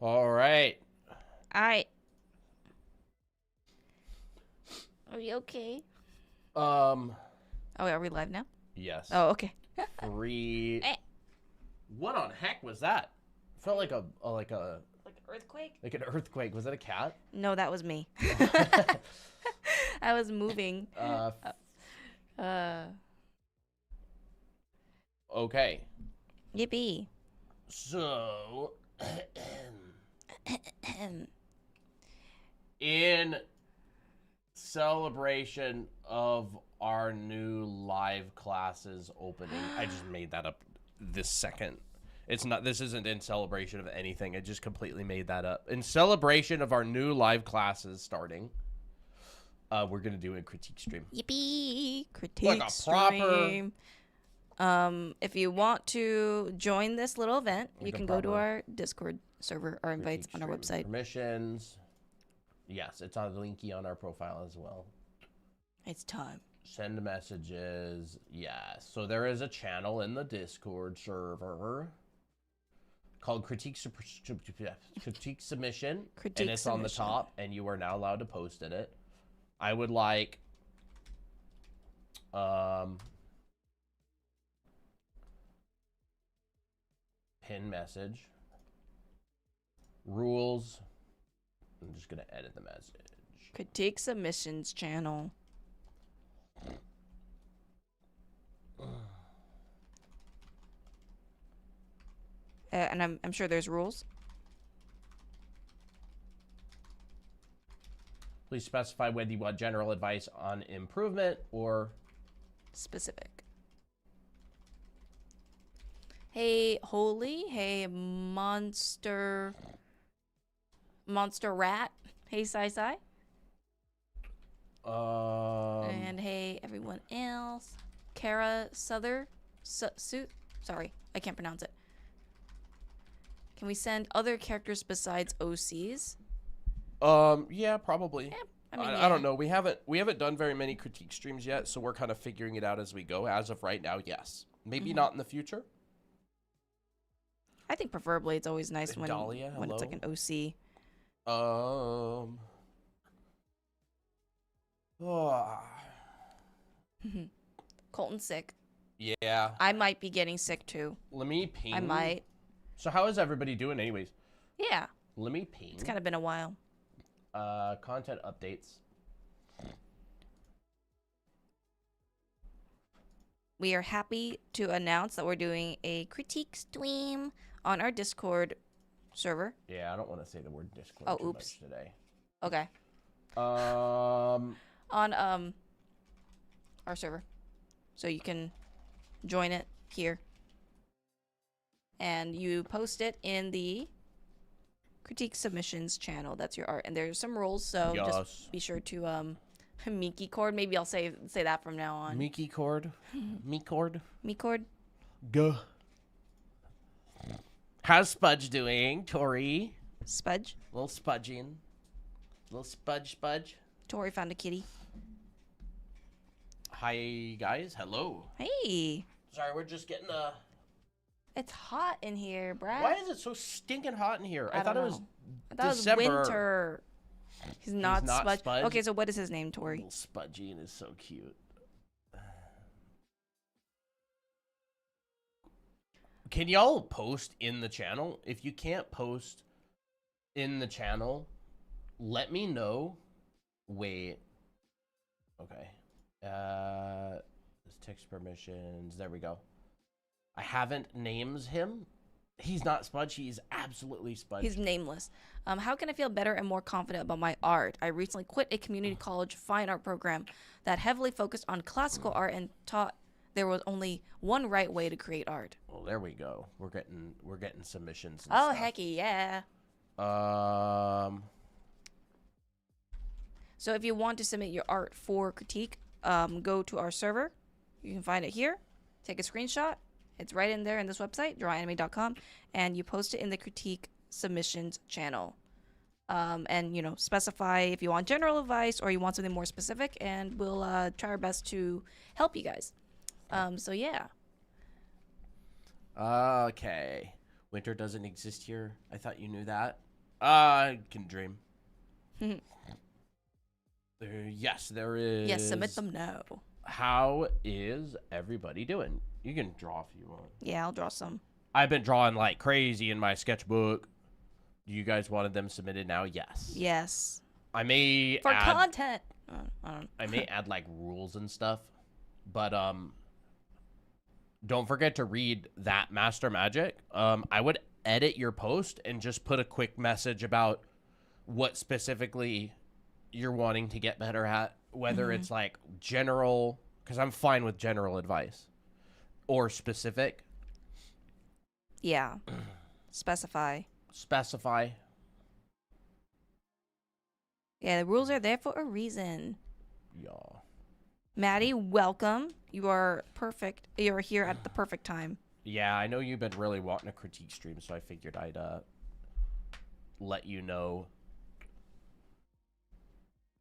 All right. Alright. Are you okay? Um. Oh, are we live now? Yes. Oh, okay. Three. Eh. What on heck was that? Felt like like Like an earthquake? like an earthquake. Was that a cat? No, that was me. I was moving. uh. Uh, Okay. Yippee. So. In celebration of our new live classes opening, I just made that up this second. It's not. This isn't in celebration of anything. I just completely made that up. In celebration of our new live classes starting, we're gonna do a critique stream. Yippee. Critique Like a proper- stream. If you want to join this little event, Like you a can go to proper our Discord server or invites Critique on our stream. website. Permissions. Yes, it's on the linky on our profile as well. It's time. Send messages. Yes. So there is a channel in the Discord server called Critique Submission. Critique And it's on the Submission. top, and you are now allowed to post in it. I would like pin message. Rules. I'm just gonna edit the message. Critique submissions channel. And I'm sure there's rules. Please specify whether you want general advice on improvement or Specific. Hey, Holy. Hey, Monster Rat. Hey, Sai. And hey, everyone else. Kara Suit. Sorry, I can't pronounce it. Can we send other characters besides OCs? Yeah, probably. Yeah, I don't know. We haven't done very many critique streams yet, so we're kind of figuring it out as we go. As of right now, yes. Maybe not in the future. I think preferably it's always nice when Dahlia, when it's like an OC. Oh. Colton's sick. Yeah. I might be getting sick too. Let me ping. I might. So how is everybody doing anyways? Yeah, Let me ping. it's kind of been a while. Content updates. We are happy to announce that we're doing a critique stream on our Discord server. Yeah, I don't want to say the word Discord Oh, too oops. much today. Okay. Um, On our server. So you can join it here. And you post it in the critique submissions channel. That's your art. And there's some rules, so yes. just be sure to Miki Cord. Maybe I'll say that from now on. Miki cord. Me cord. Cord. Go. How's Spudge doing, Tori? Spudge. Little spudging. Little spudge. Tori found a kitty. Hi, guys. Hello. Hey. Sorry, we're just getting a... It's hot in here, Brad. Why is it so stinking hot in here? I thought it was I thought December. it was winter. He's not, not Spudge. Spudge? Okay, so what is his name, Tori? Little spudging is so cute. Can y'all post in the channel? If you can't post in the channel, let me know. Wait. Okay. This text permissions. There we go. I haven't names him. He's not Spudge. He's absolutely Spudge. He's nameless. How can I feel better and more confident about my art? I recently quit a community college fine art program that heavily focused on classical art and taught there was only one right way to create art. Well, there we go. We're getting submissions. And Oh, stuff. hecky, yeah. So if you want to submit your art for critique, go to our server. You can find it here. Take a screenshot. It's right in there in this website, drawanime.com, and you post it in the critique submissions channel. And, you know, specify if you want general advice or you want something more specific, and we'll try our best to help you guys. So, yeah. Okay. Winter doesn't exist here. I thought you knew that. I can dream. Yes, there is. Yes, submit them now. How is everybody doing? You can draw if you want. Yeah, I'll draw some. I've been drawing like crazy in my sketchbook. You guys wanted them submitted now? Yes. Yes. I may For add, content. I may add like rules and stuff, but don't forget to read that Master Magic. I would edit your post and just put a quick message about what specifically you're wanting to get better at, whether it's like general, because I'm fine with general advice, or specific. Yeah. Specify. Yeah, the rules are there for a reason. Yeah. Maddie, welcome. You are perfect. You're here at the perfect time. Yeah, I know you've been really wanting a critique stream, so I figured I'd let you know.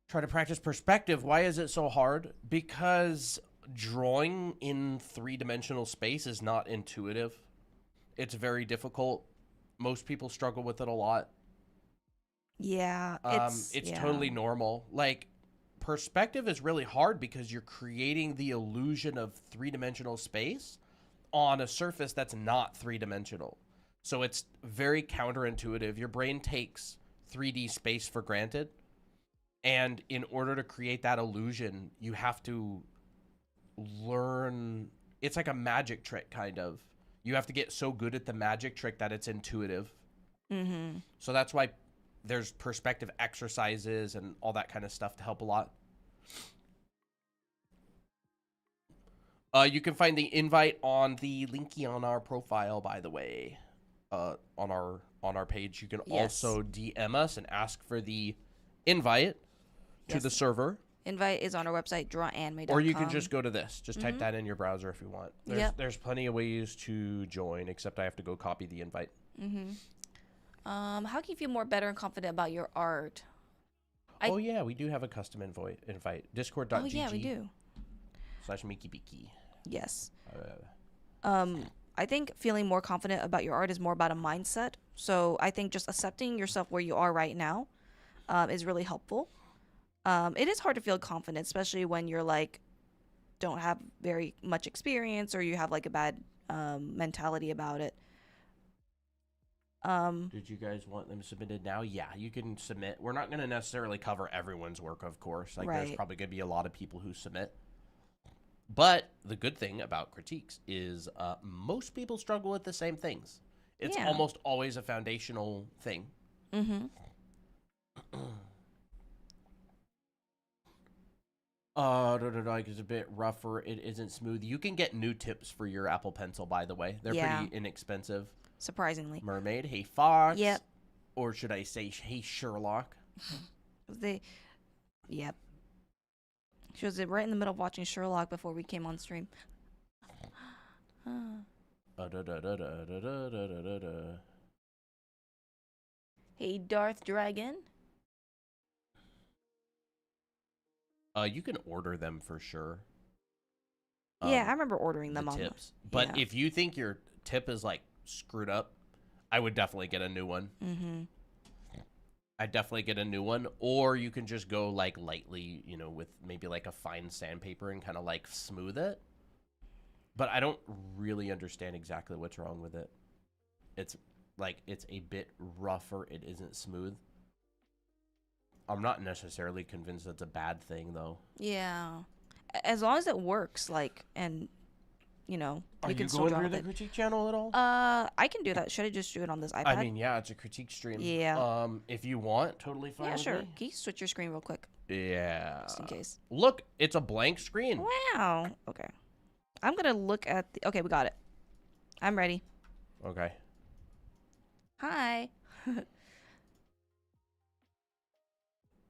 Try to practice perspective. Why is it so hard? Because drawing in three-dimensional space is not intuitive. It's very difficult. Most people struggle with it a lot. Yeah, it's totally normal. Like, perspective is really hard because you're creating the illusion of three-dimensional space on a surface that's not three-dimensional. So it's very counterintuitive. Your brain takes 3D space for granted. And in order to create that illusion, you have to learn. It's like a magic trick, kind of. You have to get so good at the magic trick that it's intuitive. Mm-hmm. So that's why there's perspective exercises and all that kind of stuff to help a lot. You can find the invite on the linky on our profile, by the way, on our page. You can also DM us and ask for the invite to the server. Invite is on our website, drawanime.com. Or you can just go to this. Just type that in your browser if you want. There's plenty of ways to join, except I have to go copy the invite. How can you feel more better and confident about your art? Yeah, we do have a custom invite. Discord.gg. Oh, yeah, we do. /MikiBiki. Yes. I think feeling more confident about your art is more about a mindset. So I think just accepting yourself where you are right now is really helpful. It is hard to feel confident, especially when you're like, don't have very much experience or you have like a bad mentality about it. Did you guys want them submitted now? Yeah, you can submit. We're not going to necessarily cover everyone's work, of course. Like, there's probably going to be a lot of people who submit. But the good thing about critiques is most people struggle with the same things. It's almost always a foundational thing. It's a bit rougher. It isn't smooth. You can get new tips for your Apple Pencil, by the way. They're pretty inexpensive. Surprisingly. Mermaid, hey Fox. Yep. Or should I say, hey Sherlock? Yep. She was right in the middle of watching Sherlock before we came on stream. Hey, Darth Dragon. You can order them for sure. Yeah, I remember ordering them the on tips. But if you think your tip is like screwed up, I would definitely get a new one. I'd definitely get a new one. Or you can just go like lightly, with maybe like a fine sandpaper and kind of like smooth it. But I don't really understand exactly what's wrong with it. It's a bit rougher. It isn't smooth. I'm not necessarily convinced that's a bad thing, though. Yeah. As long as it works, and, you can still going draw through with the it. critique channel at all? I can do that. Should I just do it on this iPad? I mean, yeah, it's a critique stream. Yeah. If you want, totally fine with sure. me. Can you switch your screen real quick? Yeah. Just in case. Look, it's a blank screen. Wow. Okay. I'm going to look at the... Okay, we got it. I'm ready. Okay. Hi.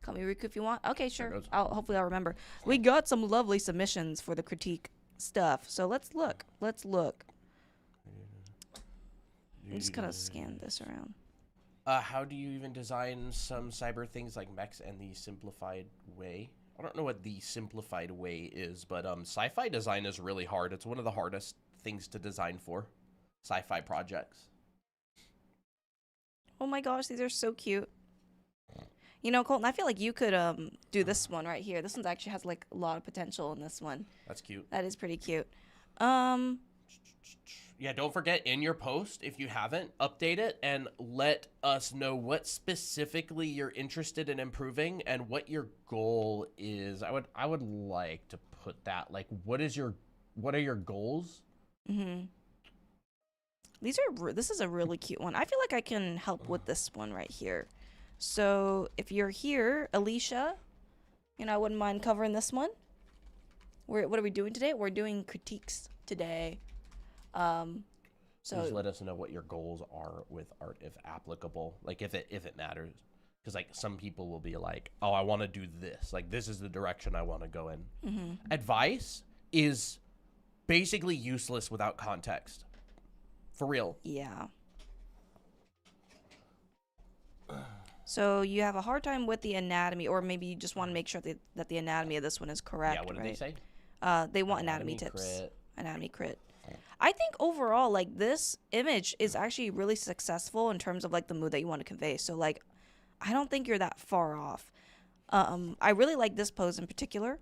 Call me Riku if you want. Okay, sure. Hopefully I'll remember. We got some lovely submissions for the critique stuff. So let's look. I'm just gonna scan this around. How do you even design some cyber things like mechs and the simplified way? I don't know what the simplified way is, but sci-fi design is really hard. It's one of the hardest things to design for sci-fi projects. Oh my gosh, these are so cute. You know, Colton, I feel like you could do this one right here. This one actually has like a lot of potential in this one. That's cute. That is pretty cute. Yeah, don't forget in your post, if you haven't, update it and let us know what specifically you're interested in improving and what your goal is. I would like to put that, like, what are your goals? This is a really cute one. I feel like I can help with this one right here. So if you're here, Alicia, you know, I wouldn't mind covering this one. What are we doing today? We're doing critiques today. So just let us know what your goals are with art, if applicable, like if it matters. Because like some people will be like, oh, I want to do this. Like this is the direction I want to go in. Advice is basically useless without context. For real. Yeah. So you have a hard time with the anatomy, or maybe you just want to make sure that the anatomy of this one is correct. Yeah, what did they say? They want anatomy tips. Crit. Anatomy crit. I think overall, like, this image is actually really successful in terms of like the mood that you want to convey. So like, I don't think you're that far off. I really like this pose in particular.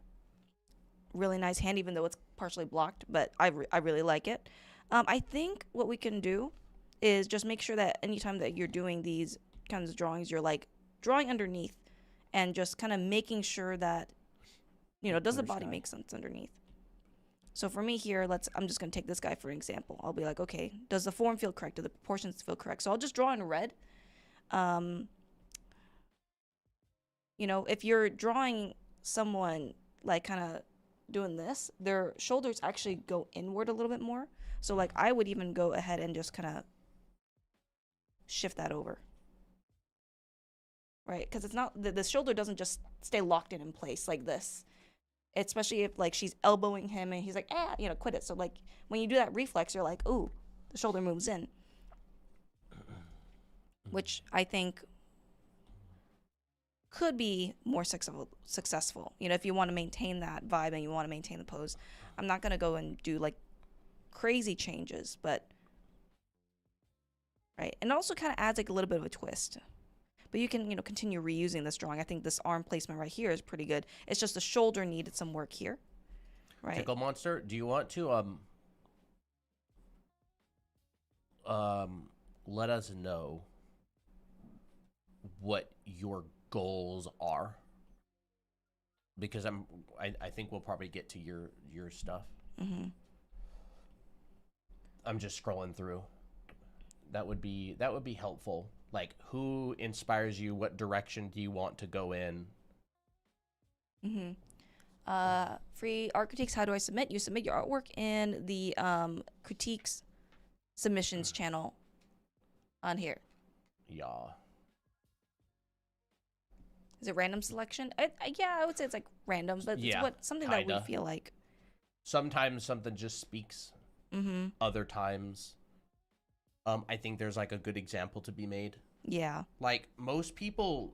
Really nice hand, even though it's partially blocked, but I really like it. I think what we can do is just make sure that anytime that you're doing these kinds of drawings, you're like drawing underneath and just kind of making sure that, you know, does the body make sense underneath? So for me here, I'm just going to take this guy for an example. I'll be like, okay, does the form feel correct? Do the proportions feel correct? So I'll just draw in red. You know, if you're drawing someone like kind of doing this, their shoulders actually go inward a little bit more. So like I would even go ahead and just kind of shift that over. Right? Because it's not, the shoulder doesn't just stay locked in place like this. Especially if like she's elbowing him and he's like, you know, quit it. So like when you do that reflex, you're like, ooh, the shoulder moves in. Which I think could be more successful. You know, if you want to maintain that vibe and you want to maintain the pose. I'm not going to go and do like crazy changes, but right. And it also kind of adds like a little bit of a twist. But you can, you know, continue reusing this drawing. I think this arm placement right here is pretty good. It's just the shoulder needed some work here. Right. Tickle Monster, do you want to let us know what your goals are? Because I think we'll probably get to your stuff. I'm just scrolling through. That would be helpful. Like, who inspires you? What direction do you want to go in? Free art critiques. How do I submit? You submit your artwork in the critiques submissions channel on here. Yeah. Is it random selection? Yeah, I would say it's like random, but yeah, it's something kinda. that we feel like. Sometimes something just speaks. Other times, I think there's like a good example to be made. Yeah. Like most people,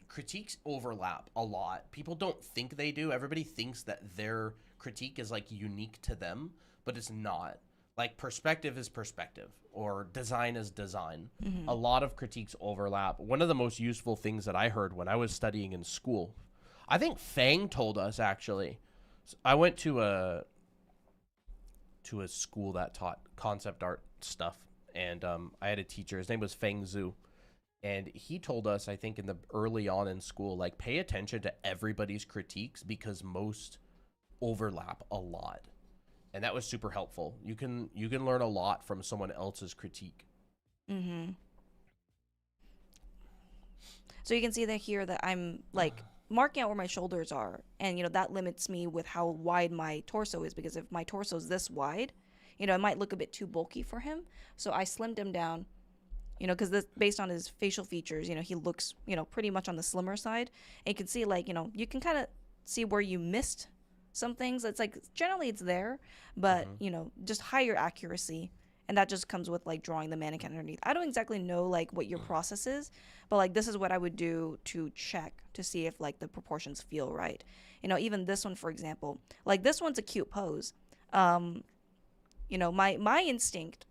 critiques overlap a lot. People don't think they do. Everybody thinks that their critique is like unique to them, but it's not. Like perspective is perspective, or design is design. A lot of critiques overlap. One of the most useful things that I heard when I was studying in school, I think Fang told us actually. I went to a school that taught concept art stuff, and I had a teacher. His name was Feng Zhu, and he told us, I think in the early on in school, like pay attention to everybody's critiques because most overlap a lot, and that was super helpful. You can learn a lot from someone else's critique. So you can see that here that I'm like marking out where my shoulders are, and you know that limits me with how wide my torso is, because if my torso is this wide, you know, it might look a bit too bulky for him. So I slimmed him down, you know, because this based on his facial features, you know, he looks, you know, pretty much on the slimmer side. And you can see, like, you know, you can kind of see where you missed some things. It's like generally it's there, but you know, just higher accuracy. And that just comes with like drawing the mannequin underneath. I don't exactly know like what your process is, but like this is what I would do to check to see if like the proportions feel right. You know, even this one, for example, like this one's a cute pose. You know, my instinct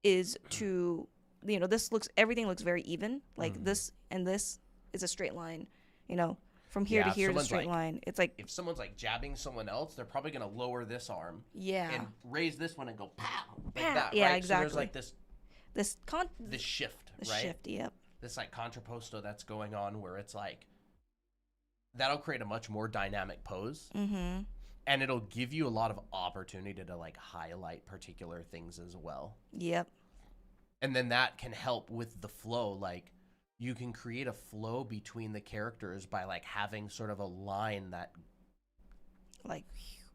is to, everything looks very even. Like this and this is a straight line, from here to if here is a someone's, straight like- line. It's like, If someone's like jabbing someone else, they're probably gonna lower this arm yeah, and raise this one and go pow, like Pow. that, Yeah, right? So there's exactly. like this this shift, the right? shift, yep. This like contrapposto that's going on where it's like that'll create a much more dynamic pose, Mm-hmm. and it'll give you a lot of opportunity to like highlight particular things as well. Yep. And then that can help with the flow. Like you can create a flow between the characters by like having sort of a line that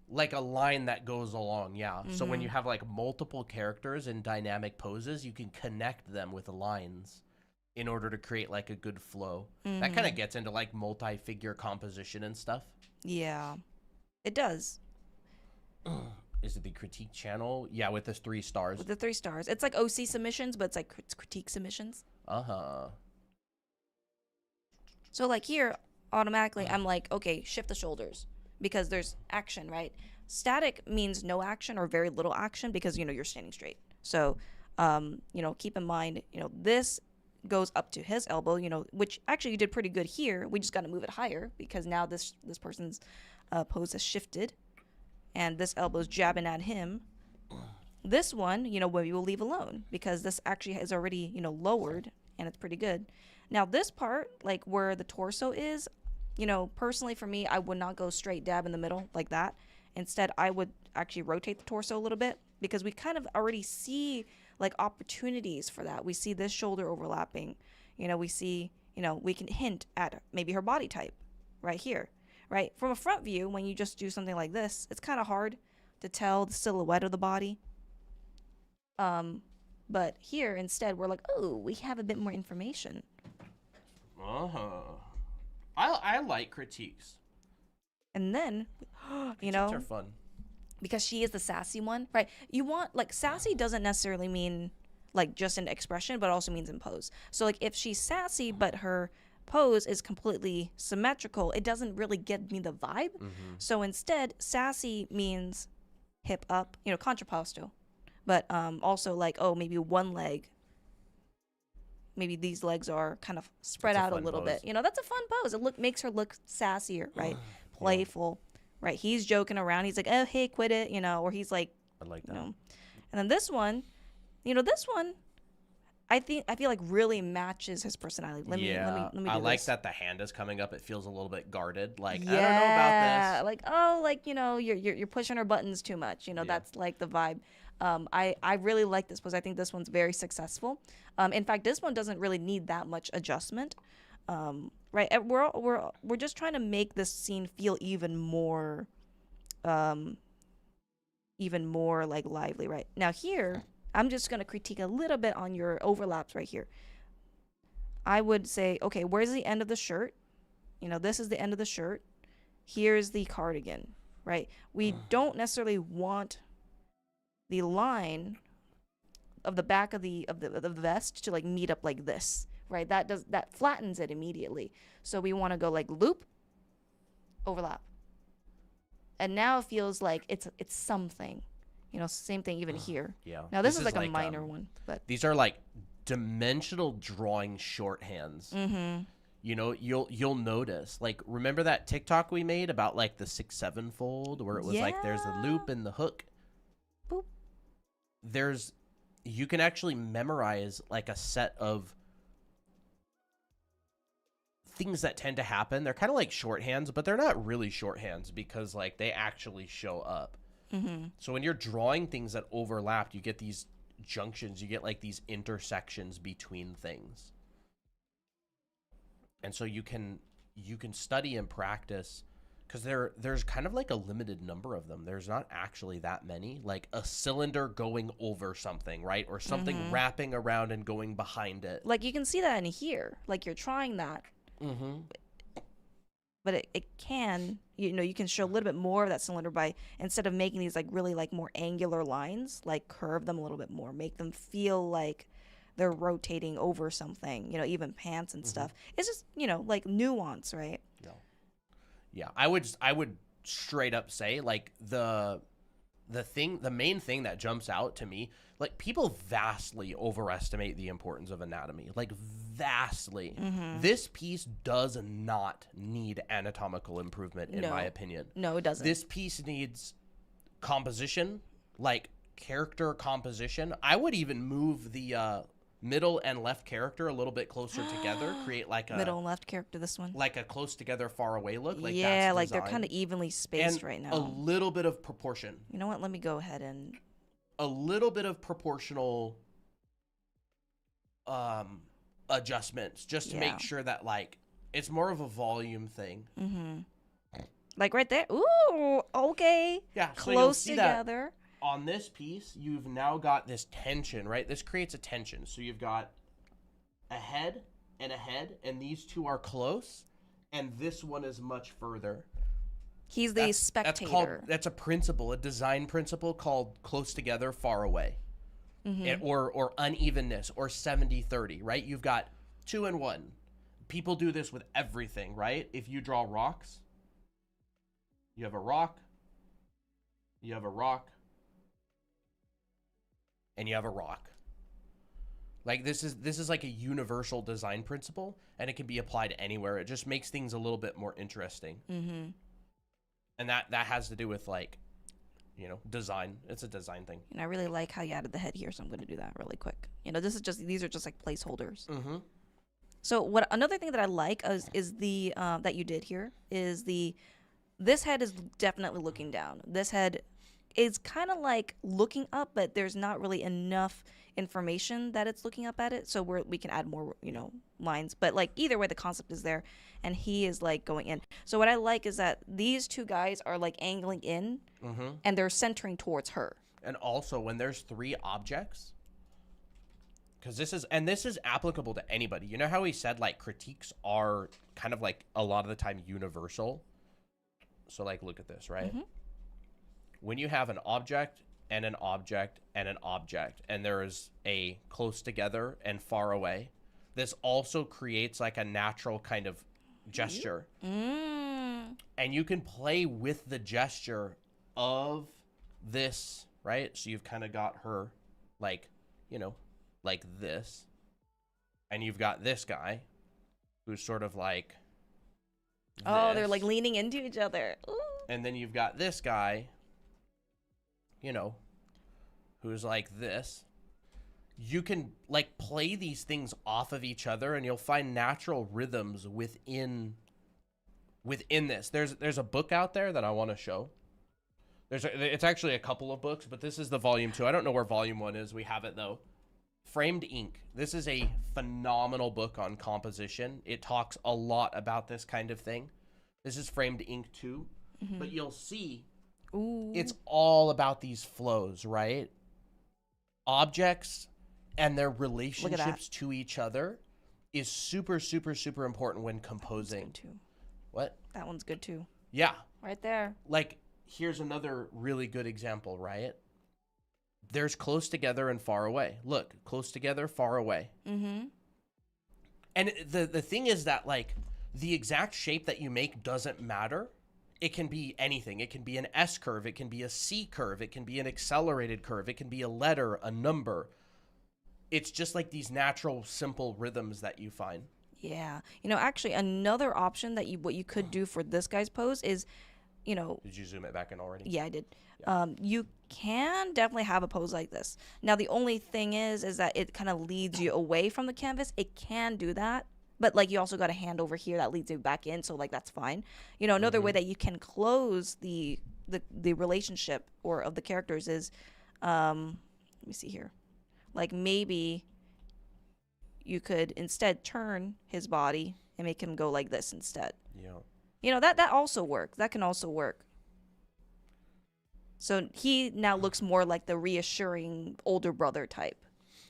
Like, a line that goes along. Yeah. So when you have like multiple characters in dynamic poses, you can connect them with lines in order to create like a good flow. That kind of gets into like multi-figure composition and stuff. yeah, it does. Is it the critique channel? Yeah, with the 3 stars. With the 3 stars. It's like OC submissions, but it's like critique submissions. Uh-huh. So like here, automatically I'm like, okay, shift the shoulders because there's action, right? Static means no action or very little action because, you're standing straight. So, keep in mind, this goes up to his elbow, which actually you did pretty good here. We just got to move it higher because now this person's pose has shifted and this elbow's jabbing at him. This one, we will leave alone because this actually is already, lowered and it's pretty good. Now this part, like where the torso is, personally for me, I would not go straight dab in the middle like that. Instead, I would actually rotate the torso a little bit because we kind of already see like opportunities for that. We see this shoulder overlapping. We see, we can hint at maybe her body type right here, right? From a front view, when you just do something like this, it's kind of hard to tell the silhouette of the body. But here instead, we're like, oh, we have a bit more information. Uh-huh. I like critiques. And then, Critiques are fun. because she is the sassy one, right? You want, like, sassy doesn't necessarily mean, like, just in expression, but also means in pose. So, like, if she's sassy, but her pose is completely symmetrical, it doesn't really get me the vibe. So instead, sassy means hip up, contrapposto. But also, like, oh, maybe one leg. Maybe these legs are kind of spread That's a out a fun little pose. bit. That's a fun pose. It makes her look sassier, right? Playful, right? He's joking around. He's like, "Oh, hey, quit it," or he's like, I like that. And then this one, I feel like really matches his personality. Let me do I like this. that the hand is coming up. It feels a little bit guarded. Like, Yeah, I don't know about this. like, oh, like, you're pushing her buttons too much. That's like the vibe. I really like this pose. I think this one's very successful. In fact, this one doesn't really need that much adjustment. Right? And we're just trying to make this scene feel even more like lively, right? Now here, I'm just going to critique a little bit on your overlaps right here. I would say, okay, where's the end of the shirt? This is the end of the shirt. Here's the cardigan, right? We don't necessarily want the line of the back of the vest to like meet up like this, right? That flattens it immediately. So we want to go like loop, overlap. And now it feels like it's something. Same thing even here. Yeah. Now this is like a minor one, but These are like dimensional drawing shorthands. You'll notice. Like, remember that TikTok we made about like the 6-7 fold where it was like there's the loop and the hook. boop. You can actually memorize like a set of things that tend to happen. They're kind of like shorthands, but they're not really shorthands because like they actually show up. So when you're drawing things that overlap, you get these junctions, you get like these intersections between things. And so you can study and practice because there's kind of like a limited number of them. There's not actually that many. Like a cylinder going over something, right? Or something wrapping around and going behind it. Like you can see that in here. Like you're trying that. But it can, you can show a little bit more of that cylinder by, instead of making these like really like more angular lines, like curve them a little bit more, make them feel like they're rotating over something, even pants and stuff. It's just, like nuance, right? Yeah. I would straight up say like the main thing that jumps out to me, like people vastly overestimate the importance of anatomy, like vastly. This piece does not need anatomical improvement, in my opinion. No, it doesn't. This piece needs composition, like character composition. I would even move the middle and left character a little bit closer together, create like a middle and left character, this one. like a close together, far away look. Like Yeah, that's like they're design. kind of evenly spaced And right a now. little bit of proportion. You know what? Let me go ahead and A little bit of proportional adjustments just to Yeah. make sure that like it's more of a volume thing. like right there. Ooh, okay. Yeah, so you'll Close see that together. on this piece, you've now got this tension, right? This creates a tension. So you've got a head, and these two are close, and this one is much further. He's the spectator. That's a principle, a design principle called close together, far away. Or unevenness, or 70-30, right? You've got 2 and 1. People do this with everything, right? If you draw rocks, you have a rock, you have a rock, and you have a rock. Like this is like a universal design principle, and it can be applied anywhere. It just makes things a little bit more interesting. And that has to do with like, you know, design. It's a design thing. And I really like how you added the head here, so I'm going to do that really quick. You know, these are just like placeholders. So another thing that I like is the that you did here is this head is definitely looking down. This head is kind of like looking up, but there's not really enough information that it's looking up at it, so we can add more, you know, lines. But like either way, the concept is there, and he is like going in. So what I like is that these two guys are like angling in, and they're centering towards her. And also, when there's 3 objects, because this is applicable to anybody. You know how he said like critiques are kind of like a lot of the time universal. So like, look at this, right? When you have an object and an object and an object, and there is a close together and far away, this also creates like a natural kind of gesture. And you can play with the gesture of this, right? So you've kind of got her like, you know, like this. And you've got this guy who's sort of like Oh, they're this. like leaning into each other. Ooh. And then you've got this guy, you know, who's like this. You can like play these things off of each other, and you'll find natural rhythms within this. There's a book out there that I want to show. It's actually a couple of books, but this is the volume 2. I don't know where volume 1 is. We have it though. Framed Ink. This is a phenomenal book on composition. It talks a lot about this kind of thing. This is Framed Ink 2. But you'll see it's all about these flows, right? Objects and their relationships to each other is super, super, super important when composing. Good too. What? That one's good too. Yeah. Right there. Like, here's another really good example, right? There's close together and far away. Look, close together, far away. And the thing is that, like, the exact shape that you make doesn't matter. It can be anything. It can be an S curve. It can be a C curve. It can be an accelerated curve. It can be a letter, a number. It's just like these natural, simple rhythms that you find. Yeah. You know, actually, another option that what you could do for this guy's pose is, you know. Did you zoom it back in already? Yeah, I did. You can definitely have a pose like this. Now, the only thing is that it kind of leads you away from the canvas. It can do that. But, like, you also got a hand over here that leads you back in, so, like, that's fine. You know, another way that you can close the relationship of the characters is, let me see here. Like, maybe you could instead turn his body and make him go like this instead. Yeah. You know, that also works. That can also work. So he now looks more like the reassuring older brother type.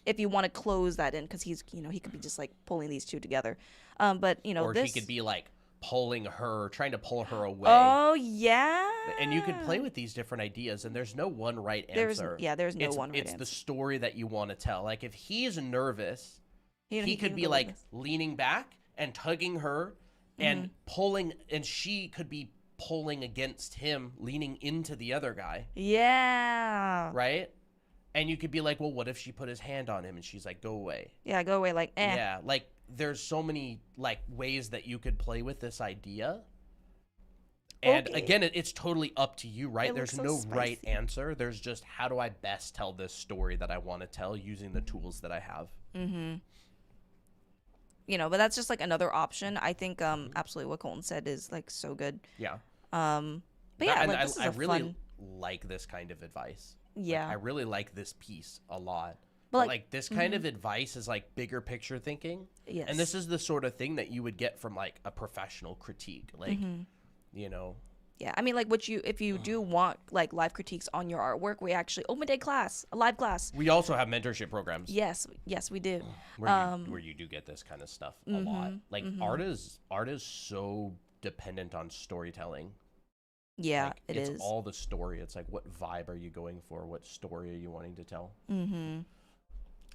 If you want to close that in, because he's, you know, he could be just like pulling these two together. But, you know, or this. he could be like trying to pull her away. Oh, yeah. And you can play with these different ideas, and there's no one right answer. There's no one right answer. It's the answer. story that you want to tell. Like, if he's nervous, he could can be go like this. leaning back and tugging her and pulling, and she could be pulling against him, leaning into the other guy. Yeah. Right? And you could be like, well, what if she put his hand on him and she's like, go away? Yeah, go away. Like, eh. Yeah, like there's so many like ways that you could play with this idea. And Okay. again, it's totally up to you, right? It There's looks so no right spicy. answer. There's just how do I best tell this story that I want to tell using the tools that I have. You know, but that's just like another option. I think absolutely what Colton said is like so good. Yeah. But yeah, And like this is I a really fun. like this kind of advice. Yeah. I really like this piece a lot. But, But like, like this kind of advice is like bigger picture thinking. Yes. And this is the sort of thing that you would get from like a professional critique. Like, you know, Yeah, I mean, like, if you do want like live critiques on your artwork, we actually open day class, a live class. we also have mentorship programs Yes, we do. where you do get this kind of stuff a lot. Like art is so dependent on storytelling. Yeah, Like, it it's is. all the story. It's like, what vibe are you going for? What story are you wanting to tell?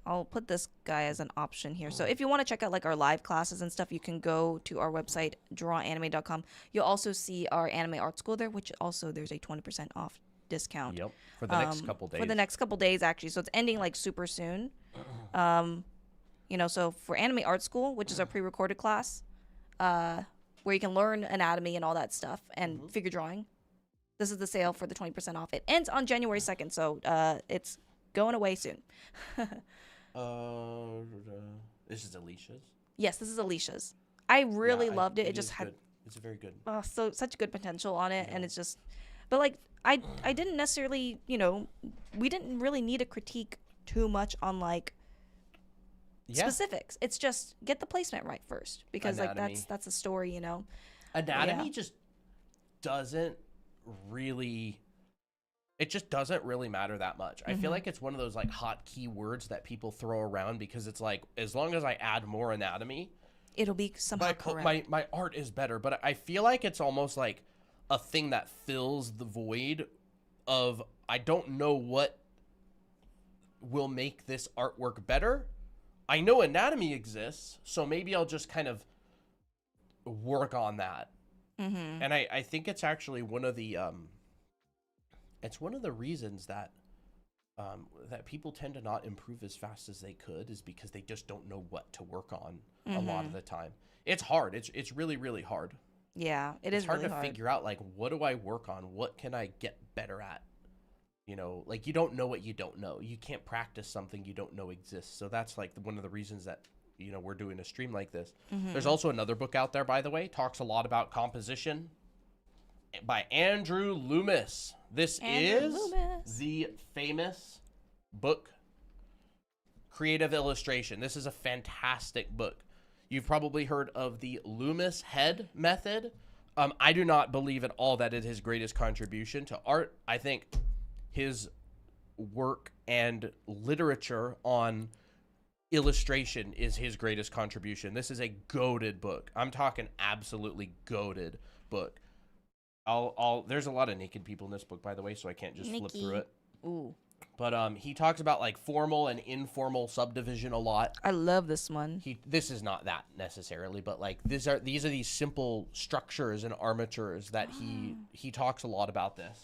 I'll put this guy as an option here. So if you want to check out like our live classes and stuff, you can go to our website, drawanime.com. You'll also see our anime art school there, which also there's a 20% off discount. Yep. For the next couple days. For the next couple days, actually. So it's ending like super soon. You know, so for anime art school, which is our pre-recorded class, where you can learn anatomy and all that stuff and figure drawing, this is the sale for the 20% off. It ends on January 2nd, so it's going away soon. This is Alicia's. Yes, this is Alicia's. I really loved it. It just is had good. It's very good. such good potential on it, and it's just, but like I didn't necessarily, you know, we didn't really need a critique too much on like Yeah. specifics. It's just get the placement right first, because Anatomy. like that's a story, you know. Anatomy Yeah. just doesn't really it just doesn't really matter that much. I feel like it's one of those like hot key words that people throw around because it's like as long as I add more anatomy, It'll be somehow correct. my art is better. But I feel like it's almost like a thing that fills the void of I don't know what will make this artwork better. I know anatomy exists, so maybe I'll just kind of work on that. And I think it's actually one of the it's one of the reasons that that people tend to not improve as fast as they could is because they just don't know what to work on a lot of the time. It's hard. It's really, really hard. Yeah, It's hard really to figure out like what do I work on? What can I get better at? You know, like you don't know what you don't know. You can't practice something you don't know exists. So that's like one of the reasons that you know we're doing a stream like this. There's also another book out there, by the way, talks a lot about composition by Andrew Loomis. This Andrew is Loomis. the famous book Creative Illustration. This is a fantastic book. You've probably heard of the Loomis head method. I do not believe at all that it is his greatest contribution to art. I think his work and literature on illustration is his greatest contribution. This is a goated book. I'm talking absolutely goated book. There's a lot of naked people in this book, by the way, so I can't just flip Nikki. through it. Ooh, But he talks about like formal and informal subdivision a lot. I love this one. This is not that necessarily, but like these are these simple structures and armatures that he talks a lot about this.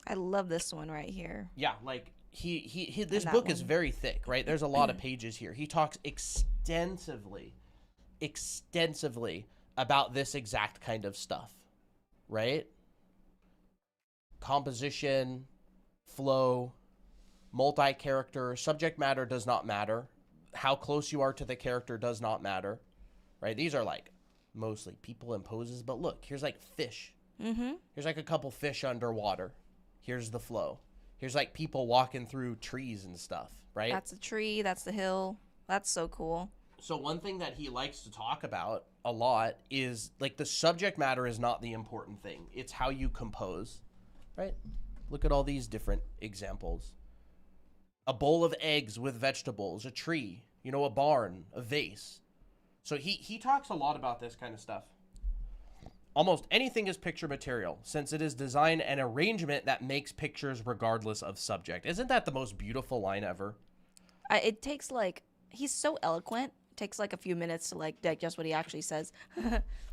I love this one right here. Yeah, like he this that book is one. very thick, right? There's a lot of pages here. He talks extensively about this exact kind of stuff, right? Composition, flow, multi-character, subject matter does not matter. How close you are to the character does not matter, right? These are like mostly people and poses, but look, here's like fish. Here's like a couple fish underwater. Here's the flow. Here's like people walking through trees and stuff, right? That's a tree. That's the hill. That's so cool. So one thing that he likes to talk about a lot is like the subject matter is not the important thing. It's how you compose, right? Look at all these different examples. A bowl of eggs with vegetables, a tree, you know, a barn, a vase. So he talks a lot about this kind of stuff. Almost anything is picture material, since it is design and arrangement that makes pictures regardless of subject. Isn't that the most beautiful line ever? It takes like he's so eloquent, takes like a few minutes to like digest what he actually says.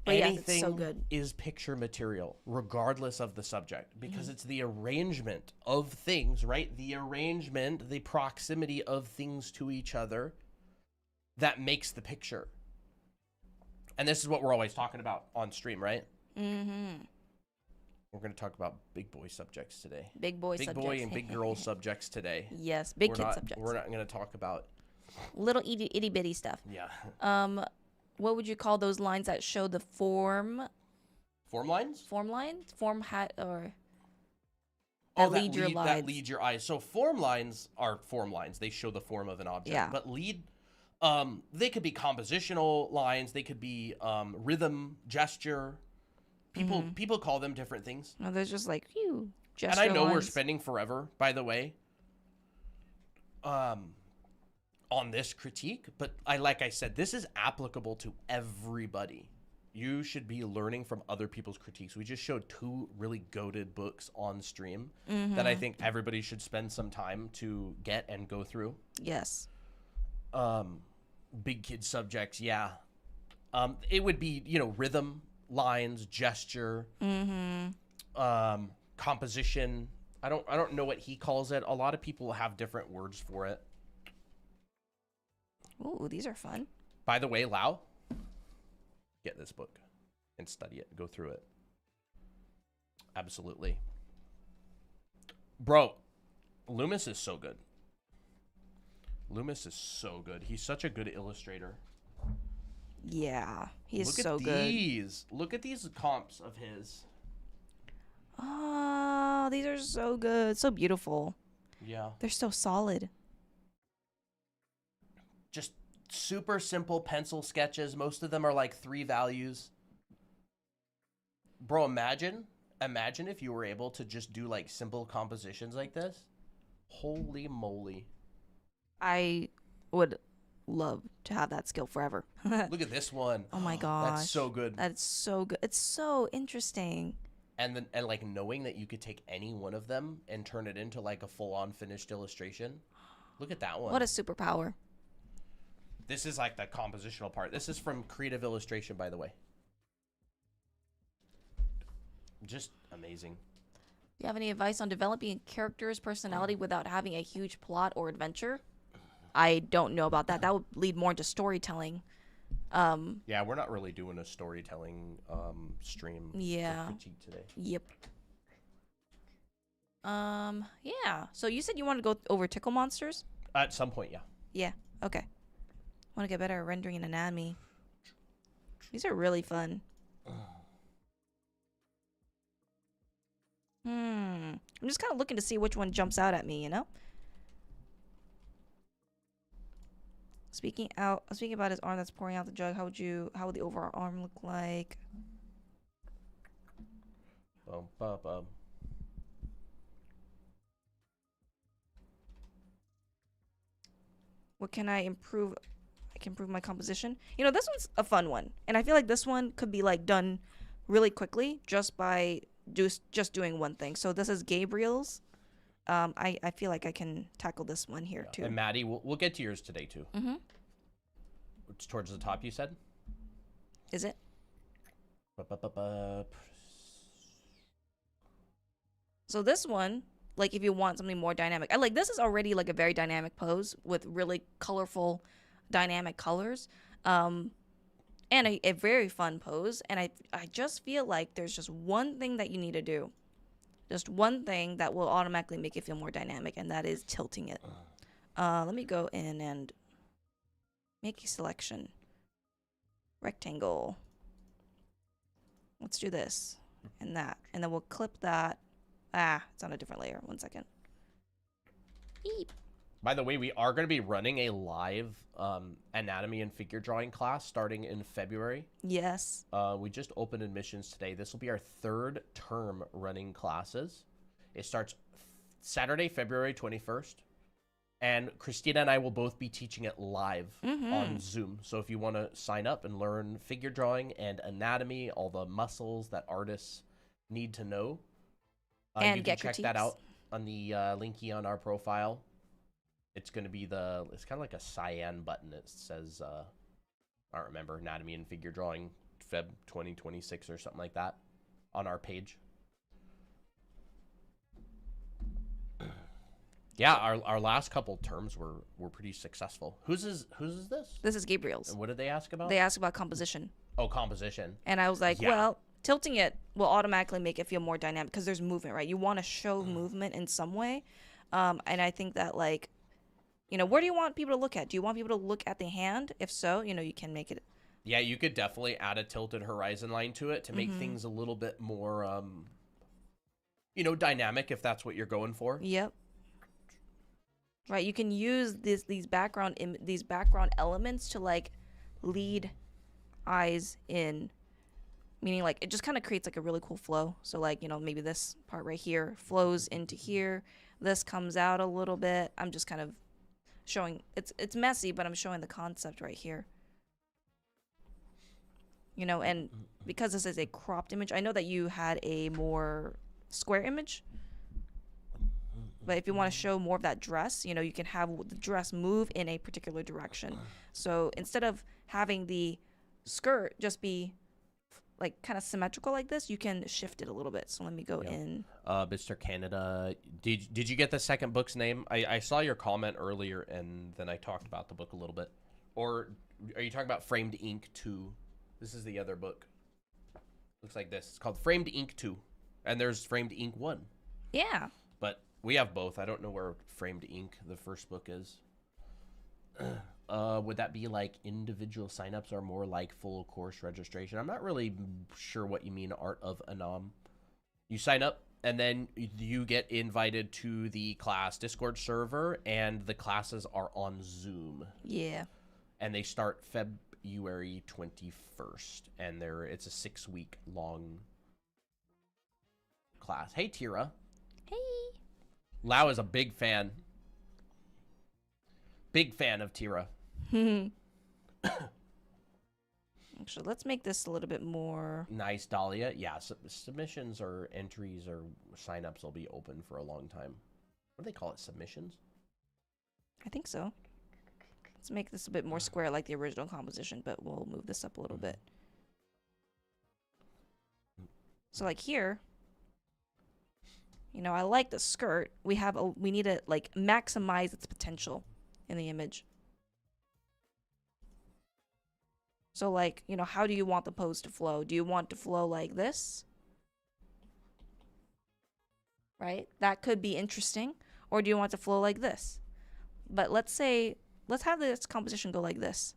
But yeah, it's so good. Is picture material, regardless of the subject, because it's the arrangement of things, right? The arrangement, the proximity of things to each other that makes the picture. And this is what we're always talking about on stream, right? Mm-hmm. We're going to talk about big boy subjects today. Big boy Big subjects. boy and big girl subjects today. Yes, big kid subjects. We're not going to talk about little itty bitty stuff. Yeah. What would you call those lines that show the form? Form lines? Form lines? Form hat or That lead your lines. That lead your eyes. So form lines are form lines. They show the form of an object. Yeah. But lead, they could be compositional lines. They could be rhythm, gesture. People call them different things. No, there's just like gesture And I know lines. we're spending forever, by the way, on this critique. But like I said, this is applicable to everybody. You should be learning from other people's critiques. We just showed 2 really goated books on stream that I think everybody should spend some time to get and go through. Yes. Big kid subjects, yeah. It would be, rhythm, lines, gesture, composition. I don't know what he calls it. A lot of people have different words for it. Ooh, these are fun. By the way, Lau, get this book and study it. Go through it. Absolutely. Bro, Loomis is so good. Loomis is so good. He's such a good illustrator. Yeah, he is Look so at good. these. Look at these comps of his. Oh, these are so good. So beautiful. Yeah. They're so solid. Just super simple pencil sketches. Most of them are like 3 values. Bro, imagine if you were able to just do like simple compositions like this. Holy moly. I would love to have that skill forever. Look at this one. Oh my gosh. That's so good. That's so good. It's so interesting. And like knowing that you could take any one of them and turn it into like a full-on finished illustration. Look at that one. What a superpower. This is like the compositional part. This is from Creative Illustration, by the way. Just amazing. Do you have any advice on developing a character's personality without having a huge plot or adventure? I don't know about that. That would lead more into storytelling. Yeah, we're not really doing a storytelling stream Yeah. critique today. Yep. Yeah. So you said you want to go over tickle monsters? At some point, yeah. Yeah. Okay. Want to get better at rendering an anatomy. These are really fun. I'm just kind of looking to see which one jumps out at me, Speaking about his arm that's pouring out the jug, how would the overall arm look like? Bum, bum, bum. What can I improve? I can improve my composition. This one's a fun one. And I feel like this one could be like done really quickly just by just doing one thing. So this is Gabriel's. I feel like I can tackle this one here too. And Maddie, we'll get to yours today too. Mm-hmm. It's towards the top, you said? Is it? So this one, like if you want something more dynamic, this is already like a very dynamic pose with really colorful, dynamic colors, and a very fun pose. And I just feel like there's just one thing that you need to do, just one thing that will automatically make it feel more dynamic, and that is tilting it. Let me go in and make a selection. Rectangle. Let's do this and that, and then we'll clip that. It's on a different layer. 1 second. Eep. By the way, we are going to be running a live anatomy and figure drawing class starting in February. Yes. We just opened admissions today. This will be our 3rd term running classes. It starts Saturday, February 21st. And Christina and I will both be teaching it live on Zoom. So if you want to sign up and learn figure drawing and anatomy, all the muscles that artists need to know, and you get can check critiques that out on the linky on our profile. It's going to be it's kind of like a cyan button. It says I don't remember, anatomy and figure drawing, Feb 2026 or something like that on our page. Yeah, our last couple terms were pretty successful. Whose is this? This is Gabriel's. And what did they ask about? They asked about composition. Oh, composition. And I was like, Yeah. well, tilting it will automatically make it feel more dynamic because there's movement, right? You want to show movement in some way. And I think that, like, you know, where do you want people to look at? Do you want people to look at the hand? If so, you know, you can make it. Yeah, you could definitely add a tilted horizon line to it to make things a little bit more, you know, dynamic if that's what you're going for. Yep. Right. You can use these background elements to, like, lead eyes in, meaning, like, it just kind of creates, like, a really cool flow. So, like, you know, maybe this part right here flows into here. This comes out a little bit. I'm just kind of showing, it's messy, but I'm showing the concept right here. You know, and because this is a cropped image, I know that you had a more square image. But if you want to show more of that dress, you know, you can have the dress move in a particular direction. So instead of having the skirt just be, like, kind of symmetrical like this, you can shift it a little bit. So let me go in. Mr. Canada, did you get the second book's name? I saw your comment earlier, and then I talked about the book a little bit. Or are you talking about Framed Ink 2? This is the other book. Looks like this. It's called Framed Ink 2. And there's Framed Ink 1. Yeah. But we have both. I don't know where Framed Ink, the first book, is. Would that be like individual signups or more like full course registration? I'm not really sure what you mean, Art of Anam. You sign up, and then you get invited to the class Discord server, and the classes are on Zoom. Yeah. And they start February 21st, and it's a 6-week long class. Hey, Tira. Hey. Lau is a big fan. Big fan of Tira. Actually, let's make this a little bit more. Nice, Dahlia. Yeah, submissions or entries or signups will be open for a long time. What do they call it? Submissions? I think so. Let's make this a bit more square like the original composition, but we'll move this up a little bit. So, like, here, you know, I like the skirt. We need to, like, maximize its potential in the image. So, like, you know, how do you want the pose to flow? Do you want to flow like this? Right? That could be interesting. Or do you want to flow like this? But let's have this composition go like this.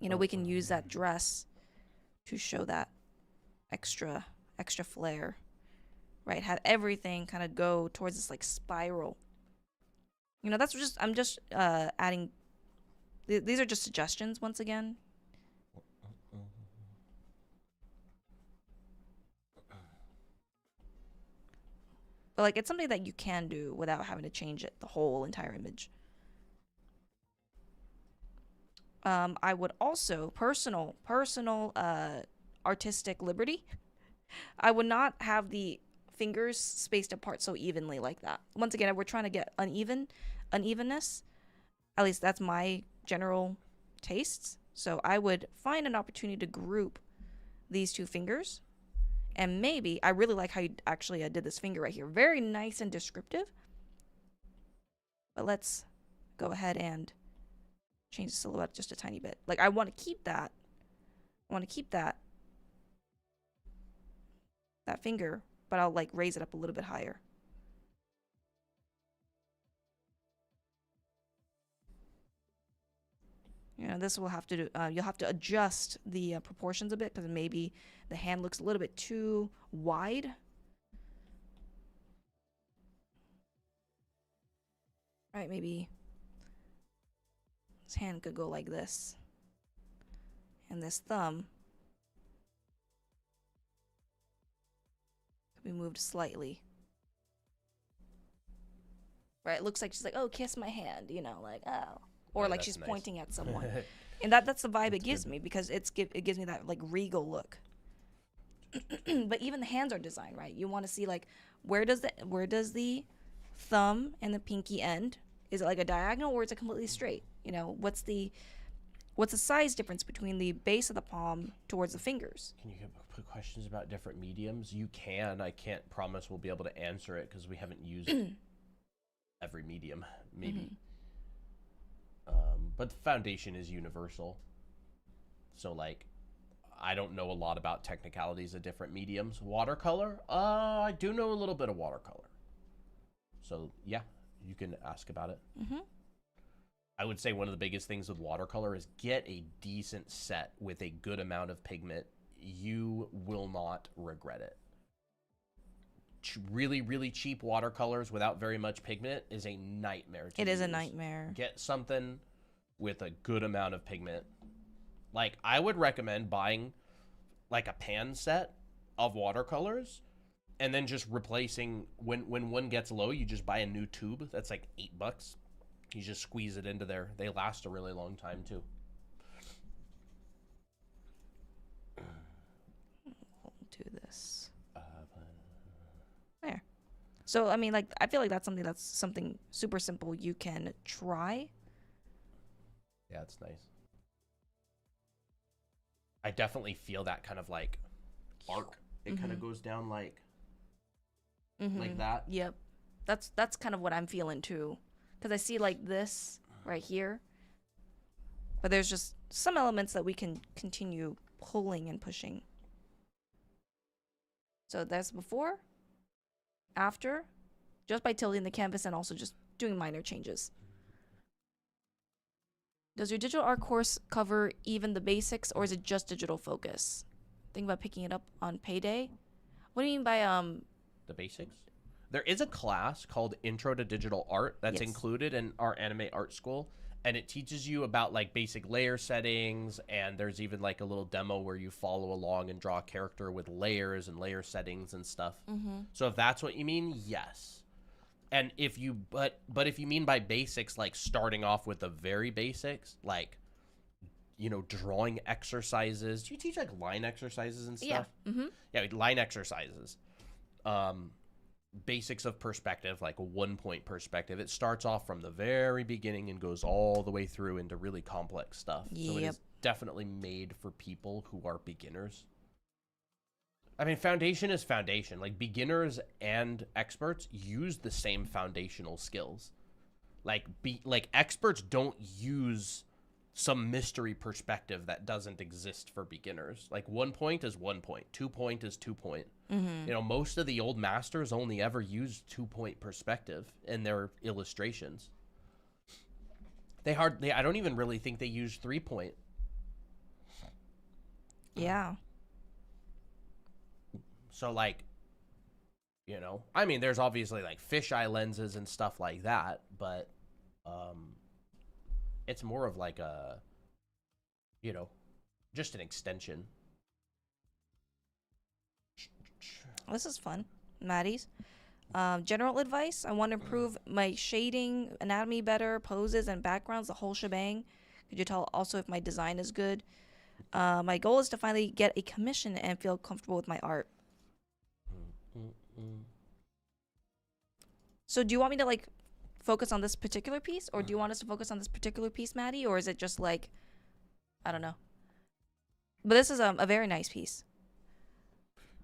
You know, we can use that dress to show that extra flair. Right? Have everything kind of go towards this, like, spiral. You know, I'm just adding. These are just suggestions once again. But, like, it's something that you can do without having to change the whole entire image. I would also, personal artistic liberty, I would not have the fingers spaced apart so evenly like that. Once again, we're trying to get unevenness. At least that's my general tastes. So I would find an opportunity to group these two fingers. And maybe, I really like how you actually did this finger right here. Very nice and descriptive. But let's go ahead and change the silhouette just a tiny bit. Like, I want to keep that. That finger, but I'll, like, raise it up a little bit higher. You know, this will have to do, you'll have to adjust the proportions a bit because maybe the hand looks a little bit too wide. Right, maybe this hand could go like this. And this thumb could be moved slightly. Right, it looks like she's like, oh, kiss my hand, you know, like, oh. Or, like, she's nice. Pointing at someone. And that's the vibe it gives me, because it gives me that, like, regal look. But even the hands are designed, right? You want to see, like, where does the thumb and the pinky end? Is it like a diagonal, or is it completely straight? You know, what's the What's the size difference between the base of the palm towards the fingers? Can you put questions about different mediums? You can. I can't promise we'll be able to answer it because we haven't used every medium, maybe. But the foundation is universal. So, like, I don't know a lot about technicalities of different mediums. Watercolor? I do know a little bit of watercolor. So, yeah, you can ask about it. I would say one of the biggest things with watercolor is get a decent set with a good amount of pigment. You will not regret it. Really, really cheap watercolors without very much pigment is a nightmare to It is a use. nightmare. Get something with a good amount of pigment. Like, I would recommend buying like a pan set of watercolors and then just replacing when one gets low, you just buy a new tube that's like $8. You just squeeze it into there. They last a really long time too. We'll do this. There. So, I mean, like, I feel like that's something super simple you can try. Yeah, it's nice. I definitely feel that kind of like arc. It kind of goes down like that. Yep. That's kind of what I'm feeling too. Because I see like this right here. But there's just some elements that we can continue pulling and pushing. So that's before, after, just by tilting the canvas and also just doing minor changes. Does your digital art course cover even the basics, or is it just digital focus? Think about picking it up on payday. What do you mean by The basics? There is a class called Intro to Digital Art that's Yes. included in our anime art school, and it teaches you about like basic layer settings, and there's even like a little demo where you follow along and draw a character with layers and layer settings and stuff. So if that's what you mean, yes. And if you but if you mean by basics, like starting off with the very basics, like, you know, drawing exercises. Do you teach like line exercises and stuff? Yeah, line exercises. Basics of perspective, like a 1-point perspective. It starts off from the very beginning and goes all the way through into really complex stuff. So it Yep. is definitely made for people who are beginners. I mean, foundation is foundation. Like, beginners and experts use the same foundational skills. Like, experts don't use some mystery perspective that doesn't exist for beginners. Like, 1 point is 1 point, 2 point is 2 point. You know, most of the old masters only ever used 2-point perspective in their illustrations. I don't even really think they used 3-point. Yeah. So, like, you know, I mean, there's obviously like fisheye lenses and stuff like that, but it's more of like a, you know, just an extension. This is fun. Maddie's. General advice. I want to improve my shading, anatomy better, poses, and backgrounds, the whole shebang. Could you tell also if my design is good? My goal is to finally get a commission and feel comfortable with my art. So do you want me to, like, focus on this particular piece? Or do you want us to focus on this particular piece, Maddie? Or is it just, like, I don't know. But this is a very nice piece.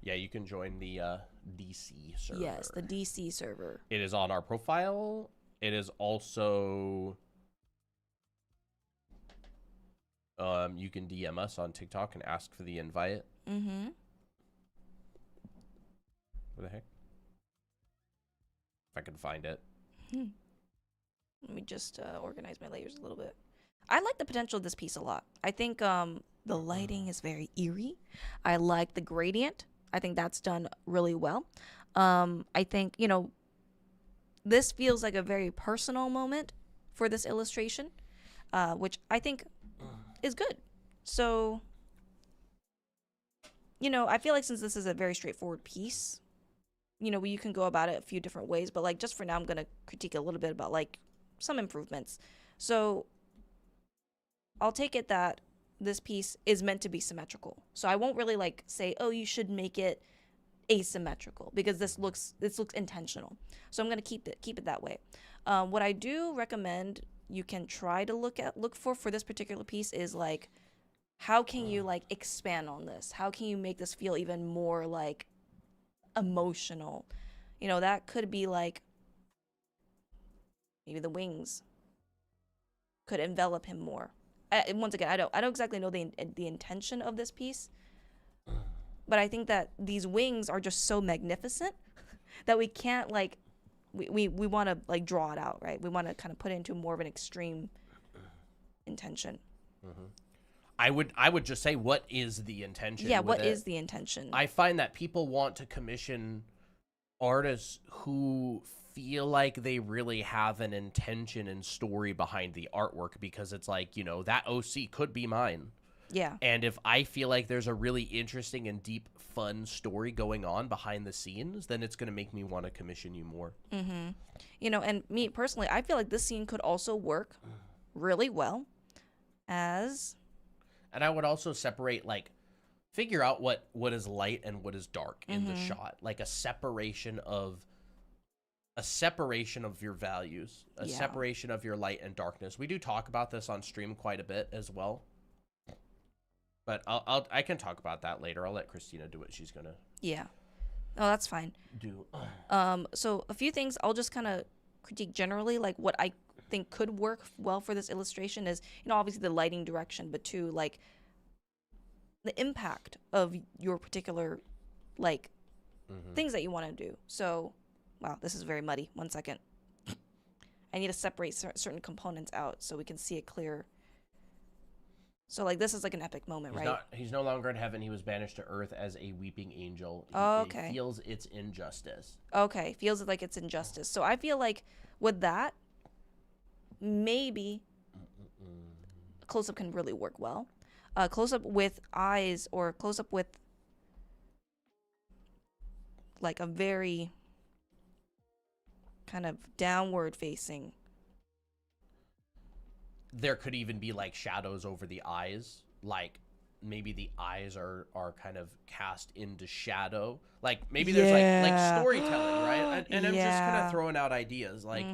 Yeah, you can join the DC server. Yes, the DC server. It is on our profile. It is also you can DM us on TikTok and ask for the invite. What the heck? If I can find it. Let me just organize my layers a little bit. I like the potential of this piece a lot. I think the lighting is very eerie. I like the gradient. I think that's done really well. I think, you know, this feels like a very personal moment for this illustration, which I think is good. So, you know, I feel like since this is a very straightforward piece, you know, you can go about it a few different ways, but, like, just for now, I'm going to critique a little bit about, like, some improvements. So I'll take it that this piece is meant to be symmetrical. So I won't really, like, say, oh, you should make it asymmetrical, because this looks intentional. So I'm going to keep it that way. What I do recommend you can try to look for this particular piece is like, how can you like expand on this? How can you make this feel even more like emotional? You know, that could be like maybe the wings could envelop him more. Once again, I don't exactly know the intention of this piece, but I think that these wings are just so magnificent that we can't like we want to like draw it out, right? We want to kind of put it into more of an extreme intention. I would just say, what is the intention? Yeah, with what it? is the intention? I find that people want to commission artists who feel like they really have an intention and story behind the artwork, because it's like, you know, that OC could be mine. Yeah. And if I feel like there's a really interesting and deep, fun story going on behind the scenes, then it's going to make me want to commission you more. You know, and me personally, I feel like this scene could also work really well as... And I would also separate, like, figure out what is light and what is dark in the shot. Like a separation of your values, a separation of your light and darkness. We do talk about this on stream quite a bit as well. But I can talk about that later. I'll let Christina do what she's gonna. Yeah. Oh, that's fine. Do. So a few things I'll just kind of critique generally, like what I think could work well for this illustration is, you know, obviously the lighting direction, but two, like the impact of your particular, like, things that you want to do. So, wow, this is very muddy. 1 second. I need to separate certain components out so we can see it clear. So, like, this is like an epic moment, right? He's no longer in heaven. He was banished to earth as a weeping angel. Okay. He feels it's injustice. Okay, feels like it's injustice. So I feel like with that, maybe close-up can really work well. Close-up with eyes, or close-up with like a very kind of downward facing. There could even be like shadows over the eyes, like maybe the eyes are kind of cast into shadow, like maybe there's like storytelling, right? And I'm just kind of throwing out ideas, like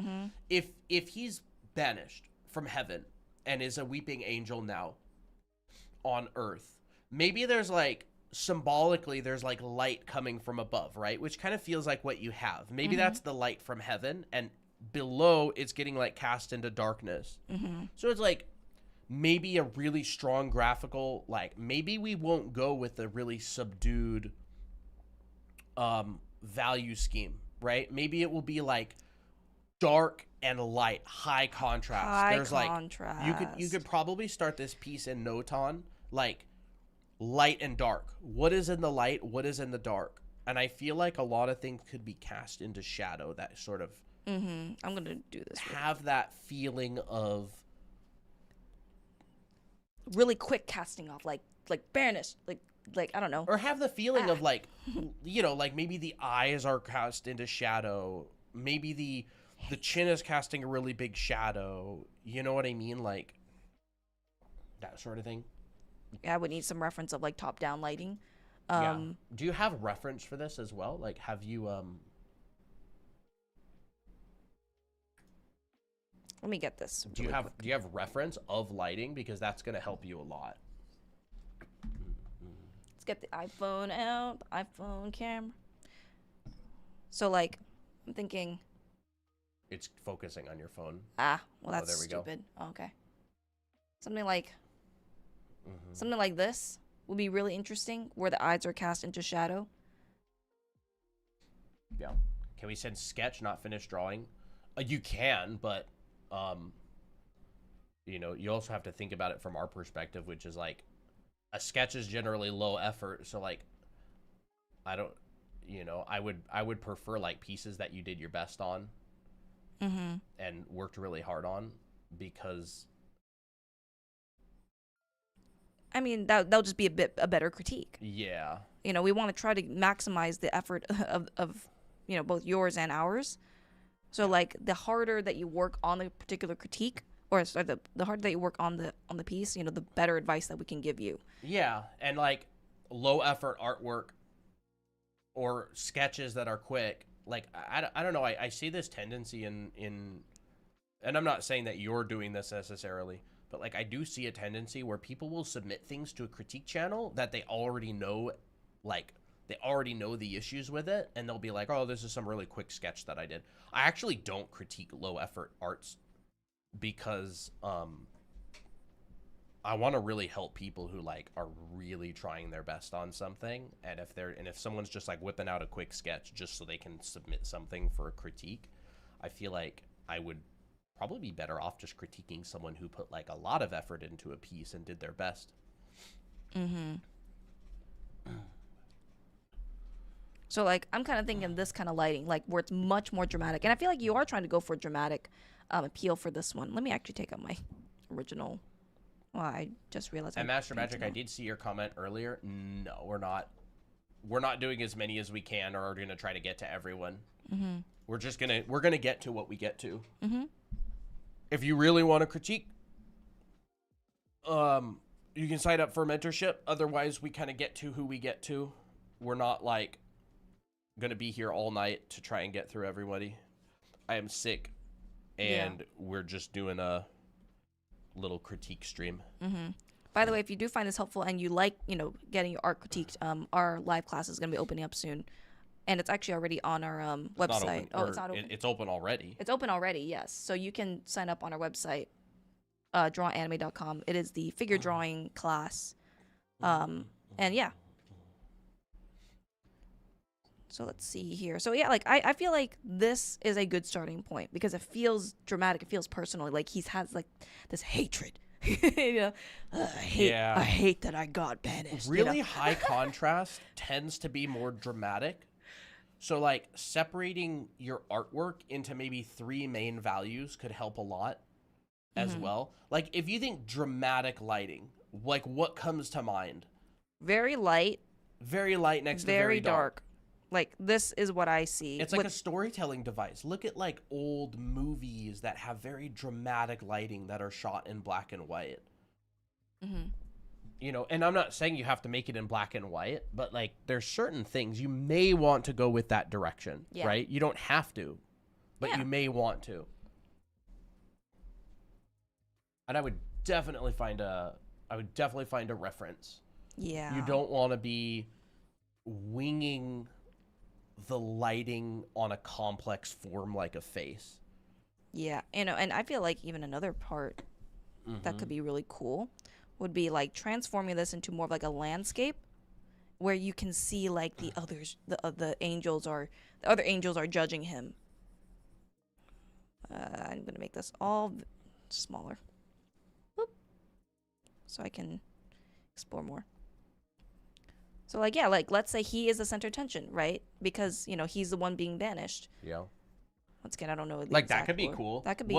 if he's banished from heaven and is a weeping angel now on earth, maybe there's like symbolically there's like light coming from above, right? Which kind of feels like what you have. Maybe that's the light from heaven, and below it's getting like cast into darkness. So it's like maybe a really strong graphical, like maybe we won't go with a really subdued value scheme, right? Maybe it will be like dark and light, high contrast. There's contrast. like you could probably start this piece in Noton, like light and dark. What is in the light? What is in the dark? And I feel like a lot of things could be cast into shadow that sort of I'm gonna do this. Have that feeling of really quick casting off, like bareness, like I don't know. Or have the feeling of like, you know, like maybe the eyes are cast into shadow. Maybe the chin is casting a really big shadow. You know what I mean? Like that sort of thing. Yeah, I would need some reference of like top-down lighting. Yeah. Do you have reference for this as well? Like, have you Let me get this. Do you have reference of lighting, because that's going to help you a lot. Let's get the iPhone out, the iPhone camera. So like, I'm thinking. It's focusing on your phone. Well, that's there we stupid. Oh, okay. Something like this would be really interesting, where the eyes are cast into shadow. Yeah. Can we send sketch, not finished drawing? You can, but you know, you also have to think about it from our perspective, which is like a sketch is generally low effort. So like, I don't, you know, I would prefer like pieces that you did your best on and worked really hard on, because I mean, that'll just be a better critique. Yeah. You know, we want to try to maximize the effort of you know, both yours and ours. So like the harder that you work on the particular critique, or sorry, the harder that you work on the piece, you know, the better advice that we can give you. Yeah, and like low effort artwork or sketches that are quick. Like I don't know. I see this tendency in and I'm not saying that you're doing this necessarily, but like I do see a tendency where people will submit things to a critique channel that they already know, like they already know the issues with it, and they'll be like, oh, this is some really quick sketch that I did. I actually don't critique low effort arts because I want to really help people who like are really trying their best on something, and if someone's just like whipping out a quick sketch just so they can submit something for a critique, I feel like I would probably be better off just critiquing someone who put like a lot of effort into a piece and did their best. So like I'm kind of thinking this kind of lighting, like where it's much more dramatic, and I feel like you are trying to go for a dramatic appeal for this one. Let me actually take out my original. Well, I just realized. And Master Magic, I did see your comment earlier. No, we're not. We're not doing as many as we can, or are going to try to get to everyone. We're gonna get to what we get to. If you really want to critique, you can sign up for mentorship. Otherwise, we kind of get to who we get to. We're not like gonna be here all night to try and get through everybody. I am sick, and we're just doing a little critique stream. By the way, if you do find this helpful and you like, getting your art critiqued, our live class is going to be opening up soon, and it's actually already on our website. It's not open. It's open already. It's open already, yes. So you can sign up on our website, drawanime.com. It is the figure drawing class, and yeah. So let's see here. So yeah, like I feel like this is a good starting point because it feels dramatic. It feels personal. Like he has like this hatred. I hate that I got banished. Really high contrast tends to be more dramatic. So like separating your artwork into maybe 3 main values could help a lot as well. Like if you think dramatic lighting, like what comes to mind? Very light next to very dark. Like this is what I see. It's like a storytelling device. Look at like old movies that have very dramatic lighting that are shot in black and white. And I'm not saying you have to make it in black and white, but like there's certain things you may want to go with that direction, right? You don't have to, but you may want to. And I would definitely find a reference. Yeah. You don't want to be winging the lighting on a complex form like a face. Yeah, and I feel like even another part that could be really cool would be like transforming this into more of like a landscape where you can see like the other angels are judging him. I'm gonna make this all smaller, boop, so I can explore more. So like like let's say he is the center of tension, right? Because he's the one being banished. Yeah. Once again, I don't know. Like that could be cool. That could be.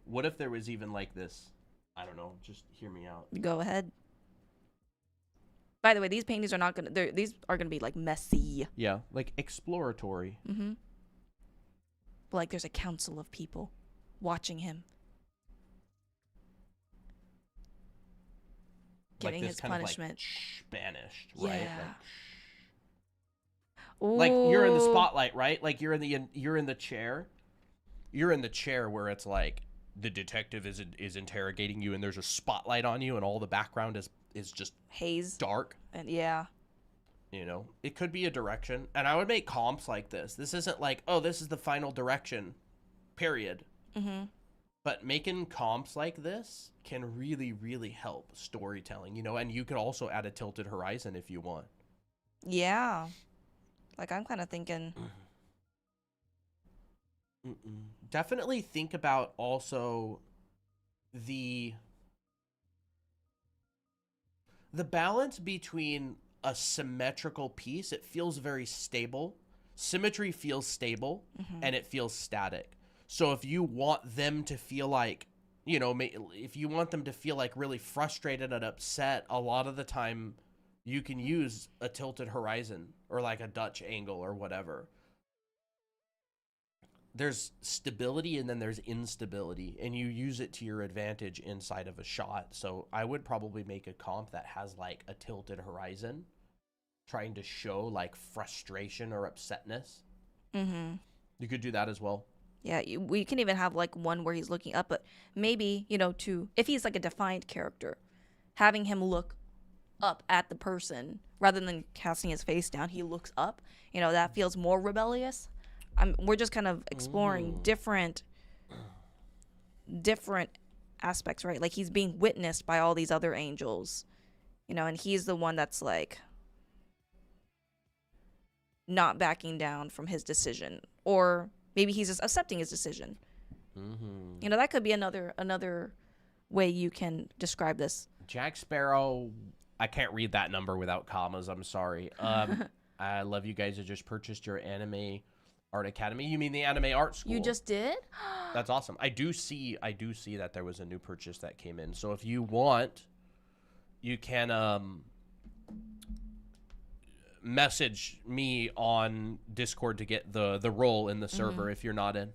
What if there was even like this? I don't know. Just hear me out. Go ahead. By the way, these paintings are not gonna. These are gonna be like messy. Yeah, like exploratory. But like there's a council of people watching him, getting like his punishment. Banished, right? Yeah. Like you're in the spotlight, right? Like you're in the chair. You're in the chair where it's like the detective is interrogating you, and there's a spotlight on you, and all the background is just haze, dark, and yeah. It could be a direction, and I would make comps like this. This isn't like, oh, this is the final direction, period. But making comps like this can really, really help storytelling, and you could also add a tilted horizon if you want. Yeah. Like, I'm kind of thinking... Definitely think about also the balance between a symmetrical piece. It feels very stable. Symmetry feels stable, and it feels static. So if you want them to feel like, if you want them to feel like really frustrated and upset, a lot of the time you can use a tilted horizon or like a Dutch angle or whatever. There's stability and then there's instability, and you use it to your advantage inside of a shot. So I would probably make a comp that has like a tilted horizon, trying to show like frustration or upsetness. You could do that as well. Yeah, we can even have like one where he's looking up, but maybe, to if he's like a defiant character, having him look up at the person rather than casting his face down, he looks up. That feels more rebellious. We're just kind of exploring different aspects, right? Like he's being witnessed by all these other angels, and he's the one that's like not backing down from his decision, or maybe he's just accepting his decision. That could be another way you can describe this. Jack Sparrow. I can't read that number without commas. I'm sorry. I love you guys that just purchased your Anime Art Academy. You mean the Anime Art School? You just did? That's awesome. I do see that there was a new purchase that came in. So if you want, you can message me on Discord to get the role in the server if you're not in.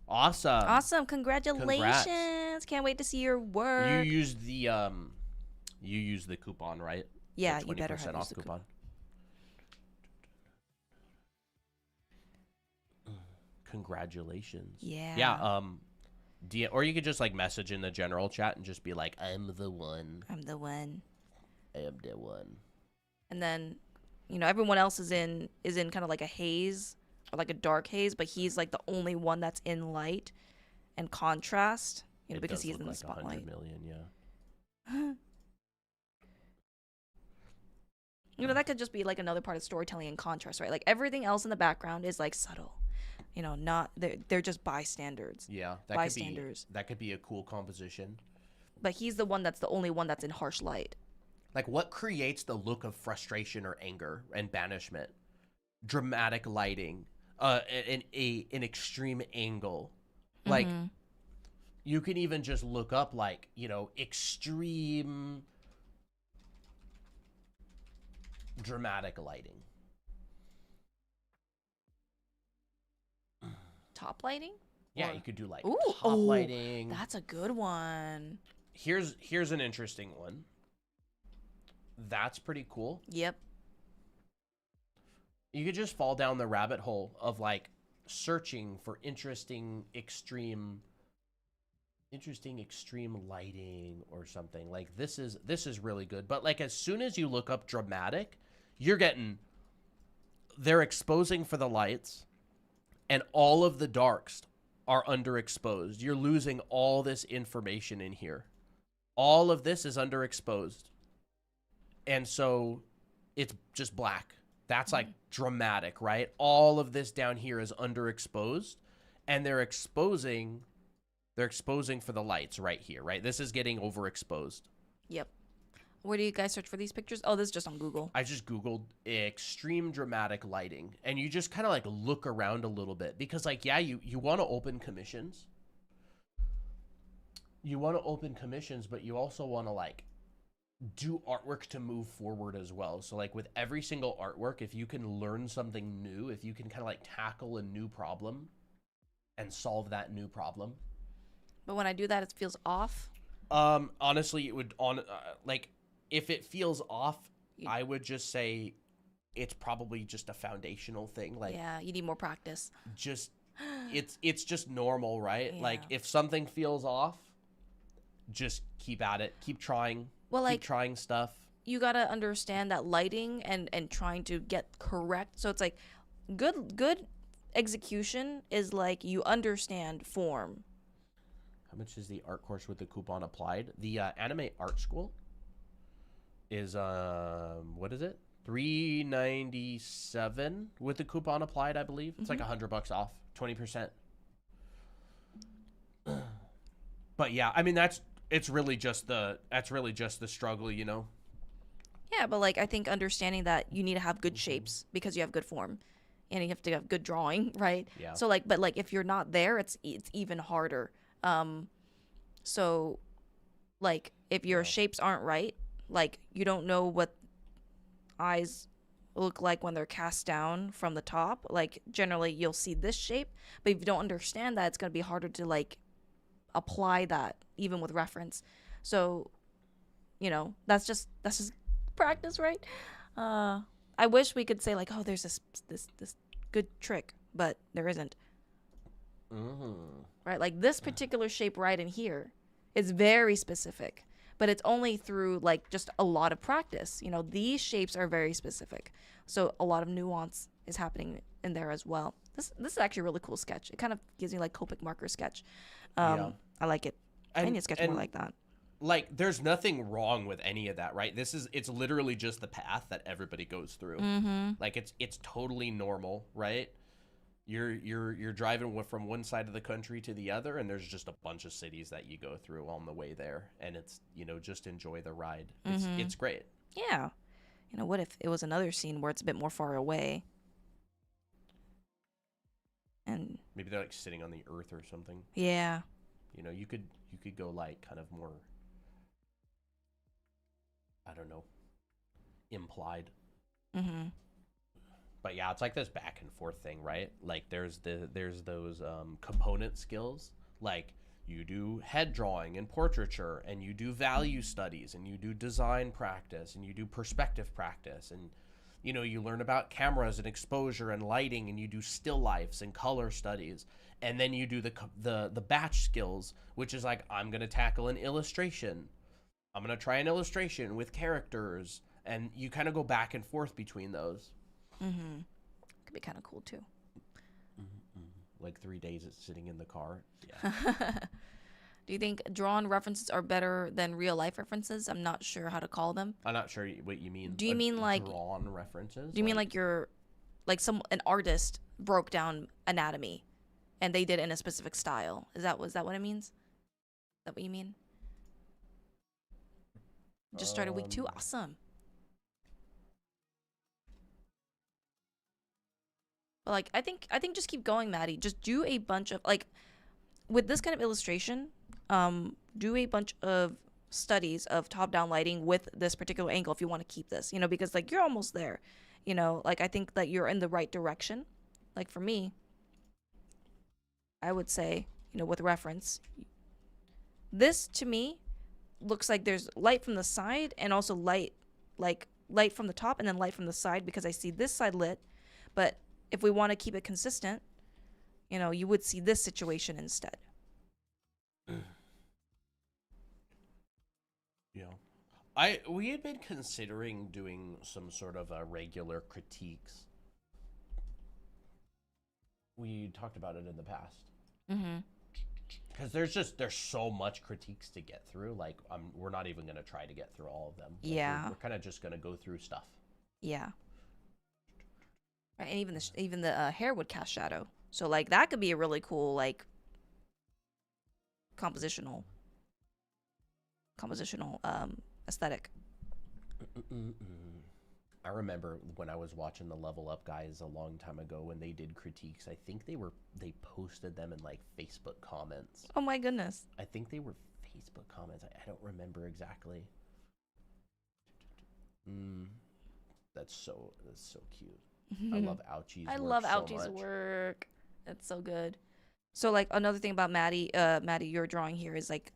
Awesome. Awesome. Congratulations. Can't wait to see your work. You use the coupon, right? Yeah, the you better have off used the coupon. Congratulations. Yeah. Yeah. Or you could just like message in the general chat and just be like, I'm the one. I'm the one. I am the one. And then, everyone else is in kind of like a haze or like a dark haze, but he's like the only one that's in light and contrast, because he's in the spotlight. 100 million, yeah. That could just be like another part of storytelling and contrast, right? Like everything else in the background is like subtle. Not they're just bystanders. Yeah, bystanders. That could be a cool composition. But he's the one that's the only one that's in harsh light. Like what creates the look of frustration or anger and banishment? Dramatic lighting, an extreme angle. Like you can even just look up like, extreme dramatic lighting. Top lighting? Yeah, you could do like Ooh, top lighting. That's a good one. Here's an interesting one. That's pretty cool. Yep. You could just fall down the rabbit hole of like searching for interesting extreme lighting or something. Like this is really good. But like as soon as you look up dramatic, they're exposing for the lights and all of the darks are underexposed. You're losing all this information in here. All of this is underexposed. And so it's just black. That's like dramatic, right? All of this down here is underexposed and they're exposing for the lights right here, right? This is getting overexposed. Yep. Where do you guys search for these pictures? Oh, this is just on Google. I just Googled extreme dramatic lighting and you just kind of like look around a little bit because like, yeah, you want to open commissions. You want to open commissions, but you also want to like do artwork to move forward as well. So like with every single artwork, if you can learn something new, if you can kind of like tackle a new problem and solve that new problem. But when I do that, it feels off. Honestly, it would like if it feels off, I would just say it's probably just a foundational thing. Like yeah, you need more practice. Just it's just normal, right? Yeah. Like if something feels off, just keep at it, keep trying. Well, like keep trying stuff. You gotta understand that lighting and trying to get correct. So it's like good execution is like you understand form. How much is the art course with the coupon applied? The Anime Art School is what is it? $397 with the coupon applied, I believe. It's like $100 off, 20%. But yeah, I mean that's really just the struggle, you know. Yeah, but like I think understanding that you need to have good shapes because you have good form, and you have to have good drawing, right? Yeah. So like, but like if you're not there, it's even harder. So like if your shapes aren't right, like you don't know what eyes look like when they're cast down from the top. Like generally you'll see this shape, but if you don't understand that, it's gonna be harder to like apply that even with reference. So that's just practice, right? I wish we could say like, oh, there's this good trick, but there isn't. right? Like this particular shape right in here is very specific, but it's only through like just a lot of practice. You know, these shapes are very specific. So a lot of nuance is happening in there as well. This is actually a really cool sketch. It kind of gives me like Copic marker sketch. Yeah. I like it. I need to sketch more like that. Like, there's nothing wrong with any of that, right? It's literally just the path that everybody goes through. Like, it's totally normal, right? You're driving from one side of the country to the other, and there's just a bunch of cities that you go through on the way there, and it's, you know, just enjoy the ride. It's great. Yeah. You know, what if it was another scene where it's a bit more far away? And maybe they're like sitting on the earth or something. Yeah. You know, you could go like kind of more, I don't know, implied. But yeah, it's like this back and forth thing, right? Like there's those component skills, like you do head drawing and portraiture, and you do value studies, and you do design practice, and you do perspective practice, and you know, you learn about cameras and exposure and lighting, and you do still lifes and color studies, and then you do the batch skills, which is like, I'm gonna tackle an illustration, I'm gonna try an illustration with characters, and you kind of go back and forth between those. Could be kind of cool too. Like 3 days it's sitting in the car. Yeah. Do you think drawn references are better than real life references? I'm not sure how to call them. I'm not sure what you mean. Do you mean like drawn references? Do you mean like an artist broke down anatomy and they did it in a specific style? Was that what it means? Is that what you mean? Just started week 2. Awesome. But like I think just keep going, Maddie. Just do a bunch of like with this kind of illustration, do a bunch of studies of top-down lighting with this particular angle if you want to keep this, you know, because like you're almost there, you know, like I think that you're in the right direction. Like for me, I would say, you know, with reference, this to me looks like there's light from the side and also light from the top and then light from the side, because I see this side lit. But if we want to keep it consistent, you know, you would see this situation instead. Yeah. We had been considering doing some sort of regular critiques. We talked about it in the past. Because there's so much critiques to get through. Like, we're not even going to try to get through all of them. Like, yeah. We're kind of just going to go through stuff. Yeah. Right, and even the hair would cast shadow. So like that could be a really cool like compositional aesthetic. I remember when I was watching the Level Up guys a long time ago when they did critiques. I think they posted them in like Facebook comments. Oh my goodness. I think they were Facebook comments. I don't remember exactly. That's so cute. I love Ouchie's work. I love Ouchie's work. It's so good. So like another thing about Maddie, your drawing here is like,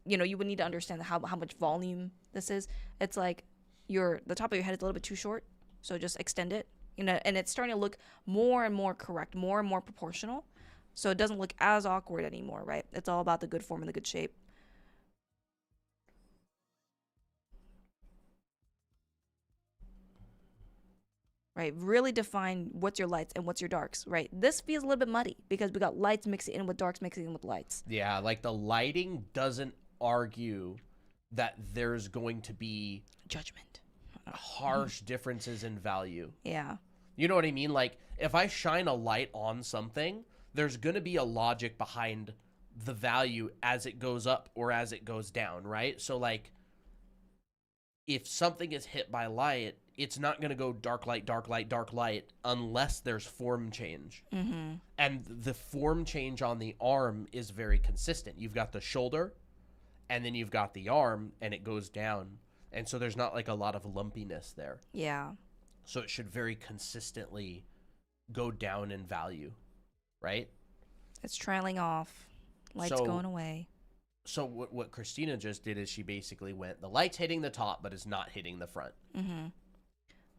you know, you would need to understand how much volume this is. It's like the top of your head is a little bit too short, so just extend it, you know, and it's starting to look more and more correct, more and more proportional, so it doesn't look as awkward anymore, right? It's all about the good form and the good shape. Right, really define what's your lights and what's your darks, right? This feels a little bit muddy because we got lights mixing in with darks mixing in with lights. Yeah, like the lighting doesn't argue that there's going to be judgment, harsh differences in value. Yeah. You know what I mean? Like, if I shine a light on something, there's going to be a logic behind the value as it goes up or as it goes down, right? So, like, if something is hit by light, it's not going to go dark light, dark light, dark light unless there's form change. And the form change on the arm is very consistent. You've got the shoulder, and then you've got the arm, and it goes down. And so there's not like a lot of lumpiness there. Yeah. So it should very consistently go down in value, right? It's trailing off. Light's going away. So what Christina just did is she basically went, the light's hitting the top, but it's not hitting the front.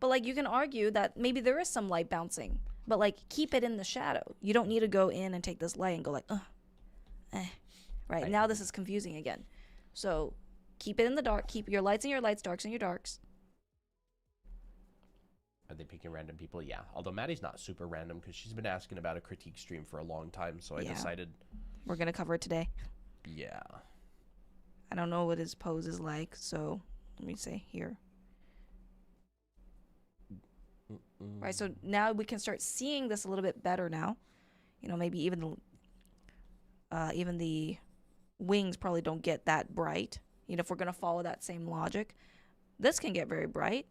But like you can argue that maybe there is some light bouncing, But like keep it in the shadow. You don't need to go in and take this light and go like, right? Now this is confusing again. So keep it in the dark. Keep your lights in your lights, darks in your darks. Are they picking random people? Yeah. Although Maddie's not super random because she's been asking about a critique stream for a long time. So I decided we're going to cover it today. Yeah. I don't know what his pose is like. So let me say here. Right. So now we can start seeing this a little bit better now. You know, maybe even the wings probably don't get that bright. You know, if we're going to follow that same logic, this can get very bright.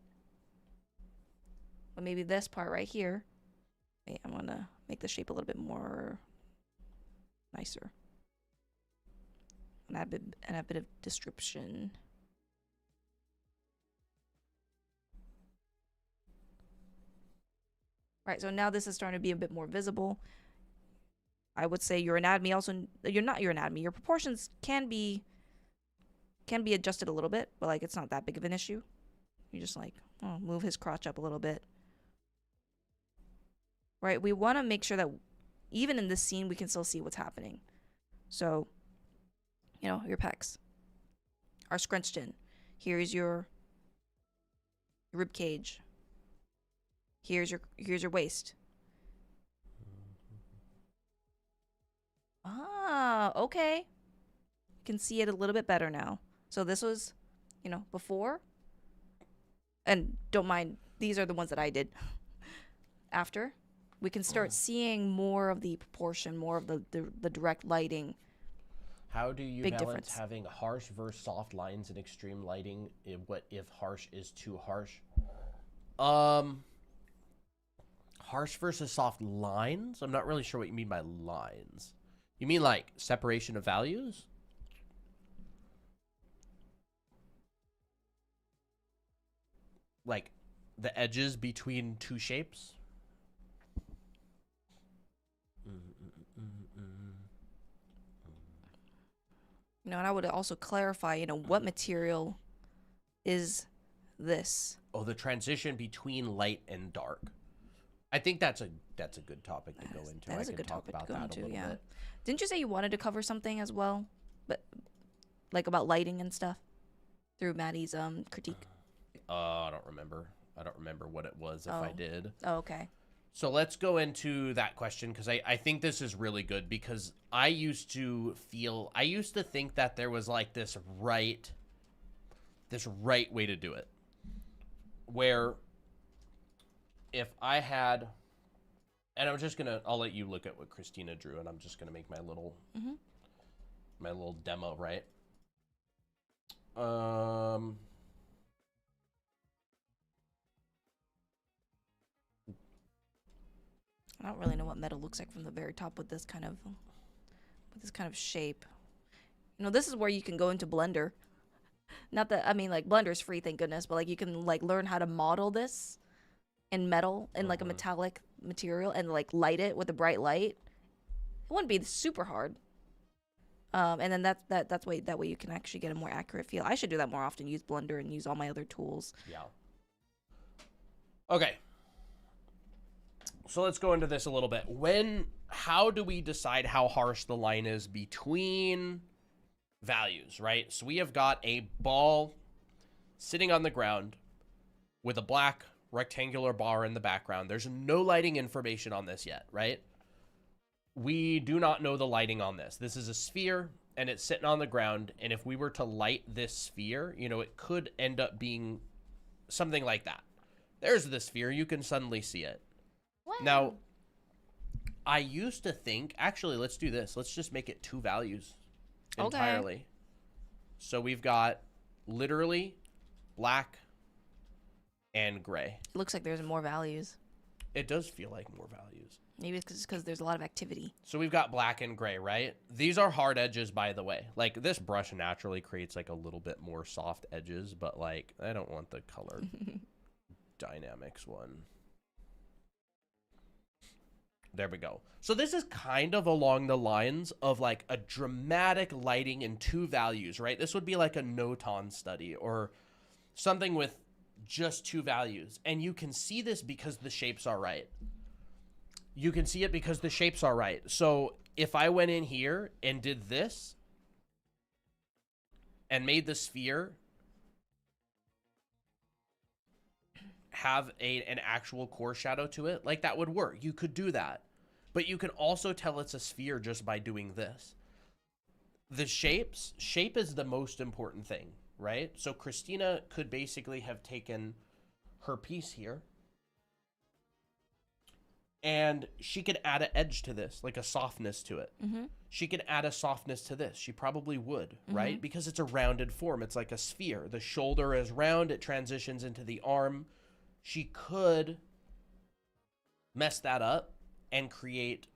But maybe this part right here, I'm going to make the shape a little bit more nicer. And add a bit of description. Right, so now this is starting to be a bit more visible. I would say your anatomy also, you're not your anatomy. Your proportions can be adjusted a little bit, but like it's not that big of an issue. You just like, move his crotch up a little bit. Right, we want to make sure that even in this scene, we can still see what's happening. So, you know, your pecs are scrunched in. Here's your rib cage. Here's your waist. Ah, okay. You can see it a little bit better now. So this was, you know, before. And don't mind, these are the ones that I did. After. We can start seeing more of the proportion, more of the direct lighting. How do you Big balance difference. having harsh versus soft lines in extreme lighting? What if harsh is too harsh? Harsh versus soft lines? I'm not really sure what you mean by lines. You mean like separation of values? Like the edges between two shapes? You know, and I would also clarify, you know, what material is this? Oh, the transition between light and dark. I think that's a good topic to go into. That is I a can good talk topic about to go that into, a little yeah. bit. Didn't you say you wanted to cover something as well? But like about lighting and stuff through Maddie's critique? I don't remember. I don't remember what it was if I did. Oh, okay. So let's go into that question because I think this is really good because I used to think that there was like this right way to do it. Where if I had, and I'll let you look at what Christina drew and I'm just going to make my little demo, right? I don't really know what metal looks like from the very top with this kind of shape. You know, this is where you can go into Blender. Not that, I mean, like, Blender's free, thank goodness, but, like, you can, like, learn how to model this in metal, in, like, a metallic material, and, like, light it with a bright light. It wouldn't be super hard. And then that way you can actually get a more accurate feel. I should do that more often, use Blender and use all my other tools. Yeah. Okay. So let's go into this a little bit. How do we decide how harsh the line is between values, right? So we have got a ball sitting on the ground with a black rectangular bar in the background. There's no lighting information on this yet, right? We do not know the lighting on this. This is a sphere and it's sitting on the ground. And if we were to light this sphere, you know, it could end up being something like that. There's the sphere. You can suddenly see it. Wow. Now, I used to think, actually, let's do this. Let's just make it two values entirely. Okay. So we've got literally black and gray. It looks like there's more values. It does feel like more values. Maybe it's because there's a lot of activity. So we've got black and gray, right? These are hard edges, by the way. Like, this brush naturally creates, like, a little bit more soft edges, but, like, I don't want the color dynamics one. There we go. So this is kind of along the lines of like a dramatic lighting in two values, right? This would be like a Noton study or something with just two values. And you can see this because the shapes are right. You can see it because the shapes are right. So if I went in here and did this and made the sphere have an actual core shadow to it, like that would work. You could do that. But you can also tell it's a sphere just by doing this. The shape is the most important thing, right? So Christina could basically have taken her piece here and she could add an edge to this, like a softness to it. She could add a softness to this. She probably would, right? Because it's a rounded form. It's like a sphere. The shoulder is round. It transitions into the arm. She could mess that up and create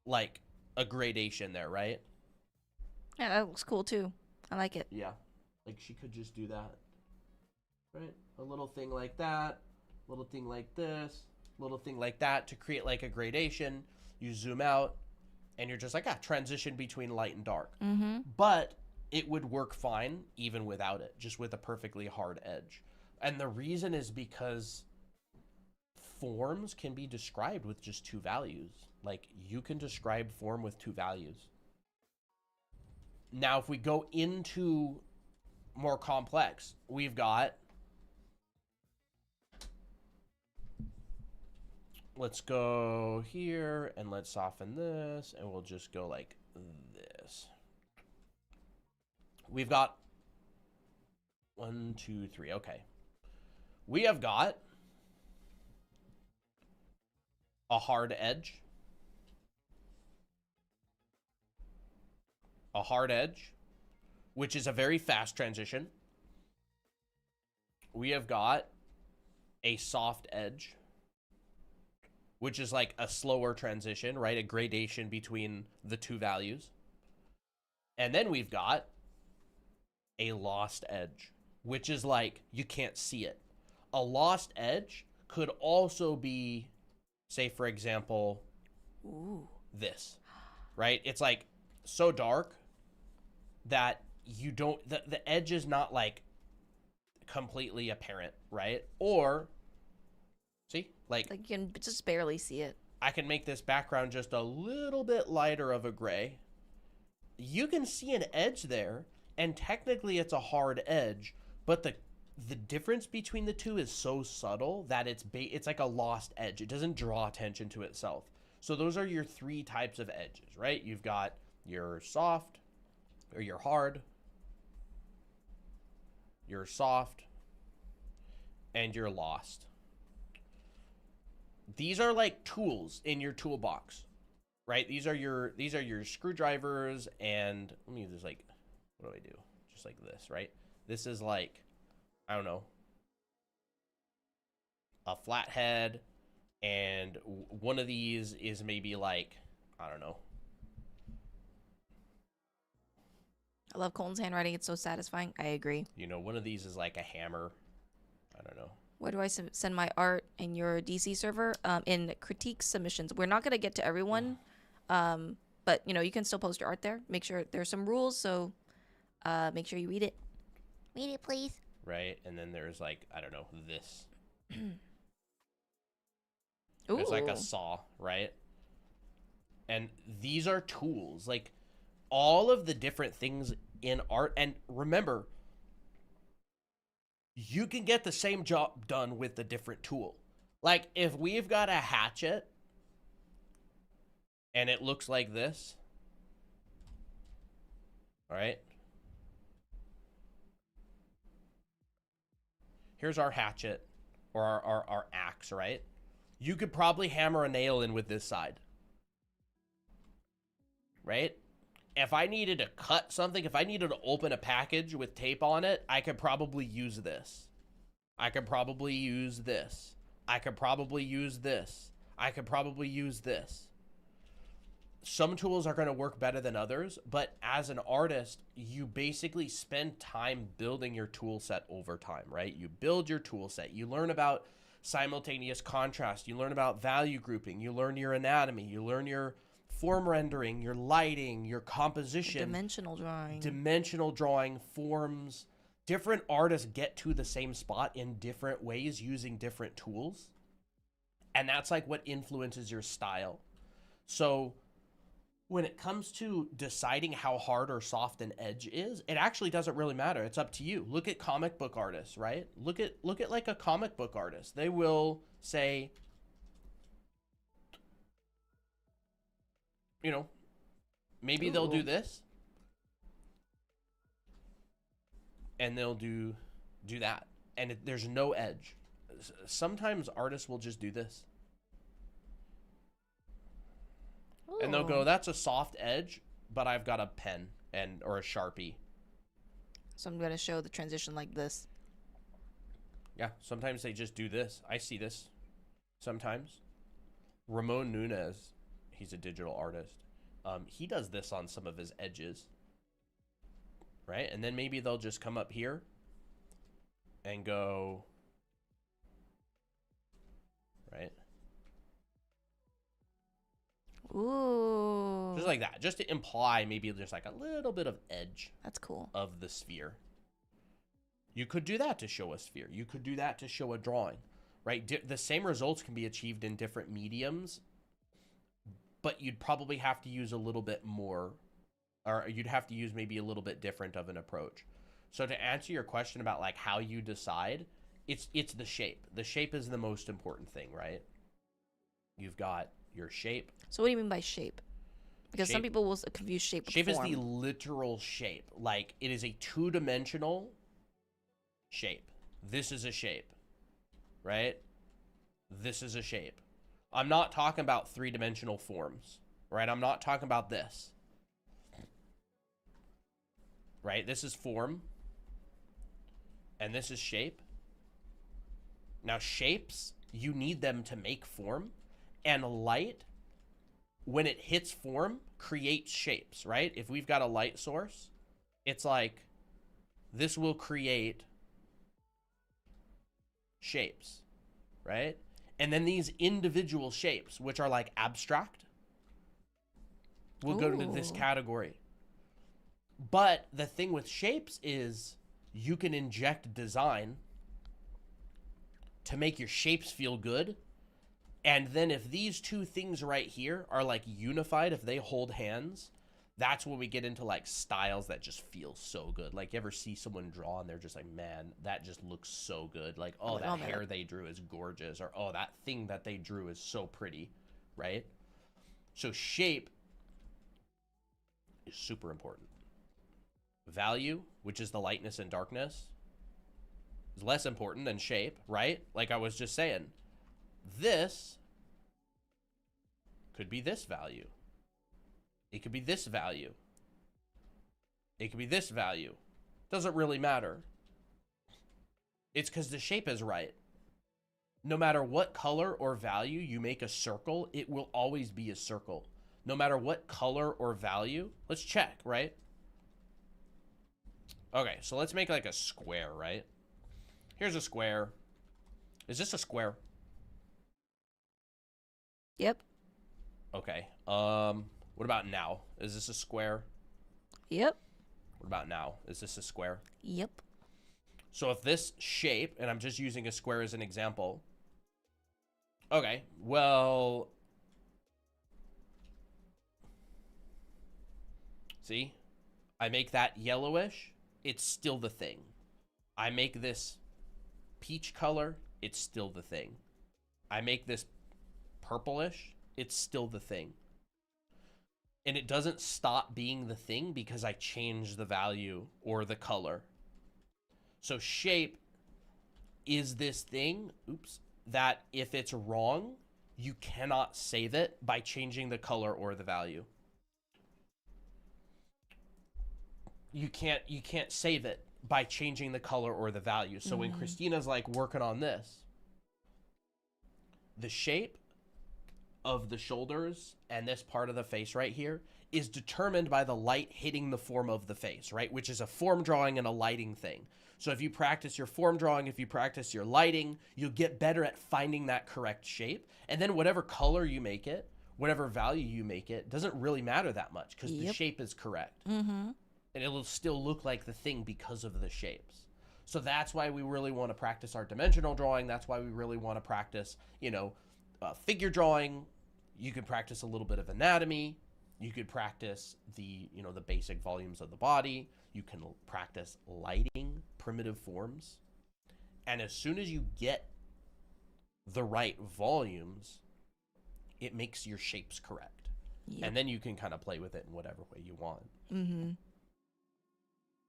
like a gradation there, right? Yeah, that looks cool too. I like it. Yeah. Like she could just do that, right? A little thing like that, little thing like this, little thing like that to create like a gradation. You zoom out and you're just like, transition between light and dark. But it would work fine even without it, just with a perfectly hard edge. And the reason is because forms can be described with just two values. Like you can describe form with two values. Now, if we go into more complex, we've got, let's go here and let's soften this and we'll just go like this. We've got 1, 2, 3. Okay. We have got a hard edge. A hard edge, which is a very fast transition. We have got a soft edge, which is like a slower transition, right? A gradation between the two values. And then we've got a lost edge, which is like you can't see it. A lost edge could also be, say, for example, this, right? It's like so dark that you don't, the edge is not like completely apparent, right? Or, see, like you can just barely see it. I can make this background just a little bit lighter of a gray. You can see an edge there, and technically it's a hard edge, but the difference between the two is so subtle that it's like a lost edge. It doesn't draw attention to itself. So those are your three types of edges, right? You've got your soft, or your hard, your soft, and your lost. These are like tools in your toolbox, right? These are your screwdrivers, and let me just like, what do I do? Just like this, right? This is like, I don't know, a flathead, and one of these is maybe like, I don't know. I love Colton's handwriting. It's so satisfying. I agree. You know, one of these is like a hammer. I don't know. Where do I send my art in your DC server? In critique submissions. We're not going to get to everyone, but, you know, you can still post your art there. Make sure there's some rules, so make sure you read it. Read it, please. Right, and then there's like, I don't know, this. Ooh. It's like a saw, right? And these are tools. Like, all of the different things in art, and remember, you can get the same job done with a different tool. Like, if we've got a hatchet, and it looks like this, all right? Here's our hatchet, or our axe, right? You could probably hammer a nail in with this side, right? If I needed to cut something, if I needed to open a package with tape on it, I could probably use this. I could probably use this. I could probably use this. I could probably use this. Some tools are going to work better than others, but as an artist, you basically spend time building your tool set over time, right? You build your tool set. You learn about simultaneous contrast. You learn about value grouping. You learn your anatomy. You learn your form rendering, your lighting, your composition. Dimensional drawing, forms. Different artists get to the same spot in different ways using different tools. And that's like what influences your style. So when it comes to deciding how hard or soft an edge is, it actually doesn't really matter. It's up to you. Look at comic book artists, right? Look at like a comic book artist. They will say, you know, maybe they'll do this and they'll do that. And there's no edge. Sometimes artists will just do this. Ooh. And they'll go, that's a soft edge, but I've got a pen or a Sharpie. So I'm going to show the transition like this. Yeah, sometimes they just do this. I see this sometimes. Ramon Nunez, he's a digital artist. He does this on some of his edges, right? And then maybe they'll just come up here and go, right? Ooh. Just like that, just to imply maybe just like a little bit of edge. That's cool. Of the sphere. You could do that to show a sphere. You could do that to show a drawing, right? The same results can be achieved in different mediums, but you'd probably have to use a little bit more, or you'd have to use maybe a little bit different of an approach. So to answer your question about like how you decide, it's the shape. The shape is the most important thing, right? You've got your shape. So what do you mean by shape? Because some people will confuse shape with form. Shape is the literal shape. Like, it is a two-dimensional shape. This is a shape, right? This is a shape. I'm not talking about three-dimensional forms, right? I'm not talking about this, right? This is form, and this is shape. Now, shapes, you need them to make form, and light, when it hits form, creates shapes, right? If we've got a light source, it's like this will create shapes, right? And then these individual shapes, which are like abstract, will go to this category. But the thing with shapes is you can inject design to make your shapes feel good. And then if these two things right here are like unified, if they hold hands, that's when we get into like styles that just feel so good. Like, you ever see someone draw and they're just like, man, that just looks so good. Like, oh, that hair they drew is gorgeous. Or, oh, that thing that they drew is so pretty, right? So shape is super important. Value, which is the lightness and darkness, is less important than shape, right? Like I was just saying. This could be this value. It could be this value. It could be this value. Doesn't really matter. It's because the shape is right. No matter what color or value you make a circle, it will always be a circle. No matter what color or value. Let's check, right? Okay, so let's make like a square, right? Here's a square. Is this a square? Yep. Okay. What about now? Is this a square? Yep. What about now? Is this a square? Yep. So if this shape, and I'm just using a square as an example. Okay, well, see? I make that yellowish, it's still the thing. I make this peach color, it's still the thing. I make this purplish, it's still the thing. And it doesn't stop being the thing because I change the value or the color. So shape is this thing, that if it's wrong, you cannot save it by changing the color or the value. You can't save it by changing the color or the value. So when Christina's like working on this, the shape of the shoulders and this part of the face right here is determined by the light hitting the form of the face, right? Which is a form drawing and a lighting thing. So if you practice your form drawing, if you practice your lighting, you'll get better at finding that correct shape. And then whatever color you make it, whatever value you make it, doesn't really matter that much because the shape is correct. And it'll still look like the thing because of the shapes. So that's why we really want to practice our dimensional drawing. That's why we really want to practice, you know, figure drawing. You could practice a little bit of anatomy. You could practice the, you know, the basic volumes of the body. You can practice lighting, primitive forms. And as soon as you get the right volumes, it makes your shapes correct. Yep. And then you can kind of play with it in whatever way you want. Mm-hmm.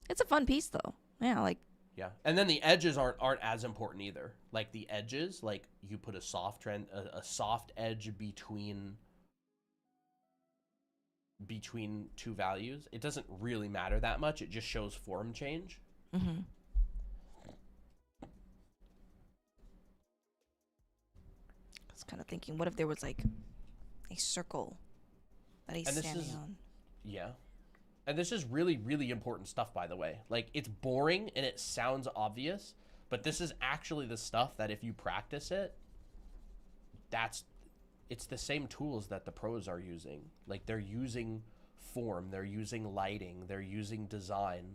It's a fun piece, though. Yeah, like... Yeah. And then the edges aren't as important either. Like the edges, like you put a soft edge between two values. It doesn't really matter that much. It just shows form change. Mm-hmm. I was kind of thinking, what if there was like a circle that he's standing on? Yeah. And this is really, really important stuff, by the way. Like, it's boring and it sounds obvious, but this is actually the stuff that if you practice it, it's the same tools that the pros are using. Like, they're using form, they're using lighting, they're using design.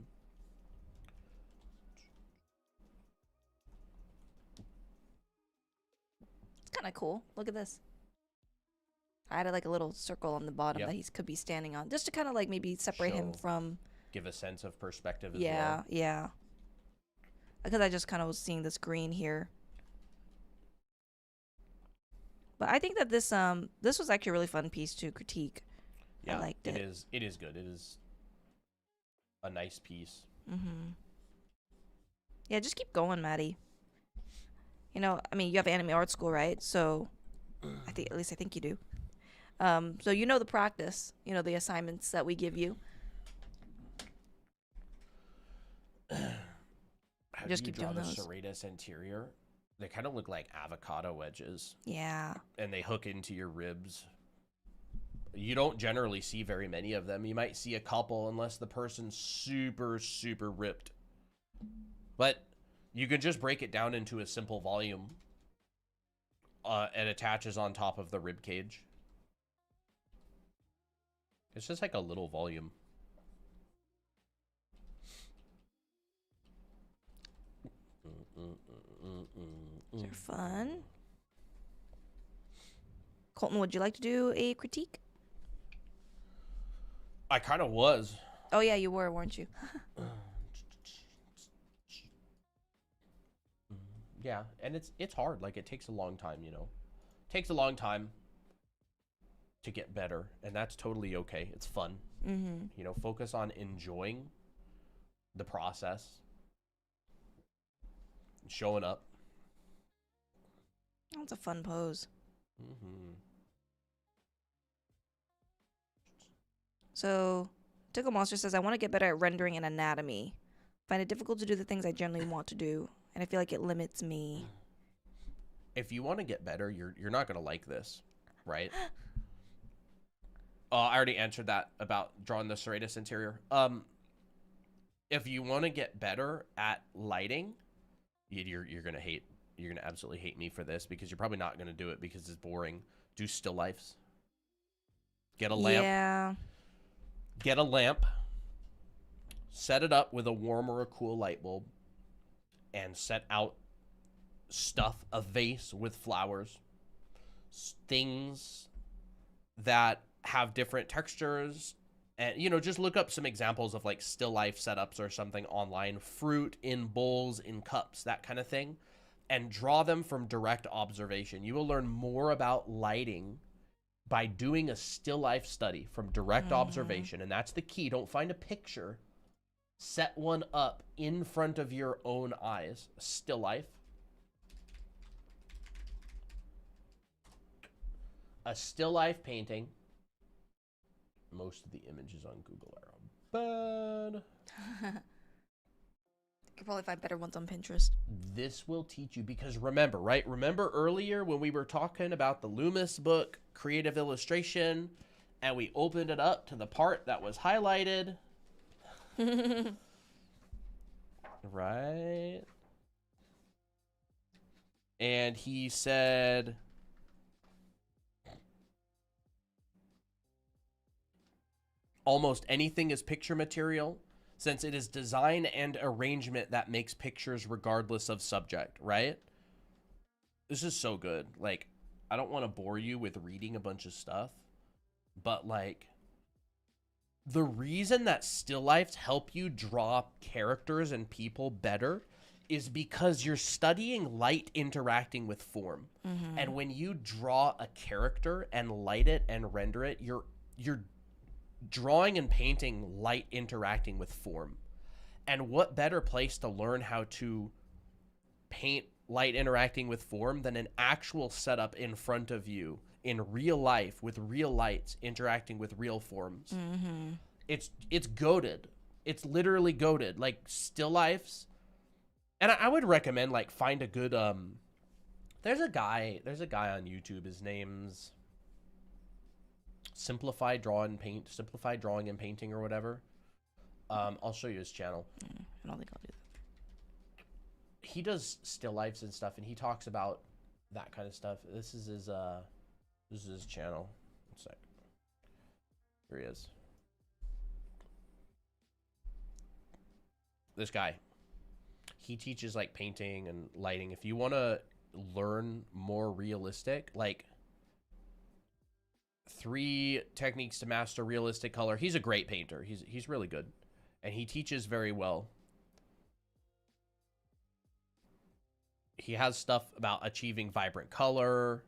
It's kind of cool. Look at this. I added like a little circle on the bottom that he could be standing on, just to kind of like maybe separate him from... Give a sense of perspective as well. Yeah, yeah. Because I just kind of was seeing this green here. But I think that this was actually a really fun piece to critique. Yeah, I liked it. It is good. It is a nice piece. Mm-hmm. Yeah, just keep going, Maddie. You know, I mean, you have anime art school, right? So, I think you do. So you know the practice, you know, the assignments that we give you. Just keep doing those. The serratus anterior, they kind of look like avocado wedges. Yeah. And they hook into your ribs. You don't generally see very many of them. You might see a couple unless the person's super, super ripped. But you could just break it down into a simple volume. It attaches on top of the rib cage. It's just like a little volume. They're fun. Colton, would you like to do a critique? I kind of was. Oh yeah, you were, weren't you? Yeah, and it's hard. Like, it takes a long time, you know. It takes a long time to get better, and that's totally okay. It's fun. Mm-hmm. You know, focus on enjoying the process, showing up. That's a fun pose. Mm-hmm. So, Tickle Monster says, I want to get better at rendering and anatomy. Find it difficult to do the things I generally want to do, and I feel like it limits me. If you want to get better, you're not going to like this, right? I already answered that about drawing the serratus anterior. If you want to get better at lighting, you're going to hate. You're going to absolutely hate me for this because you're probably not going to do it because it's boring. Do still lifes. Get a lamp. Yeah. Get a lamp. Set it up with a warm or a cool light bulb. And set out stuff, a vase with flowers. Things that have different textures. And, you know, just look up some examples of like still life setups or something online. Fruit in bowls, in cups, that kind of thing. And draw them from direct observation. You will learn more about lighting by doing a still life study from direct observation. And that's the key. Don't find a picture. Set one up in front of your own eyes. Still life. A still life painting. Most of the images on Google are bad. You could probably find better ones on Pinterest. This will teach you, because remember, right? Remember earlier when we were talking about the Loomis book, Creative Illustration, and we opened it up to the part that was highlighted? Right? And he said... almost anything is picture material, since it is design and arrangement that makes pictures regardless of subject, right? This is so good. Like, I don't want to bore you with reading a bunch of stuff, but like the reason that still lifes help you draw characters and people better is because you're studying light interacting with form. And when you draw a character and light it and render it, you're drawing and painting light interacting with form. And what better place to learn how to paint light interacting with form than an actual setup in front of you in real life with real lights interacting with real forms. It's goated. It's literally goated. Like still lifes. And I would recommend like find a good there's a guy on YouTube. His name's Simplified Drawing and Painting or whatever. I'll show you his channel. I don't think I'll do that. He does still lifes and stuff, and he talks about that kind of stuff. This is his channel. One sec. Here he is. This guy. He teaches like painting and lighting. If you want to learn more realistic, like 3 techniques to master realistic color. He's a great painter. He's really good, and he teaches very well. He has stuff about achieving vibrant color.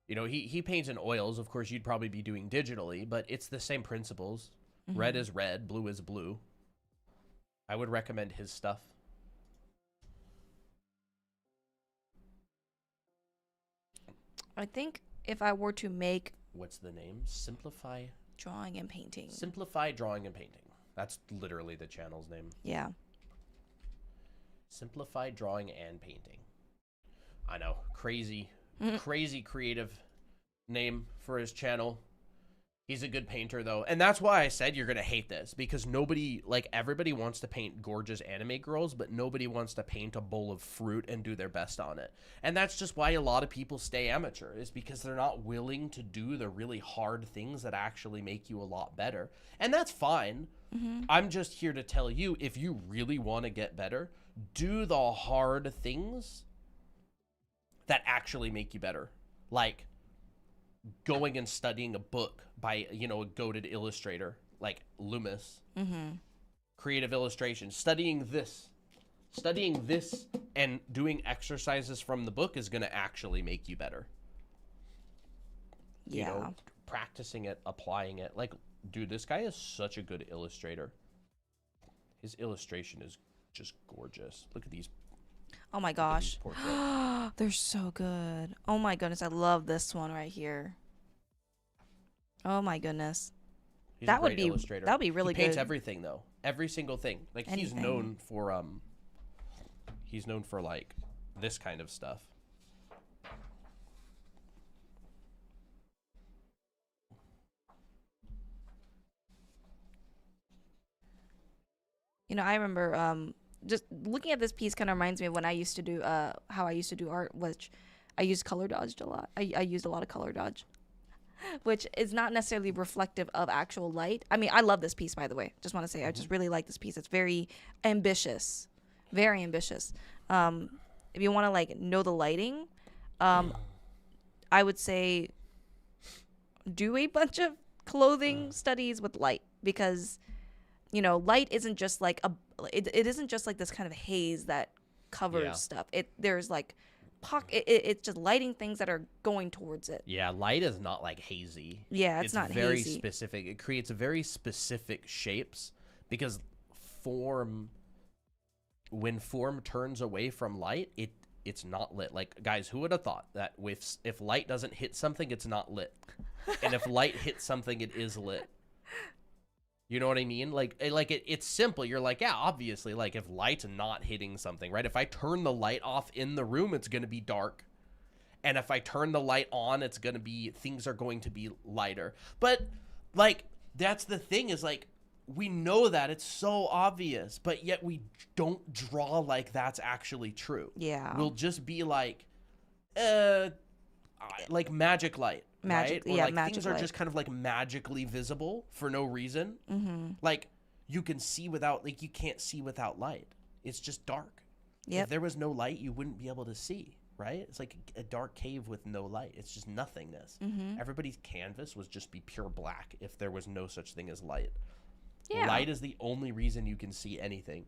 You know, he paints in oils. Of course, you'd probably be doing digitally, but it's the same principles. Red is red, blue is blue. I would recommend his stuff. I think if I were to make What's the name? Simplify drawing and painting. Simplify Drawing and Painting. That's literally the channel's name. Yeah. Simplify Drawing and Painting. I know. Crazy creative name for his channel. He's a good painter, though. And that's why I said you're going to hate this. Because nobody, like, everybody wants to paint gorgeous anime girls, but nobody wants to paint a bowl of fruit and do their best on it. And that's just why a lot of people stay amateur, is because they're not willing to do the really hard things that actually make you a lot better. And that's fine. I'm just here to tell you, if you really want to get better, do the hard things that actually make you better. Like going and studying a book by, you know, a goated illustrator like Loomis. Creative illustration. Studying this and doing exercises from the book is going to actually make you better. Yeah. You know, practicing it, applying it. Like, dude, this guy is such a good illustrator. His illustration is just gorgeous. Look at these. Oh my gosh. They're so good. Oh my goodness. I love this one right here. Oh my goodness. He's That a would great be illustrator. that would be really he paints good. everything though. Every single thing. Like he's Anything. known for like this kind of stuff. You know, I remember just looking at this piece kind of reminds me of when I used to do how I used to do art, which I used color dodged a lot. I used a lot of color dodge, which is not necessarily reflective of actual light. I mean, I love this piece, by the way. Just want to say, I just really like this piece. It's very ambitious, very ambitious. If you want to like know the lighting, I would say do a bunch of clothing studies with light, because you know, light isn't just like it isn't just like this kind of haze that covers stuff. There's like it's just lighting things that are going towards it. Yeah, light is not like hazy. Yeah, it's not very hazy. specific. It creates very specific shapes because when form turns away from light, it's not lit. Like, guys, who would have thought that if light doesn't hit something, it's not lit, and if light hits something, it is lit. You know what I mean? It's simple. You're like, yeah, obviously, like if light's not hitting something, right? If I turn the light off in the room, it's going to be dark. And if I turn the light on, things are going to be lighter. But like, that's the thing is like, we know that it's so obvious, but yet we don't draw like that's actually true. Yeah. We'll just be like magic light. Magic, right? Or yeah, like magic things are light. just kind of like magically visible for no reason. Like you can't see without light. It's just dark. Yep. If there was no light, you wouldn't be able to see. right? It's like a dark cave with no light. It's just nothingness. Everybody's canvas would just be pure black if there was no such thing as light. Yeah. Light is the only reason you can see anything.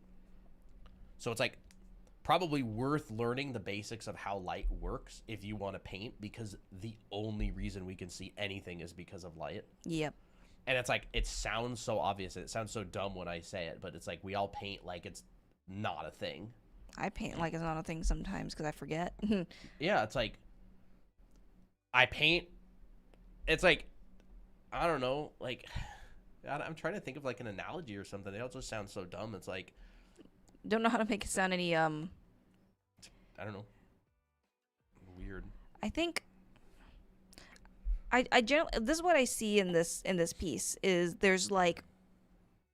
So it's like probably worth learning the basics of how light works if you want to paint, because the only reason we can see anything is because of light. Yep. And it's like, it sounds so obvious. It sounds so dumb when I say it, but it's like we all paint like it's not a thing. I paint like it's not a thing sometimes because I forget. Yeah, it's like I paint. It's like, I don't know, like I'm trying to think of like an analogy or something. It all just sounds so dumb. It's like, Don't know how to make it sound any I don't know, weird. I think I generally, this is what I see in this piece is there's like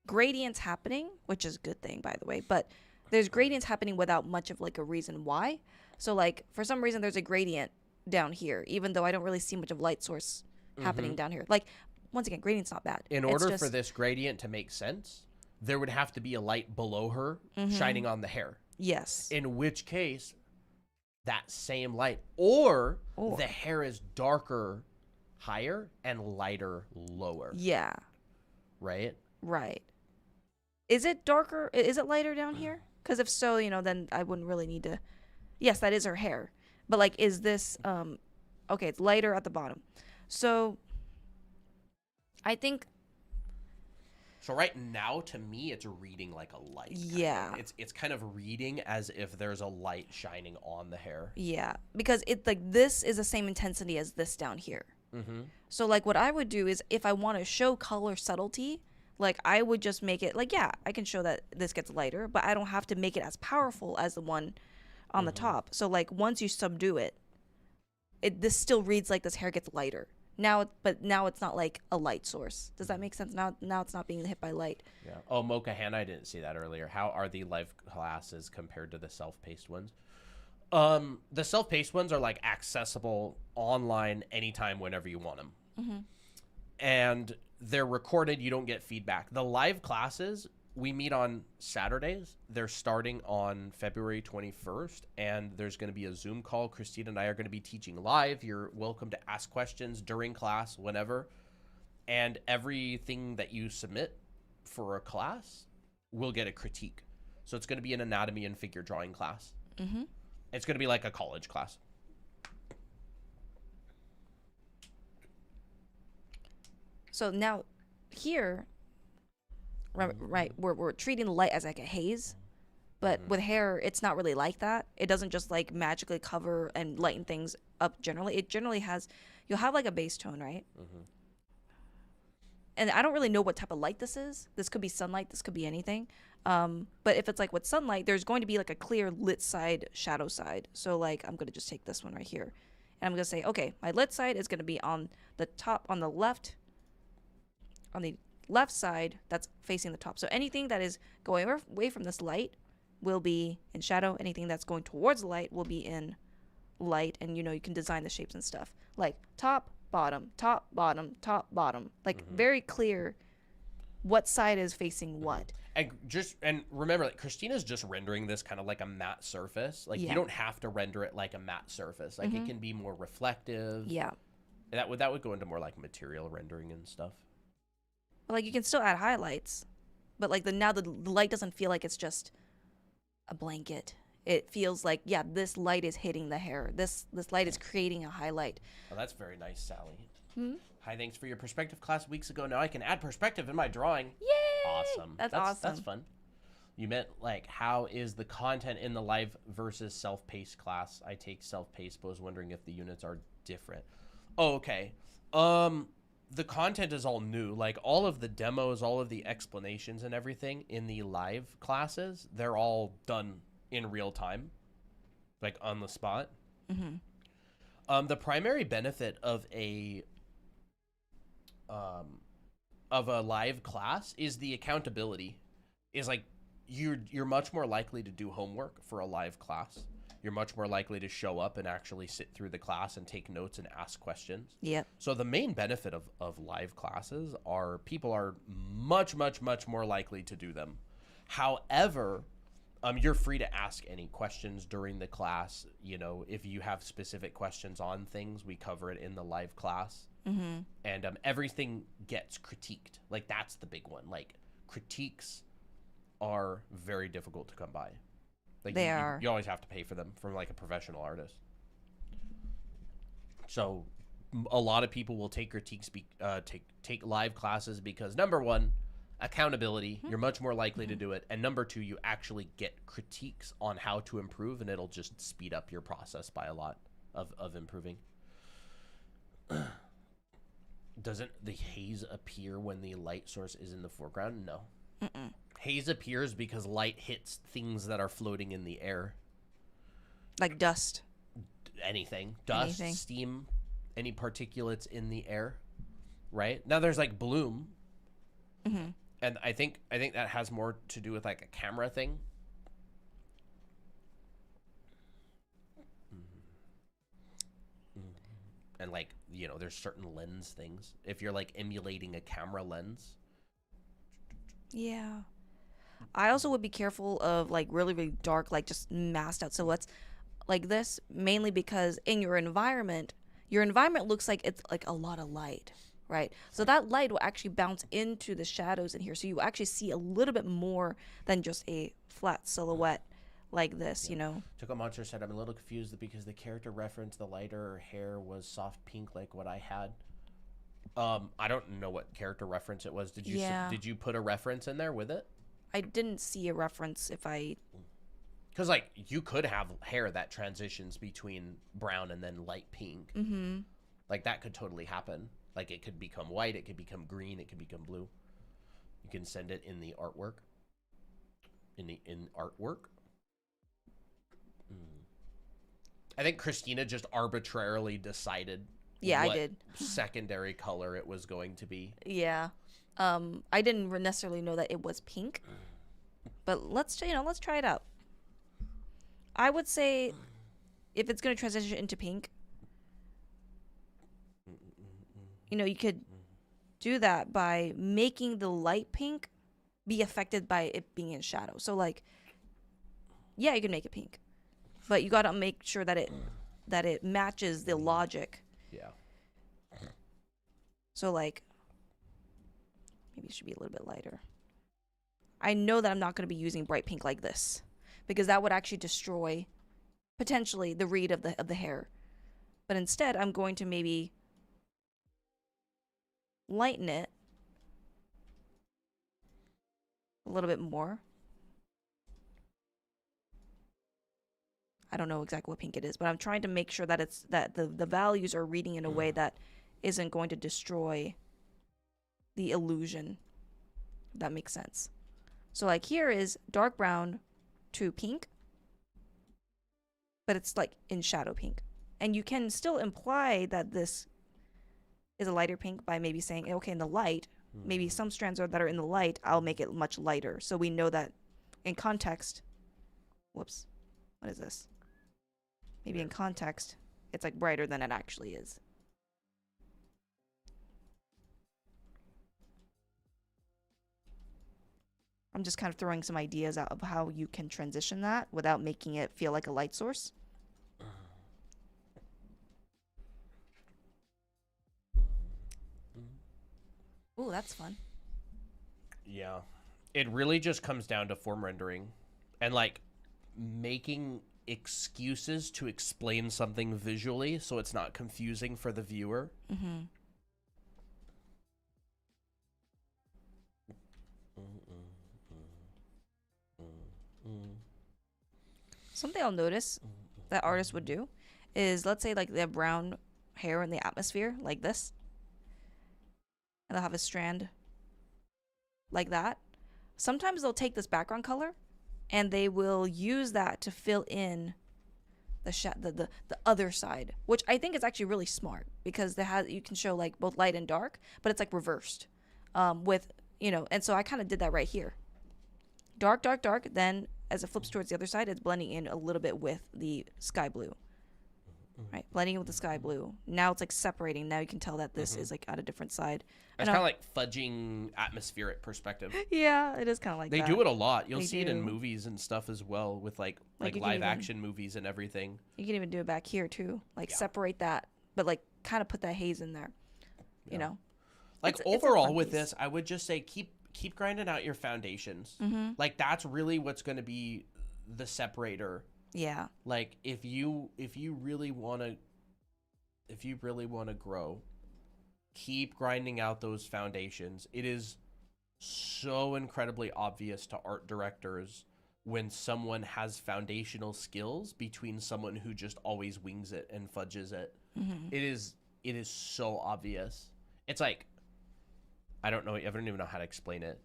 gradients happening, which is a good thing by the way, but there's gradients happening without much of like a reason why. So like for some reason there's a gradient down here, even though I don't really see much of light source happening down here. Like once again, gradient's not bad. In It's order just- for this gradient to make sense, there would have to be a light below her shining on the hair. Yes. In which case, that same light, or Or- the hair is darker higher and lighter lower, Yeah. right? Right. Is it darker? Is it lighter down here? Because if so, then I wouldn't really need to. Yes, that is her hair. But like, is this okay? It's lighter at the bottom. So I think So right now, to me, it's reading like a light. kind of. Yeah. It's kind of reading as if there's a light shining on the hair. yeah, because it like this is the same intensity as this down here. Mm-hmm. So like what I would do is if I want to show color subtlety, like I would just make it like, yeah, I can show that this gets lighter, but I don't have to make it as powerful as the one on the top. So like once you subdue it, this still reads like this hair gets lighter. But now it's not like a light source. Does that make sense? Now it's not being hit by light. Yeah. Oh, Mocha Hannah, I didn't see that earlier. How are the live classes compared to the self-paced ones? The self-paced ones are like accessible online anytime, whenever you want them. And they're recorded. You don't get feedback. The live classes, we meet on Saturdays. They're starting on February 21st, and there's going to be a Zoom call. Christina and I are going to be teaching live. You're welcome to ask questions during class, whenever. And everything that you submit for a class will get a critique. So it's going to be an anatomy and figure drawing class. Mm-hmm. It's going to be like a college class. So now here, right, we're treating light as like a haze, but with hair, it's not really like that. It doesn't just like magically cover and lighten things up generally. It generally has, you'll have like a base tone, right? And I don't really know what type of light this is. This could be sunlight. This could be anything. But if it's like with sunlight, there's going to be like a clear lit side, shadow side. So like, I'm going to just take this one right here. And I'm going to say, okay, my lit side is going to be on the top, on the left side that's facing the top. So anything that is going away from this light will be in shadow. Anything that's going towards the light will be in light. And you can design the shapes and stuff. Like top, bottom, top, bottom, top, bottom. Like very clear what side is facing what. And remember, like, Christina's just rendering this kind of like a matte surface. Like, Yeah. you don't have to render it like a matte surface. Like, it can be more reflective. Yeah. That would go into more like material rendering and stuff. But like you can still add highlights, but like now the light doesn't feel like it's just a blanket. It feels like, yeah, this light is hitting the hair. This light is creating a highlight. Oh, that's very nice, Sally. Hi, thanks for your perspective class weeks ago. Now I can add perspective in my drawing. Yay! Awesome. That's awesome. That's fun. You meant like, how is the content in the live versus self-paced class? I take self-paced, but was wondering if the units are different. Oh, okay. The content is all new. Like all of the demos, all of the explanations and everything in the live classes, they're all done in real time, like on the spot. The primary benefit of a live class is the accountability. Is like you're much more likely to do homework for a live class. You're much more likely to show up and actually sit through the class and take notes and ask questions. Yep. So the main benefit of live classes are people are much more likely to do them. However, You're free to ask any questions during the class. You know, if you have specific questions on things, we cover it in the live class. Mm-hmm. And everything gets critiqued. Like, that's the big one. Like, critiques are very difficult to come by. Like, They are. You always have to pay for them from, like, a professional artist. So a lot of people will take critiques, take live classes because, number one, accountability, you're much more likely to do it, and number two, you actually get critiques on how to improve, and it'll just speed up your process by a lot of improving. Doesn't the haze appear when the light source is in the foreground? No. Mm-mm. Haze appears because light hits things that are floating in the air. Like dust. Anything. Dust, steam, any particulates in the air, right? Now there's like bloom. Mm-hmm. And I think that has more to do with like a camera thing. And like, you know, there's certain lens things. If you're like emulating a camera lens. Yeah. I also would be careful of like really, really dark, like just masked out silhouettes like this, mainly because in your environment looks like it's like a lot of light. Right. So that light will actually bounce into the shadows in here. So you actually see a little bit more than just a flat silhouette like this, you know. Took Monster said, I'm a little confused because the character referenced the lighter hair was soft pink like what I had. I don't know what character reference it was. Did you put a reference in there with it? I didn't see a reference because like you could have hair that transitions between brown and then light pink. Mm-hmm. Like that could totally happen. Like, it could become white, it could become green, it could become blue. You can send it in the artwork. In artwork. I think Christina just arbitrarily decided what I did. Secondary color it was going to be. Yeah. I didn't necessarily know that it was pink. But let's try it out. I would say if it's going to transition into pink, you know, you could do that by making the light pink be affected by it being in shadow. So like, yeah, you can make it pink, but you got to make sure that it matches the logic. Yeah. So like, maybe it should be a little bit lighter. I know that I'm not going to be using bright pink like this because that would actually destroy potentially the read of the hair. But instead, I'm going to maybe lighten it a little bit more. I don't know exactly what pink it is, but I'm trying to make sure that the values are reading in a way that isn't going to destroy the illusion. If that makes sense. So like here is dark brown to pink, but it's like in shadow pink. And you can still imply that this is a lighter pink by maybe saying, okay, in the light, maybe some strands that are in the light, I'll make it much lighter. So we know that in context, whoops, what is this? Maybe in context, it's like brighter than it actually is. I'm just kind of throwing some ideas out of how you can transition that without making it feel like a light source. Ooh, that's fun. Yeah. It really just comes down to form rendering and like making excuses to explain something visually so it's not confusing for the viewer. Mm-hmm. Something I'll notice that artists would do is, let's say like they have brown hair in the atmosphere like this, and they'll have a strand like that. Sometimes they'll take this background color and they will use that to fill in the other side, which I think is actually really smart because you can show like both light and dark, but it's like reversed with, you know, and so I kind of did that right here. Dark, dark, dark. Then as it flips towards the other side, it's blending in a little bit with the sky blue. right? Blending it with the sky blue. Now it's like separating. Now you can tell that this is like at a different side. It's kind of like fudging atmospheric perspective. Yeah, it is kind of like They that. do it a lot. You'll They see it in do. movies and stuff as well, with like Like, you can live even- action movies and everything. You can even do it back here too. Like Yeah. separate that, but like kind of put that haze in there. You Yeah. know. Like It's a overall fun with piece. this, I would just say keep grinding out your foundations. Mm-hmm. Like that's really what's going to be the separator. Yeah. Like if you really want to grow, keep grinding out those foundations. It is so incredibly obvious to art directors when someone has foundational skills between someone who just always wings it and fudges it. Mm-hmm. It is so obvious. It's like I don't even know how to explain it.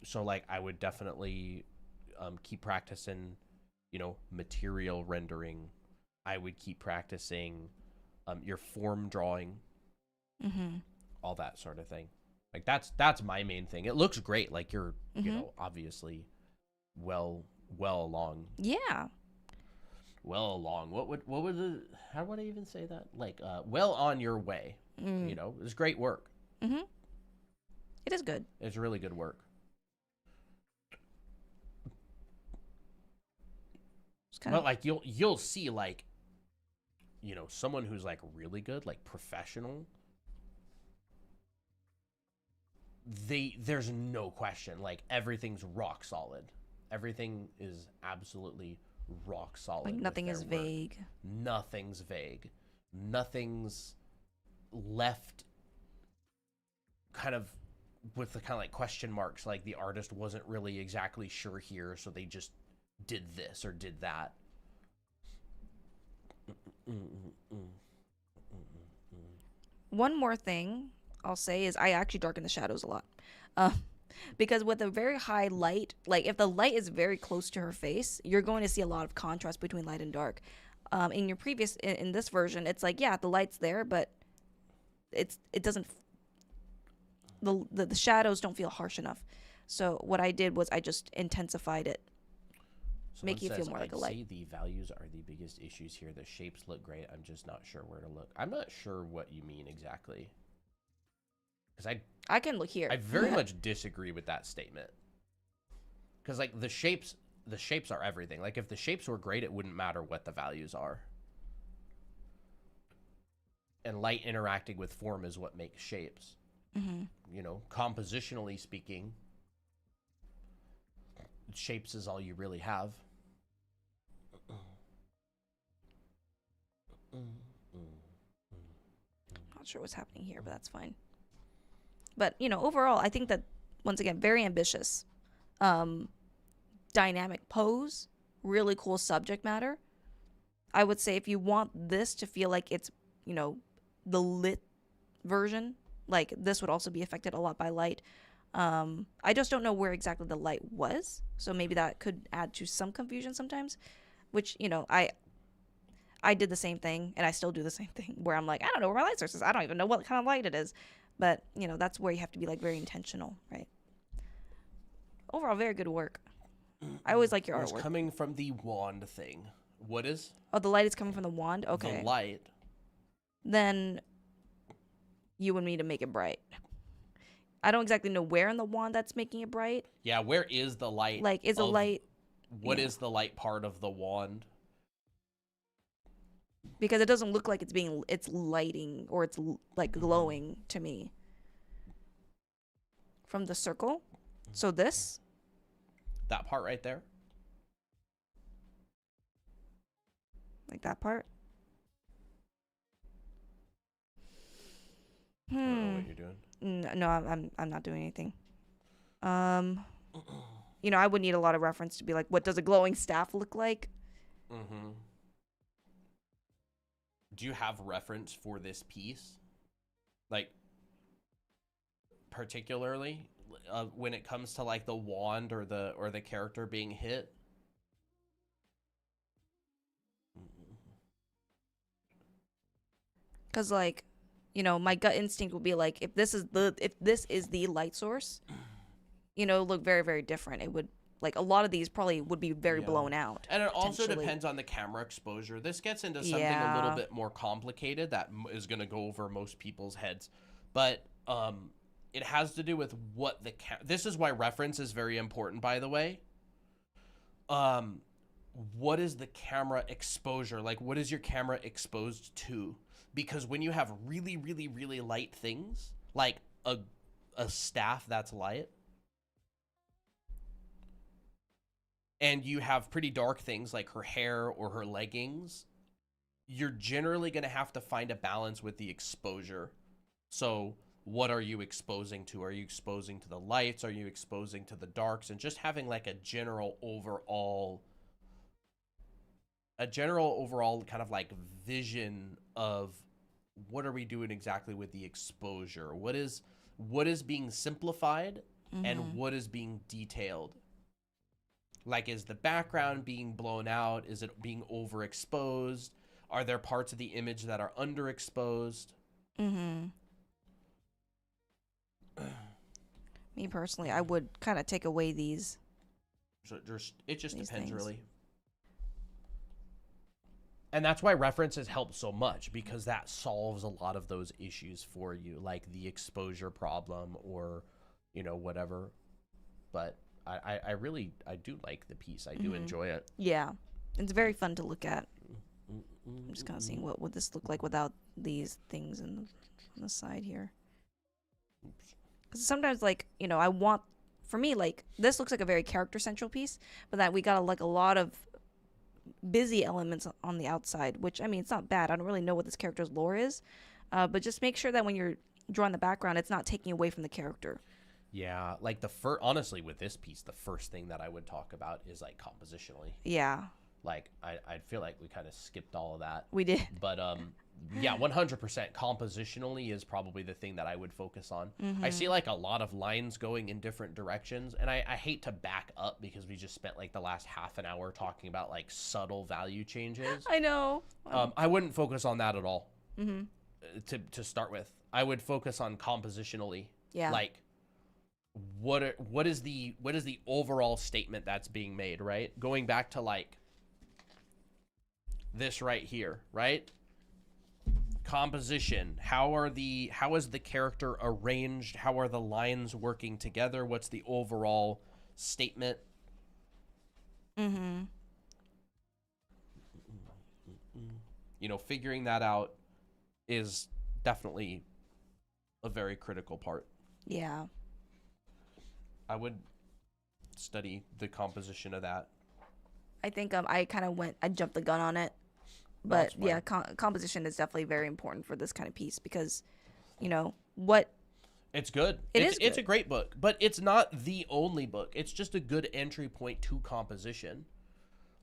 So like I would definitely keep practicing, material rendering. I would keep practicing your form drawing, Mm-hmm. all that sort of thing. Like that's my main thing. It looks great. Like you're, obviously well along. Yeah. Well along. How would I even say that? Like well on your way. Mm. It's great work. Mm-hmm. It is good. It's really good work. It's kind But of like you'll see like someone who's like really good, like professional, there's no question, like everything's rock solid. Everything is absolutely rock solid. like with nothing their is work. vague. Nothing's vague. Nothing's left kind of with the kind of like question marks, like the artist wasn't really exactly sure here, so they just did this or did that. One more thing I'll say is I actually darken the shadows a lot. Because with a very high light, like if the light is very close to her face, you're going to see a lot of contrast between light and dark. In your previous, in this version, it's like, yeah, the light's there, but it doesn't, the shadows don't feel harsh enough. So what I did was I just intensified it. Someone Make you feel says, more like I'd a light. say the values are the biggest issues here. The shapes look great. I'm just not sure where to look. I'm not sure what you mean exactly. Because I can look here. I very much disagree with that statement. Because like the shapes are everything. Like if the shapes were great, it wouldn't matter what the values are. And light interacting with form is what makes shapes. Mm-hmm. Compositionally speaking, shapes is all you really have. Not sure what's happening here, but that's fine. But overall, I think that once again, very ambitious, dynamic pose, really cool subject matter. I would say if you want this to feel like it's the lit version, like this would also be affected a lot by light. I just don't know where exactly the light was, so maybe that could add to some confusion sometimes. Which I did the same thing, and I still do the same thing, where I'm like, I don't know where my light source is. I don't even know what kind of light it is. But, that's where you have to be, like, very intentional, right? Overall, very good work. I always like your It's artwork. coming from the wand thing. What is? Oh, the light is coming from the wand? Okay. The light. Then you would need to make it bright. I don't exactly know where in the wand that's making it bright. Yeah, where is the light? Like, is the light... What is the light part of the wand? Because it doesn't look like it's lighting or it's like glowing to me. From the circle. So this. That part right there? Like that part. I don't know what you're doing. No, I'm not doing anything. I would need a lot of reference to be like, what does a glowing staff look like? Mm-hmm. Do you have reference for this piece? Like, particularly when it comes to like the wand or the character being hit? Because like, my gut instinct would be like, if this is the light source, look very, very different. It would Like a lot of these probably would be very Yeah. blown out. And it also potentially. depends on the camera exposure. This gets into something a little Yeah. bit more complicated that is going to go over most people's heads. But it has to do with what this is why reference is very important, by the way. What is the camera exposure? Like, what is your camera exposed to? Because when you have really, really, really light things, like a staff that's light, and you have pretty dark things like her hair or her leggings, you're generally going to have to find a balance with the exposure. So what are you exposing to? Are you exposing to the lights? Are you exposing to the darks? And just having like a general overall kind of like vision of what are we doing exactly with the exposure? What is being simplified and what is being detailed? Like, is the background being blown out? Is it being overexposed? Are there parts of the image that are underexposed? Me personally, I would kind of take away these. So it just These depends, things. really. And that's why references help so much, because that solves a lot of those issues for you, like the exposure problem or, whatever. But I do like the piece. I do enjoy it. Yeah, it's very fun to look at. I'm just kind of seeing what would this look like without these things on the side here. Because sometimes, like, for me, like, this looks like a very character central piece, but that we got like a lot of busy elements on the outside, which, I mean, it's not bad. I don't really know what this character's lore is, but just make sure that when you're drawing the background, it's not taking away from the character. Yeah, like honestly, with this piece, the first thing that I would talk about is like compositionally. Yeah, Like I feel like we kind of skipped all of that. we did. But yeah, 100% compositionally is probably the thing that I would focus on. I see like a lot of lines going in different directions, and I hate to back up because we just spent like the last half an hour talking about like subtle value changes. I know. I wouldn't focus on that at all. To start with, I would focus on compositionally. Yeah. Like what is the overall statement that's being made, right? Going back to like this right here, right? Composition. How is the character arranged? How are the lines working together? What's the overall statement? Figuring that out is definitely a very critical part. Yeah. I would study the composition of that. I think I jumped the gun on it. No, But it's fine. yeah, composition is definitely very important for this kind of piece because, what It's good. It's It's good. a great book, but it's not the only book. It's just a good entry point to composition.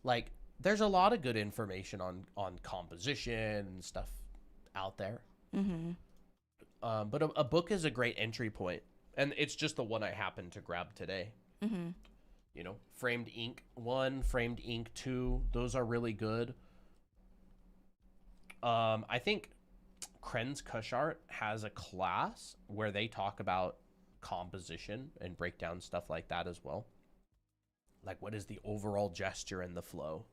Like, there's a lot of good information on composition and stuff out there. But a book is a great entry point, and it's just the one I happened to grab today. Framed Ink 1, Framed Ink 2, those are really good. I think Krenz Kushart has a class where they talk about composition and break down stuff like that as well. Like, what is the overall gesture and the flow?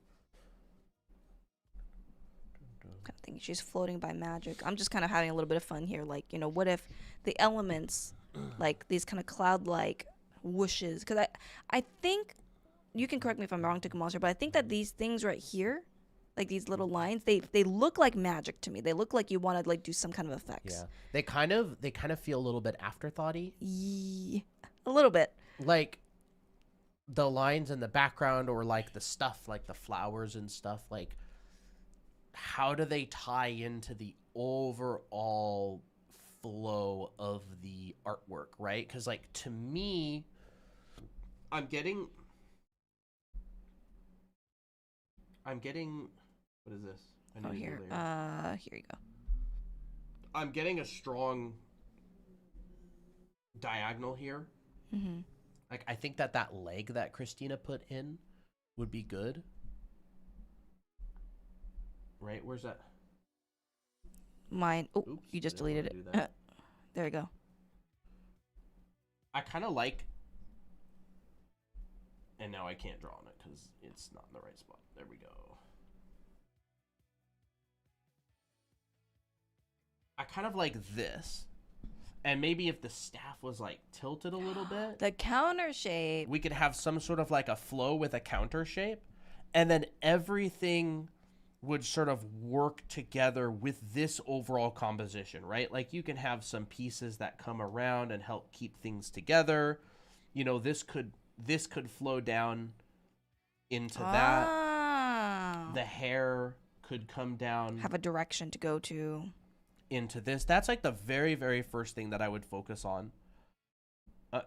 I think she's floating by magic. I'm just kind of having a little bit of fun here. Like, what if the elements, like these kind of cloud-like whooshes? Because I think, you can correct me if I'm wrong, Monster, but I think that these things right here, like these little lines, they look like magic to me. They look like you want to like do some kind of effects. Yeah, they kind of feel a little bit afterthoughty. Yeah, a little bit. Like the lines in the background, or like the stuff, like the flowers and stuff. Like, how do they tie into the overall flow of the artwork, right? Because like, to me, I'm getting what is this? I Oh, need to here. go there. Here you go. I'm getting a strong diagonal here. Like, I think that leg that Christina put in would be good. Right? Where's that? Mine. Oh, Oops, you just I didn't deleted wanna do it. There you go. I kind of like And now I can't draw on it because it's not in the right spot. There we go. I kind of like this. And maybe if the staff was like tilted a little bit, The counter shape. we could have some sort of like a flow with a counter shape. And then everything would sort of work together with this overall composition, right? Like you can have some pieces that come around and help keep things together. You know, this could flow down into that. Ah. The hair could come down Have a direction to go to. into this. That's like the very, very first thing that I would focus on.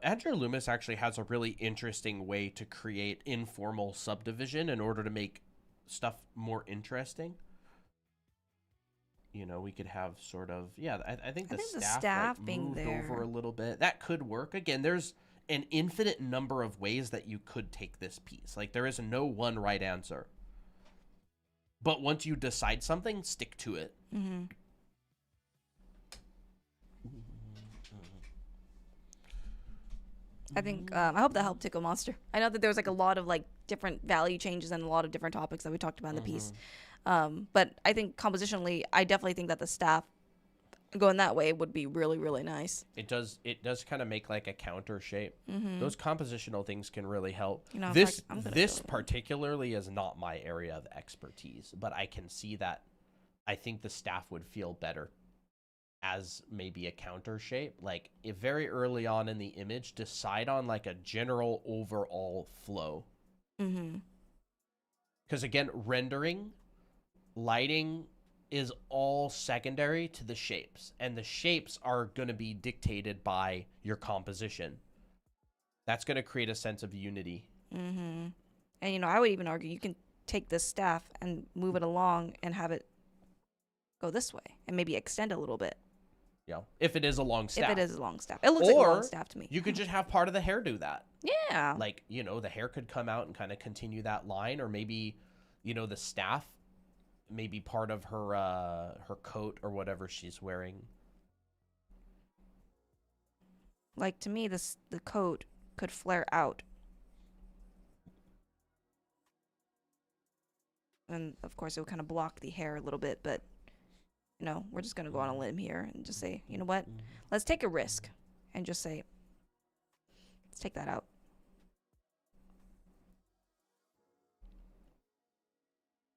Andrew Loomis actually has a really interesting way to create informal subdivision in order to make stuff more interesting. You know, we could have sort of, I think the staff like, being moved there over a little bit. That could work. Again, there's an infinite number of ways that you could take this piece. Like there is no one right answer. But once you decide something, stick to it. Mm-hmm. I think I hope that helped Tickle Monster. I know that there was like a lot of like different value changes and a lot of different topics that we talked about in the piece. But I think compositionally, I definitely think that the staff going that way would be really, really nice. It does kind of make like a counter shape. Mm-hmm. Those compositional things can really help. You know, this I'm gonna this go- particularly is not my area of expertise, but I can see that I think the staff would feel better as maybe a counter shape. Like if very early on in the image, decide on like a general overall flow. Mm-hmm. Because again, rendering, lighting is all secondary to the shapes, and the shapes are going to be dictated by your composition. That's going to create a sense of unity. Mm-hmm. And, you know, I would even argue you can take this staff and move it along and have it go this way and maybe extend a little bit. Yeah, if it is a long staff. If it is a long staff. It looks like a long Or staff to me. you could just have part of the hair do that. Yeah. Like, you know, the hair could come out and kind of continue that line, or maybe, you know, the staff, maybe part of her coat or whatever she's wearing. Like, to me, the coat could flare out. And, of course, it would kind of block the hair a little bit, but, you know, we're just going to go on a limb here and just say, you know what? Let's take a risk and just say, let's take that out.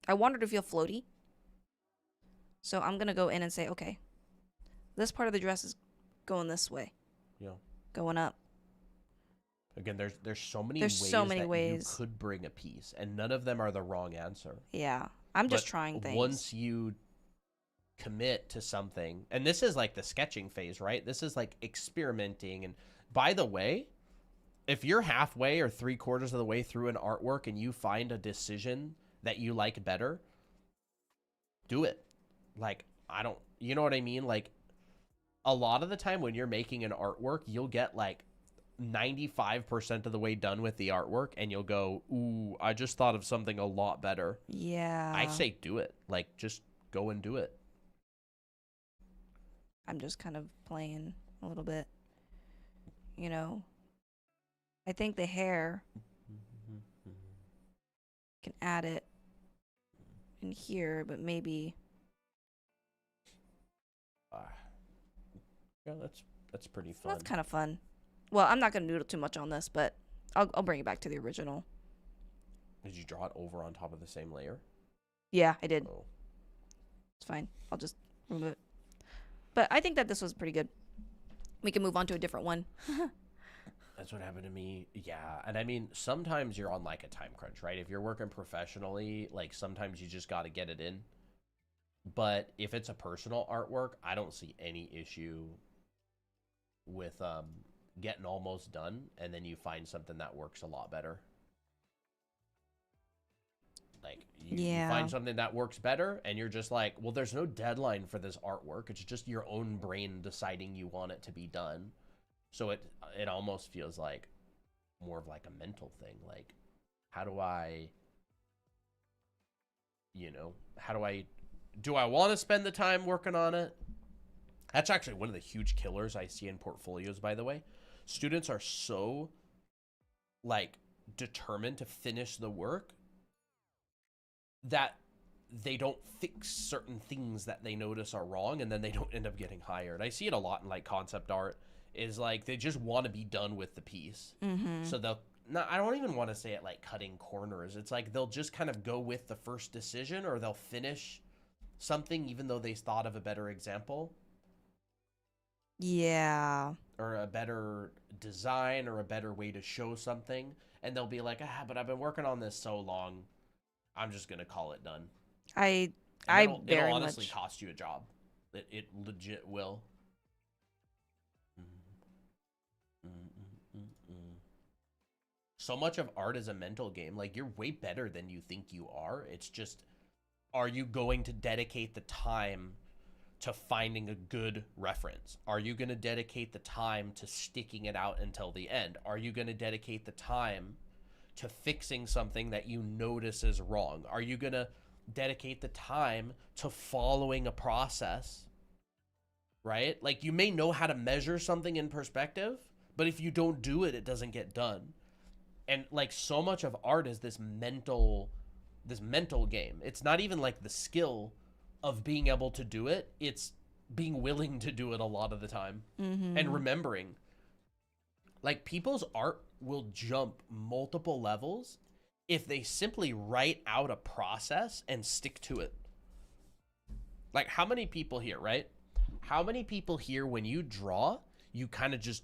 I want her to feel floaty. So I'm going to go in and say, okay, this part of the dress is going this way. Yeah. Going up. Again, there's so many There's ways so many that ways. you could bring a piece, and none of them are the wrong answer. Yeah. I'm just But trying things. Once you commit to something, and this is like the sketching phase, right? This is like experimenting. And by the way, if you're halfway or 3/4 of the way through an artwork and you find a decision that you like better, do it. Like, you know what I mean? Like, a lot of the time when you're making an artwork, you'll get like 95% of the way done with the artwork and you'll go, ooh, I just thought of something a lot better. Yeah. I say do it. Like, just go and do it. I'm just kind of playing a little bit. You know, I think the hair can add it in here, but maybe Yeah, that's pretty fun. that's kind of fun. Well, I'm not gonna noodle too much on this, but I'll bring it back to the original. Did you draw it over on top of the same layer? Yeah, I did. Oh. It's fine. I'll just remove it. But I think that this was pretty good. We can move on to a different one. That's what happened to me. Yeah. And I mean, sometimes you're on like a time crunch, right? If you're working professionally, like sometimes you just got to get it in. But if it's a personal artwork, I don't see any issue with getting almost done and then you find something that works a lot better. Like you find something that works better and you're just like, well, there's no deadline for this artwork. It's just your own brain deciding you want it to be done. So it almost feels like more of like a mental thing. Like, how do I do I want to spend the time working on it? That's actually one of the huge killers I see in portfolios, by the way. Students are so like determined to finish the work that they don't fix certain things that they notice are wrong, and then they don't end up getting hired. I see it a lot in like concept art, is like they just want to be done with the piece. So they'll not, I don't even want to say it like cutting corners. It's like they'll just kind of go with the first decision, or they'll finish something even though they thought of a better example. Yeah. Or a better design or a better way to show something, and they'll be like, but I've been working on this so long, I'm just gonna call it done. I It'll very honestly much cost you a job. It legit will. So much of art is a mental game. Like, you're way better than you think you are. It's just, are you going to dedicate the time to finding a good reference? Are you going to dedicate the time to sticking it out until the end? Are you going to dedicate the time to fixing something that you notice is wrong? Are you going to dedicate the time to following a process? Right? Like, you may know how to measure something in perspective, but if you don't do it, it doesn't get done. And like, so much of art is this mental game. It's not even like the skill of being able to do it. It's being willing to do it a lot of the time. And remembering, like, people's art will jump multiple levels if they simply write out a process and stick to it. Like, how many people here, right? How many people here, when you draw, you kind of just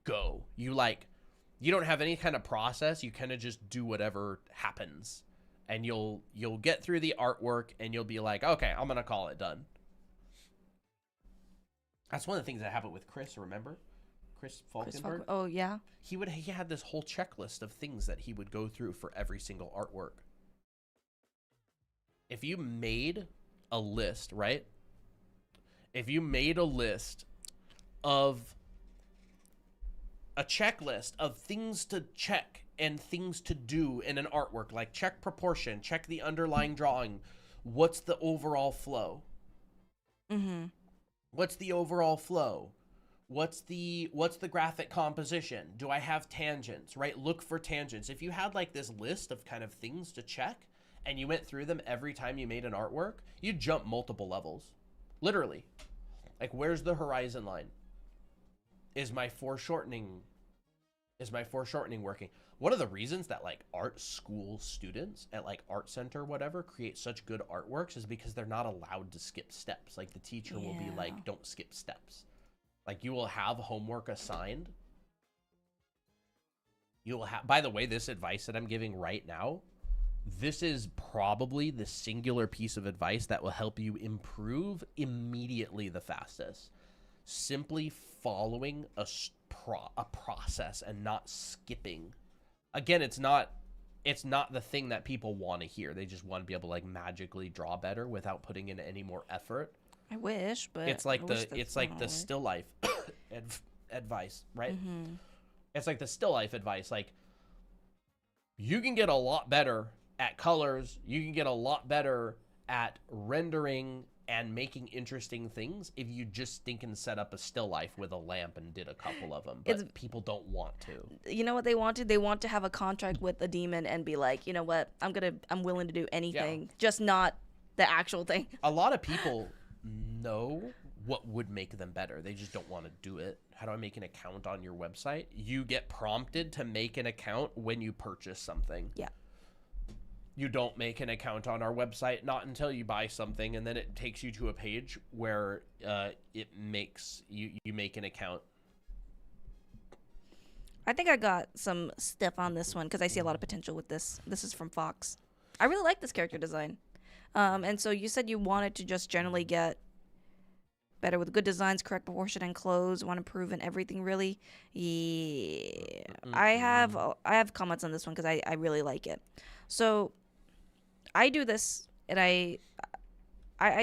go? You don't have any kind of process. You kind of just do whatever happens. And you'll get through the artwork and you'll be like, okay, I'm going to call it done. That's one of the things that happened with Chris, remember? Chris Falkenberg? Oh, yeah. He had this whole checklist of things that he would go through for every single artwork. If you made a list, right? If you made a list of a checklist of things to check and things to do in an artwork, like check proportion, check the underlying drawing, what's the overall flow? What's the overall flow? What's the graphic composition? Do I have tangents, right? Look for tangents. If you had like this list of kind of things to check and you went through them every time you made an artwork, you'd jump multiple levels. Literally. Like, where's the horizon line? Is my foreshortening working? One of the reasons that like art school students at like art center, whatever, create such good artworks is because they're not allowed to skip steps. Like, the teacher will be like, don't skip steps. Like, you will have homework assigned. You will have, by the way, this advice that I'm giving right now, this is probably the singular piece of advice that will help you improve immediately the fastest. Simply following a process and not skipping. Again, it's not the thing that people want to hear. They just want to be able to like magically draw better without putting in any more effort. I wish, but it's like the still life advice, right? It's like the still life advice. Like, you can get a lot better at colors. You can get a lot better at rendering and making interesting things if you just think and set up a still life with a lamp and did a couple of them. But people don't want to. You know what they wanted? They want to have a contract with the demon and be like, you know what? I'm willing to do anything, just not the actual thing. A lot of people know what would make them better. They just don't want to do it. How do I make an account on your website? You get prompted to make an account when you purchase something. Yeah. You don't make an account on our website, not until you buy something, and then it takes you to a page where it makes you make an account. I think I got some stuff on this one because I see a lot of potential with this. This is from Fox. I really like this character design. And so you said you wanted to just generally get better with good designs, correct proportion, and clothes. Want to improve in everything, really. Yeah, I have comments on this one because I really like it. So I do this, and I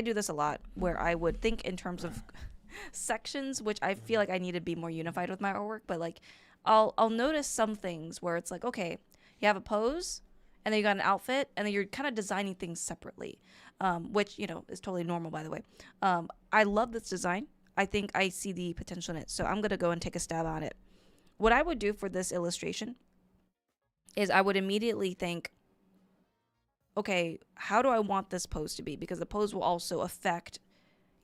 do this a lot, where I would think in terms of sections, which I feel like I need to be more unified with my artwork. But like, I'll notice some things where it's like, okay, you have a pose, and then you got an outfit, and then you're kind of designing things separately, which, you know, is totally normal, by the way. I love this design. I think I see the potential in it, so I'm going to go and take a stab on it. What I would do for this illustration is I would immediately think, okay, how do I want this pose to be? Because the pose will also affect,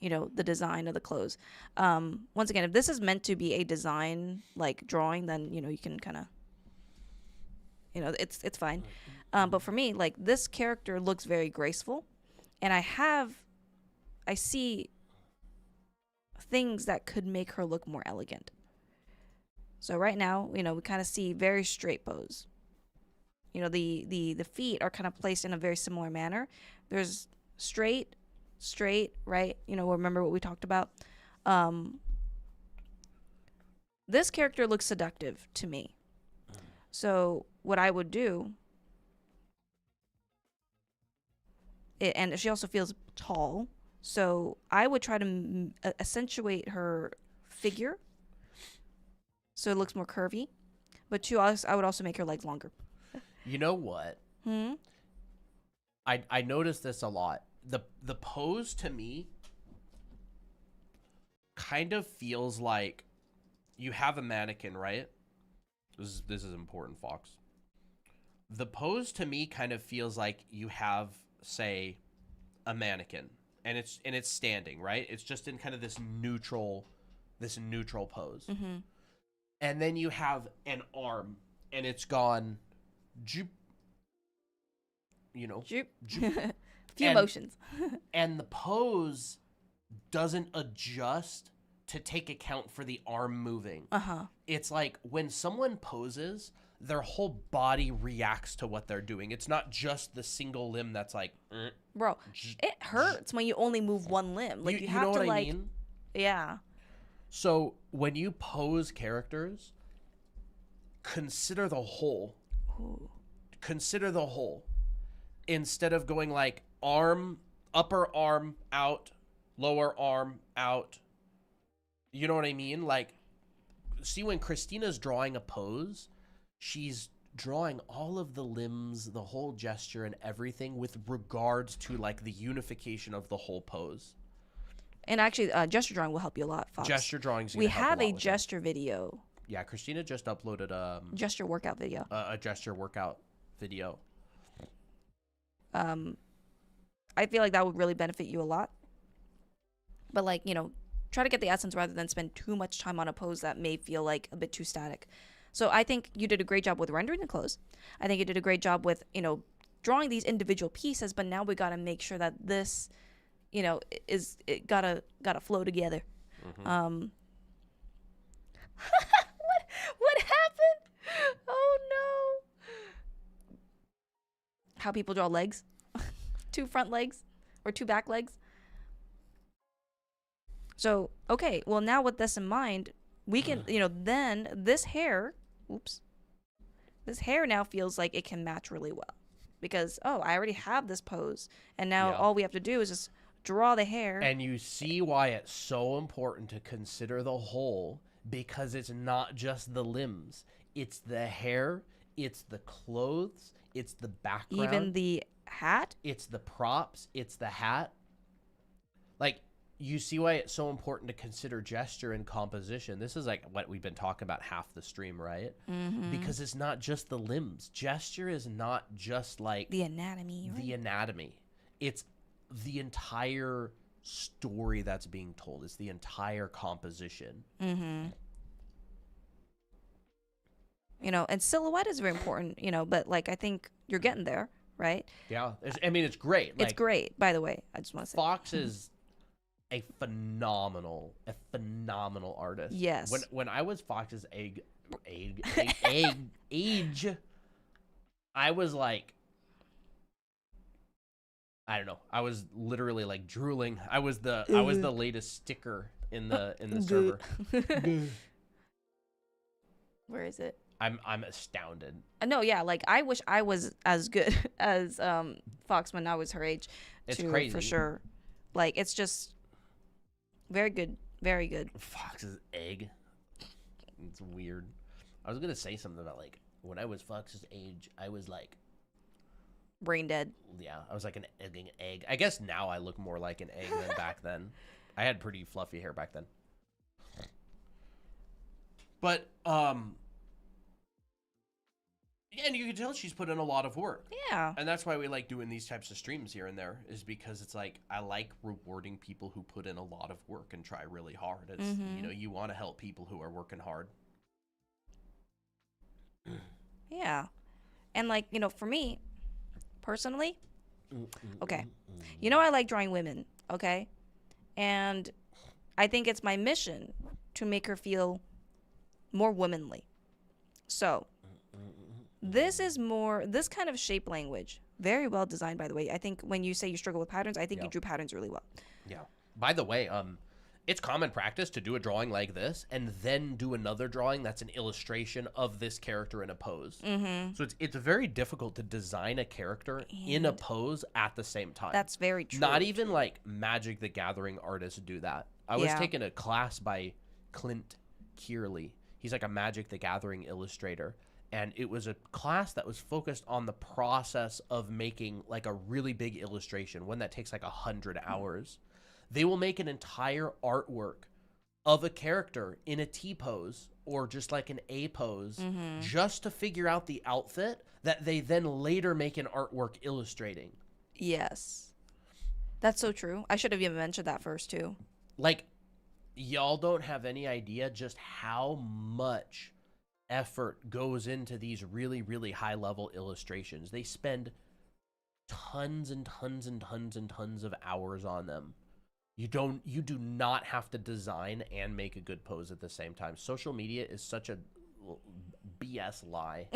you know, the design of the clothes. Once again, if this is meant to be a design like drawing, then, you know, you can kind of, you know, it's fine. But for me, like, this character looks very graceful, and I see things that could make her look more elegant. So right now, you know, we kind of see very straight pose. You know, the feet are kind of placed in a very similar manner. There's straight, right? You know, remember what we talked about? This character looks seductive to me. So what I would do, and she also feels tall, so I would try to accentuate her figure so it looks more curvy. But two, I would also make her legs longer. You know what? I noticed this a lot. The pose to me kind of feels like you have a mannequin, right? This is important, Fox. The pose to me kind of feels like you have, say, a mannequin, and it's standing, right? It's just in kind of this neutral pose. Mm-hmm. And then you have an arm, and it's gone, you know, few motions. and the pose doesn't adjust to take account for the arm moving. It's like when someone poses, their whole body reacts to what they're doing. It's not just the single limb that's like, bro, it hurts when you only move one limb. Like, you have know to, what like, I mean? Yeah. So when you pose characters, consider the whole. Ooh. Consider the whole. Instead of going like upper arm out, lower arm out. You know what I mean? Like, see, when Christina's drawing a pose, she's drawing all of the limbs, the whole gesture and everything with regards to like the unification of the whole pose. And actually, gesture drawing will help you a lot, Fox. Gesture drawing's We gonna help have a lot a with gesture video. Yeah, Christina just uploaded Gesture workout video. a gesture workout video. I feel like that would really benefit you a lot. But, like, you know, try to get the essence rather than spend too much time on a pose that may feel like a bit too static. So I think you did a great job with rendering the clothes. I think you did a great job with, you know, drawing these individual pieces, but now we got to make sure that this, you know, it gotta flow together. Mm-hmm. What happened? Oh no! How people draw legs, 2 front legs or 2 back legs. So okay, well, now with this in mind, we can, you know, then this hair now feels like it can match really well, because I already have this pose, and now all we have to do is just draw the hair. And you see why it's so important to consider the whole, because it's not just the limbs. It's the hair, it's the clothes, it's the background. Even the hat? It's the props, it's the hat. Like, you see why it's so important to consider gesture and composition. This is like what we've been talking about half the stream, right? Mm-hmm. Because it's not just the limbs. Gesture is not just like the anatomy, right? The anatomy. It's the entire story that's being told. It's the entire composition. Mm-hmm. You know, and silhouette is very important, you know, but, like, I think you're getting there, right? Yeah. I mean, it's great. Like, it's great, by the way. I just want to say. Fox is a phenomenal artist. Yes. When I was Fox's age, I was like, I don't know. I was literally like drooling. I was the latest sticker in the server. Where is it? I'm astounded. No, yeah, like, I wish I was as good as Fox when I was her age. It's crazy. For sure. Like, it's just very good. Very good. Fox's egg. It's weird. I was gonna say something about, like, when I was Fox's age, I was like brain dead. Yeah, I was like an egg. I guess now I look more like an egg than back then. I had pretty fluffy hair back then. But And you can tell she's put in a lot of work. Yeah. And that's why we like doing these types of streams here and there, is because it's like I like rewarding people who put in a lot of work and try really hard. It's you know, you want to help people who are working hard. Yeah. And like, you know, for me personally, okay. You know, I like drawing women, okay? And I think it's my mission to make her feel more womanly. So, this kind of shape language, very well designed, by the way. I think when you say you struggle with patterns, I think you drew patterns really well. Yeah. By the way, it's common practice to do a drawing like this and then do another drawing that's an illustration of this character in a pose. So it's very difficult to design a character in a pose at the same time. That's very true. Not even like Magic the Gathering artists do that. I was taking a class by Clint Kearley. He's like a Magic the Gathering illustrator. And it was a class that was focused on the process of making like a really big illustration, one that takes like 100 hours. They will make an entire artwork of a character in a T pose or just like an A pose just to figure out the outfit that they then later make an artwork illustrating. Yes. That's so true. I should have even mentioned that first too. Like, y'all don't have any idea just how much effort goes into these really, really high level illustrations. They spend tons and tons and tons and tons of hours on them. You do not have to design and make a good pose at the same time. Social media is such a BS lie.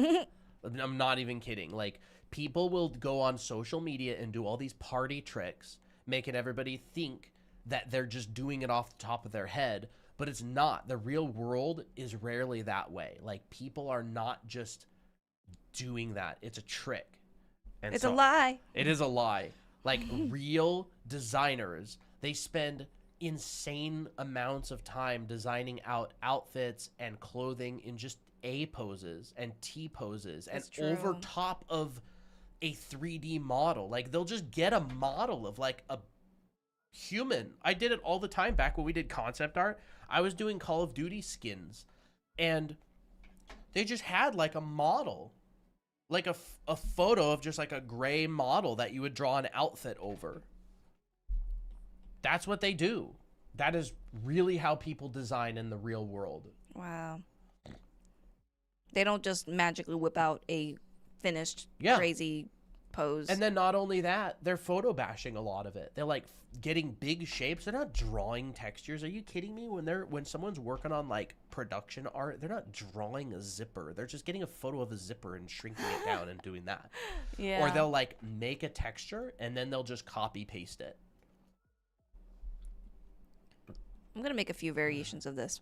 I'm not even kidding. Like, people will go on social media and do all these party tricks, making everybody think that they're just doing it off the top of their head, but it's not. The real world is rarely that way. Like, people are not just doing that. It's a trick. And it's a lie. It is a lie. Like, real designers, they spend insane amounts of time designing out outfits and clothing in just A poses and T poses and over top of a 3D model. Like, they'll just get a model of like a human. I did it all the time back when we did concept art. I was doing Call of Duty skins and they just had like a model, like a photo of just like a gray model that you would draw an outfit over. That's what they do. That is really how people design in the real world. Wow. They don't just magically whip out a finished crazy pose. And then not only that, they're photo bashing a lot of it. They're like getting big shapes. They're not drawing textures. Are you kidding me? When someone's working on like production art, they're not drawing a zipper. They're just getting a photo of a zipper and shrinking it down and doing that. Yeah. Or they'll like make a texture and then they'll just copy paste it. I'm going to make a few variations of this.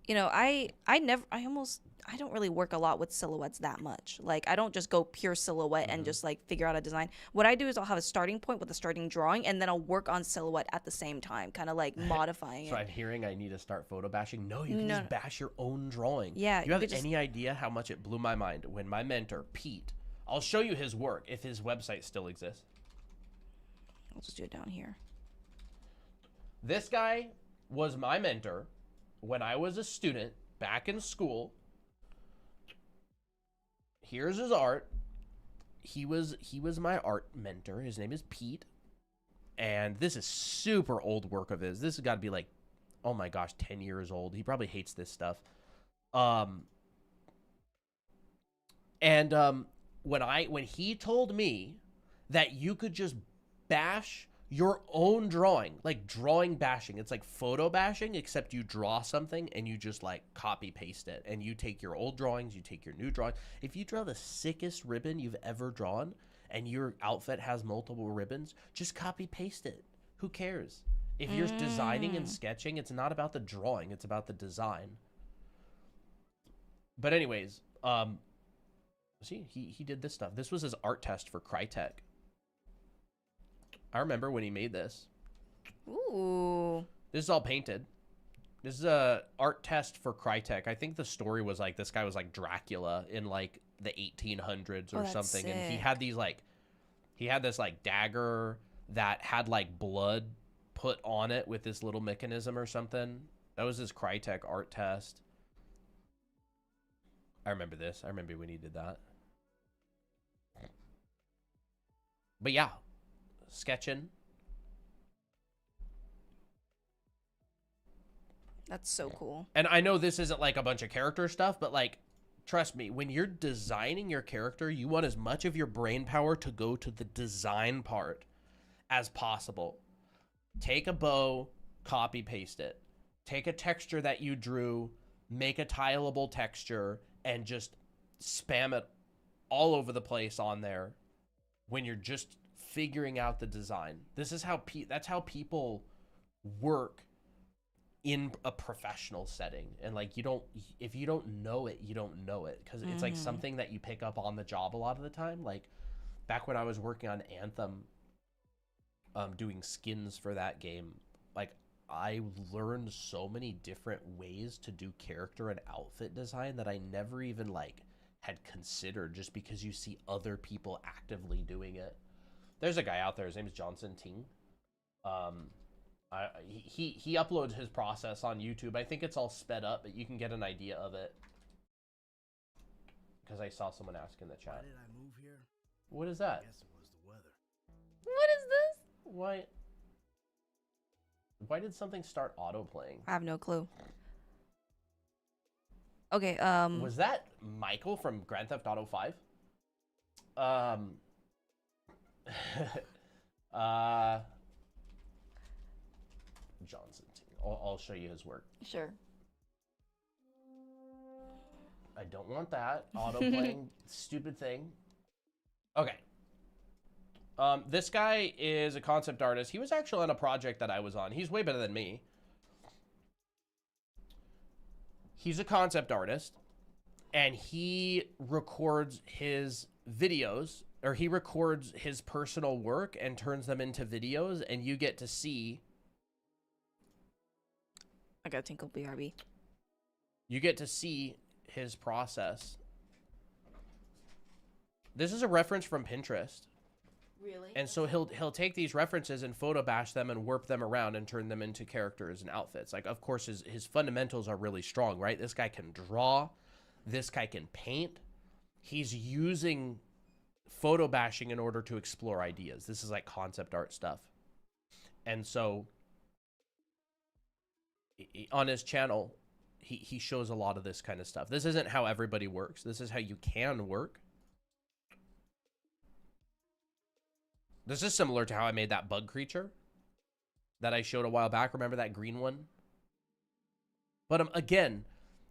You know, I don't really work a lot with silhouettes that much. Like, I don't just go pure silhouette and just like figure out a design. What I do is I'll have a starting point with a starting drawing and then I'll work on silhouette at the same time, kind of like modifying So it. I'm hearing I need to start photo bashing. No, you can just bash your own drawing. Yeah. You have any idea how much it blew my mind when my mentor, Pete, I'll show you his work if his website still exists. I'll just do it down here. This guy was my mentor when I was a student back in school. Here's his art. He was my art mentor. His name is Pete. And this is super old work of his. This has got to be like, oh my gosh, 10 years old. He probably hates this stuff. When he told me that you could just bash your own drawing, like drawing bashing, it's like photo bashing, except you draw something and you just like copy paste it, and you take your old drawings, you take your new drawings. If you draw the sickest ribbon you've ever drawn and your outfit has multiple ribbons, just copy paste it. Who cares? If you're designing and sketching, it's not about the drawing, it's about the design. But anyways, see, he did this stuff. This was his art test for Crytek. I remember when he made this. Ooh. This is all painted. This is a art test for Crytek. I think the story was like this guy was like Dracula in like the 1800s or something. Sick. And he had this like dagger that had like blood put on it with this little mechanism or something. That was his Crytek art test. I remember this. I remember when he did that. But yeah, sketching. That's so cool. And I know this isn't like a bunch of character stuff, but like, trust me, when you're designing your character, you want as much of your brain power to go to the design part as possible. Take a bow, copy paste it. Take a texture that you drew, make a tileable texture, and just spam it all over the place on there when you're just figuring out the design. This is how that's how people work in a professional setting. And like, if you don't know it, you don't know it, because it's like something that you pick up on the job a lot of the time. Like back when I was working on Anthem, doing skins for that game, like I learned so many different ways to do character and outfit design that I never even like had considered, just because you see other people actively doing it. There's a guy out there, his name's Johnson Ting. He uploads his process on YouTube. I think it's all sped up, but you can get an idea of it. Because I saw someone ask in the chat. Why did I move here? What is that? I guess it was the weather. What is this? Why did something start auto playing? I have no clue. Okay, Was that Michael from Grand Theft Auto 5? Johnson. I'll show you his work. Sure. I don't want that auto playing stupid thing. Okay. This guy is a concept artist. He was actually on a project that I was on. He's way better than me. He's a concept artist, and he records his videos, or he records his personal work and turns them into videos, and you get to see. I got Tinkle BRB. You get to see his process. This is a reference from Pinterest. Really? And so he'll take these references and photo bash them and warp them around and turn them into characters and outfits. Like, of course, his fundamentals are really strong, right? This guy can draw. This guy can paint. He's using photo bashing in order to explore ideas. This is like concept art stuff. And so on his channel, he shows a lot of this kind of stuff. This isn't how everybody works. This is how you can work. This is similar to how I made that bug creature that I showed a while back. Remember that green one? But again,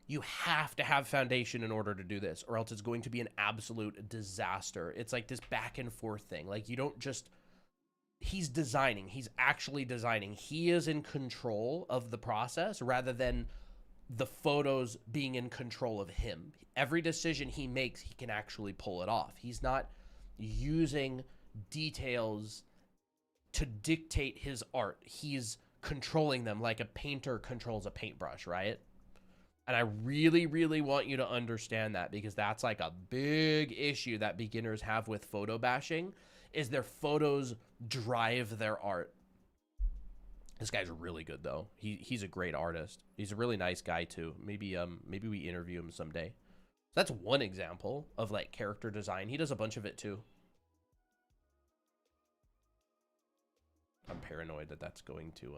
you have to have foundation in order to do this, or else it's going to be an absolute disaster. It's like this back and forth thing. Like, you don't just... He's designing. He's actually designing. He is in control of the process rather than the photos being in control of him. Every decision he makes, he can actually pull it off. He's not using details to dictate his art. He's controlling them like a painter controls a paintbrush, right? And I really, really want you to understand that, because that's like a big issue that beginners have with photo bashing, is their photos drive their art. This guy's really good though. He's a great artist. He's a really nice guy too. Maybe we interview him someday. That's one example of like character design. He does a bunch of it too. I'm paranoid that that's going to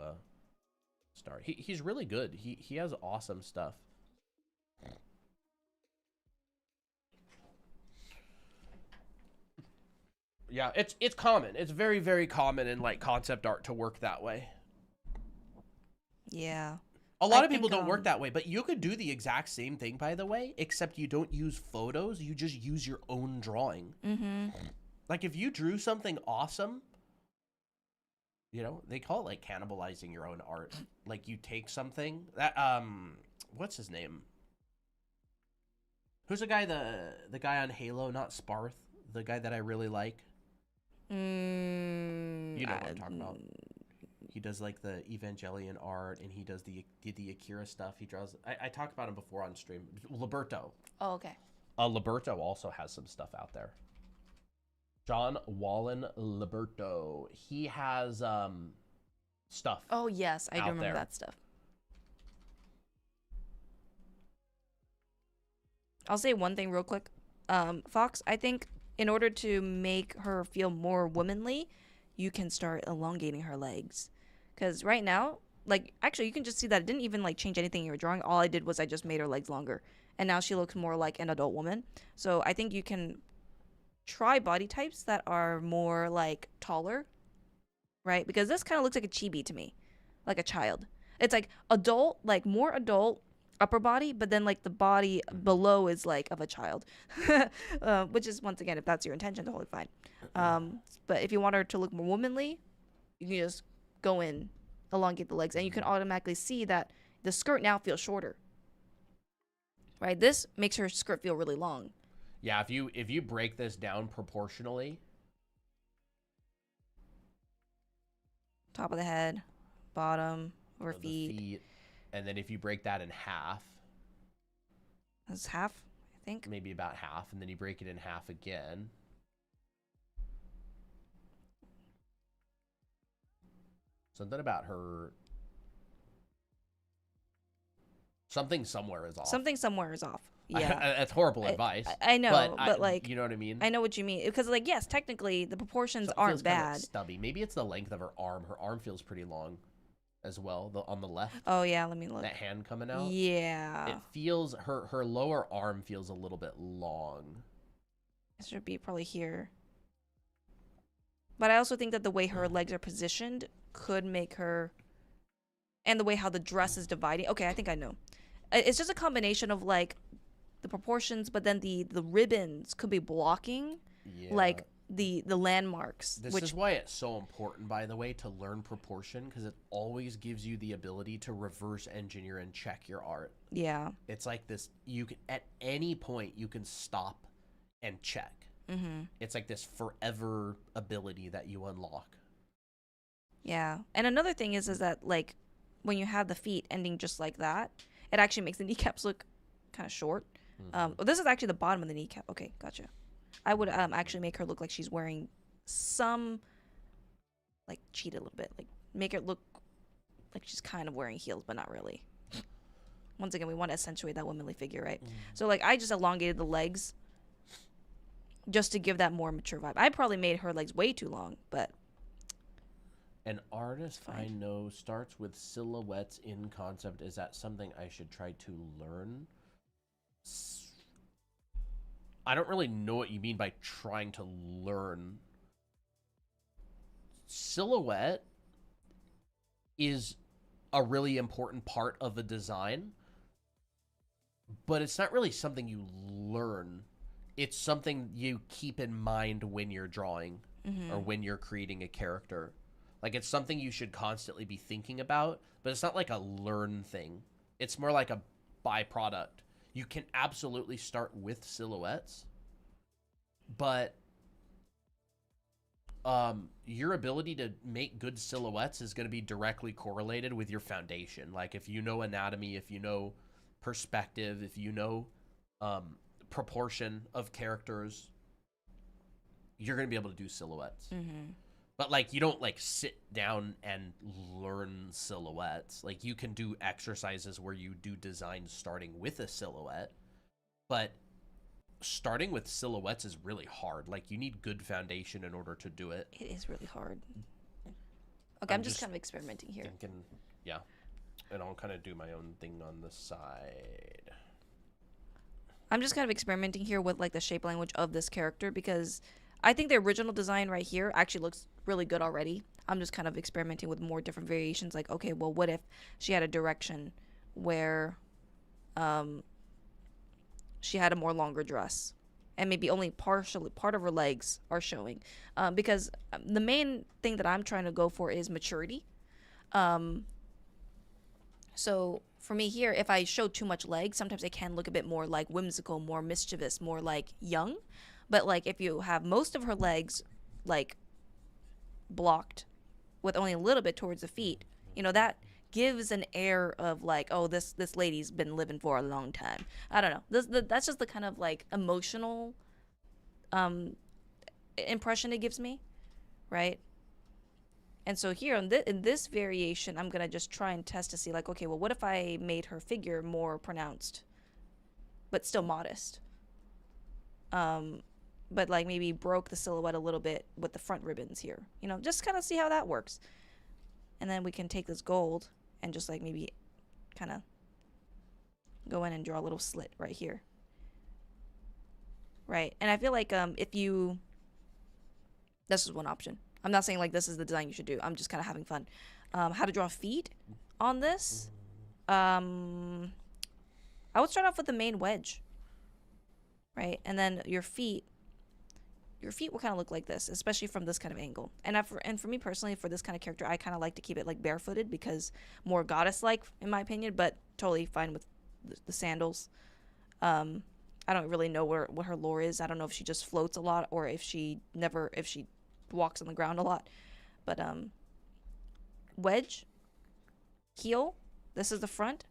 start. He's really good. He has awesome stuff. Yeah, it's common. It's very, very common in like concept art to work that way. Yeah. A lot of people don't work that way, but you could do the exact same thing, by the way, except you don't use photos. You just use your own drawing. Mm-hmm. Like if you drew something awesome, you know, they call it like cannibalizing your own art. Like you take something that, what's his name? Who's the guy, the guy on Halo, not Sparth, the guy that I really like? You know what I'm talking about. He does like the Evangelion art, and he does the Akira stuff. He draws. I talked about him before on stream. Liberto. Oh, okay. Liberto also has some stuff out there. John Wallen Liberto. He has stuff. Oh yes, I do remember there. that stuff. I'll say one thing real quick. Fox, I think in order to make her feel more womanly, you can start elongating her legs. Because right now, like, actually, you can just see that it didn't even, like, change anything in your drawing. All I did was I just made her legs longer. And now she looks more like an adult woman. So I think you can try body types that are more, like, taller, right? Because this kind of looks like a chibi to me, like a child. It's like adult, like more adult upper body, but then like the body below is like of a child, which is once again, if that's your intention, totally fine. But if you want her to look more womanly, you can just go in, elongate the legs, and you can automatically see that the skirt now feels shorter. Right, this makes her skirt feel really long. Yeah, if you break this down proportionally, Top of the head, bottom, or the feet. and then if you break that in half, That's half, I think. maybe about half, and then you break it in half again. Something about her. Something somewhere is off. Something somewhere is off. Yeah. That's horrible advice. I know, but like, you know what I mean? I know what you mean. Because, like, yes, technically the proportions Something feels aren't kinda bad. stubby. Maybe it's the length of her arm. Her arm feels pretty long as well, on the left. Oh, yeah, let me look. That hand coming out. Yeah. It feels, her lower arm feels a little bit long. It should be probably here. But I also think that the way her legs are positioned could make her, and the way how the dress is dividing. Okay, I think I know. It's just a combination of, like, the proportions, but then the ribbons could be blocking, Yeah. like, the landmarks. This which is why it's so important, by the way, to learn proportion, because it always gives you the ability to reverse engineer and check your art. Yeah. It's like this, you can, at any point, you can stop and check. Mm-hmm. It's like this forever ability that you unlock. Yeah. And another thing is that, like, when you have the feet ending just like that, it actually makes the kneecaps look kind of short. This is actually the bottom of the kneecap. Okay, gotcha. I would actually make her look like she's wearing some, like, cheat a little bit. Like, make it look like she's kind of wearing heels, but not really. Once again, we want to accentuate that womanly figure, right? So, like, I just elongated the legs just to give that more mature vibe. I probably made her legs way too long, but An artist I fine. know starts with silhouettes in concept. Is that something I should try to learn? I don't really know what you mean by trying to learn. Silhouette is a really important part of a design, but it's not really something you learn. It's something you keep in mind when you're drawing or when you're creating a character. Like, it's something you should constantly be thinking about, but it's not like a learn thing. It's more like a byproduct. You can absolutely start with silhouettes, but your ability to make good silhouettes is going to be directly correlated with your foundation. Like, if you know anatomy, if you know perspective, if you know proportion of characters, you're going to be able to do silhouettes. But, like, you don't, like, sit down and learn silhouettes. Like, you can do exercises where you do designs starting with a silhouette, but starting with silhouettes is really hard. Like, you need good foundation in order to do it. it is really hard. Okay, I'm just kind of experimenting here. Thinking, yeah. And I'll kind of do my own thing on the side. I'm just kind of experimenting here with, like, the shape language of this character, because I think the original design right here actually looks really good already. I'm just kind of experimenting with more different variations. Like, okay, well, what if she had a direction where she had a more longer dress and maybe only partially part of her legs are showing? Because the main thing that I'm trying to go for is maturity. So for me here, if I show too much leg, sometimes it can look a bit more like whimsical, more mischievous, more like young. But, like, if you have most of her legs, like, blocked with only a little bit towards the feet, you know, that gives an air of, like, oh, this lady's been living for a long time. I don't know. That's just the kind of, like, emotional impression it gives me, right? And so here in this variation, I'm going to just try and test to see, like, okay, well, what if I made her figure more pronounced, but still modest? But like maybe broke the silhouette a little bit with the front ribbons here. You know, just kind of see how that works. And then we can take this gold and just like maybe kind of go in and draw a little slit right here. Right. And I feel like if you, this is one option. I'm not saying like this is the design you should do. I'm just kind of having fun. How to draw feet on this. I would start off with the main wedge. Right. And then your feet will kind of look like this, especially from this kind of angle. And for me personally, for this kind of character, I kind of like to keep it like barefooted because more goddess-like in my opinion, but totally fine with the sandals. I don't really know what her lore is. I don't know if she just floats a lot or if she walks on the ground a lot. But wedge, heel, this is the front.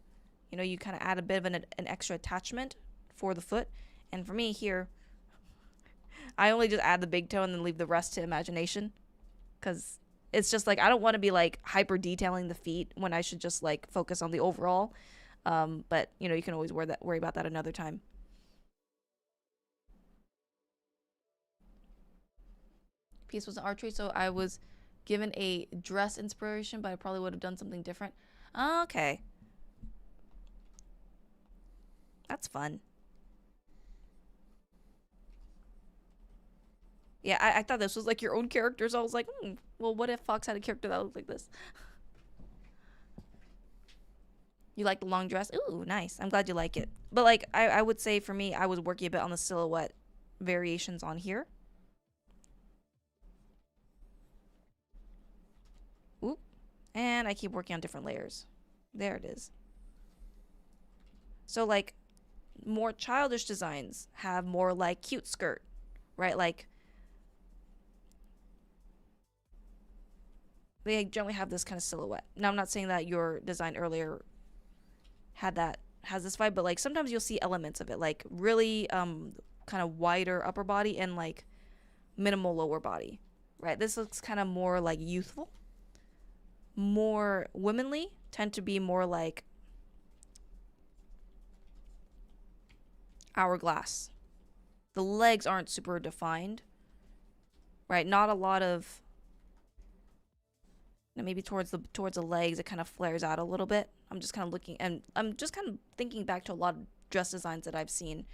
You know, you kind of add a bit of an extra attachment for the foot. And for me here, I only just add the big toe and then leave the rest to imagination. Because it's just like, I don't want to be like hyper detailing the feet when I should just like focus on the overall. But, you know, you can always worry about that another time. Piece was an archery, so I was given a dress inspiration, but I probably would have done something different. Okay. That's fun. Yeah, I thought this was like your own character, so I was like, well, what if Fox had a character that looked like this? You like the long dress? Ooh, nice. I'm glad you like it. But like, I would say for me, I was working a bit on the silhouette variations on here. Oop. And I keep working on different layers. There it is. So like, more childish designs have more like cute skirt, right? Like, they generally have this kind of silhouette. Now, I'm not saying that your design earlier has this vibe, but like sometimes you'll see elements of it, like really kind of wider upper body and like minimal lower body, right? This looks kind of more like youthful. More womanly tend to be more like hourglass. The legs aren't super defined, right? Not a lot of, maybe towards the legs it kind of flares out a little bit. I'm just kind of looking, and I'm just kind of thinking back to a lot of dress designs that I've seen.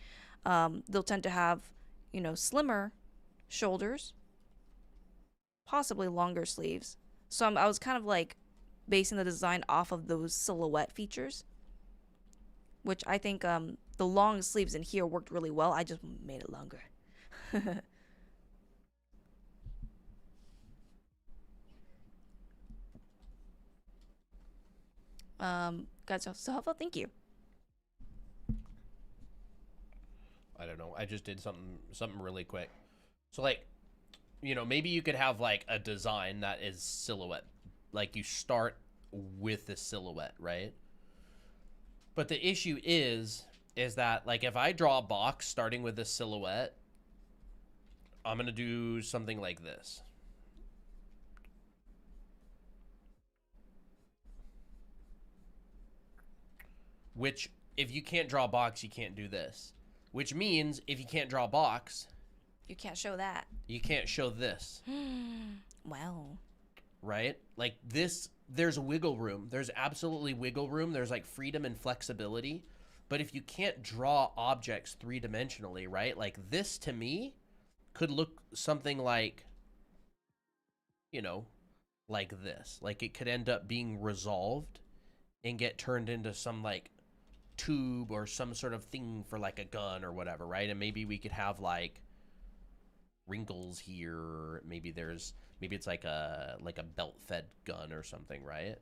They'll tend to have, you know, slimmer shoulders, possibly longer sleeves. So I was kind of like basing the design off of those silhouette features, which I think the long sleeves in here worked really well. I just made it longer. Guys, so helpful. Thank you. I don't know. I just did something really quick. So like, you know, maybe you could have like a design that is silhouette. Like you start with the silhouette, right? But the issue is that like if I draw a box starting with a silhouette, I'm going to do something like this. Which if you can't draw a box, you can't do this. Which means if you can't draw a box, you can't show that. You can't show this. Wow. Right? Like this, there's wiggle room. There's absolutely wiggle room. There's like freedom and flexibility. But if you can't draw objects three-dimensionally, right? Like this to me could look something like, you know, like this. Like it could end up being resolved and get turned into some like tube or some sort of thing for like a gun or whatever, right? And maybe we could have like wrinkles here. Maybe it's like a belt-fed gun or something, right?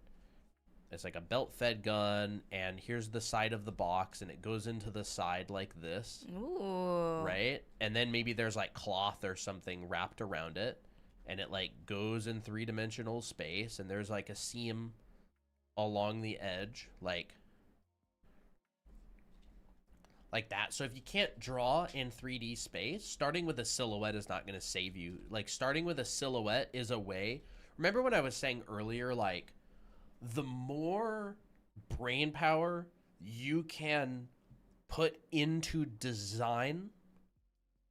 It's like a belt-fed gun, and here's the side of the box, and it goes into the side like this. Ooh. Right? And then maybe there's like cloth or something wrapped around it, and it like goes in three-dimensional space, and there's like a seam along the edge, like that. So if you can't draw in 3D space, starting with a silhouette is not going to save you. Like starting with a silhouette is a way. Remember what I was saying earlier, like the more brain power you can put into design,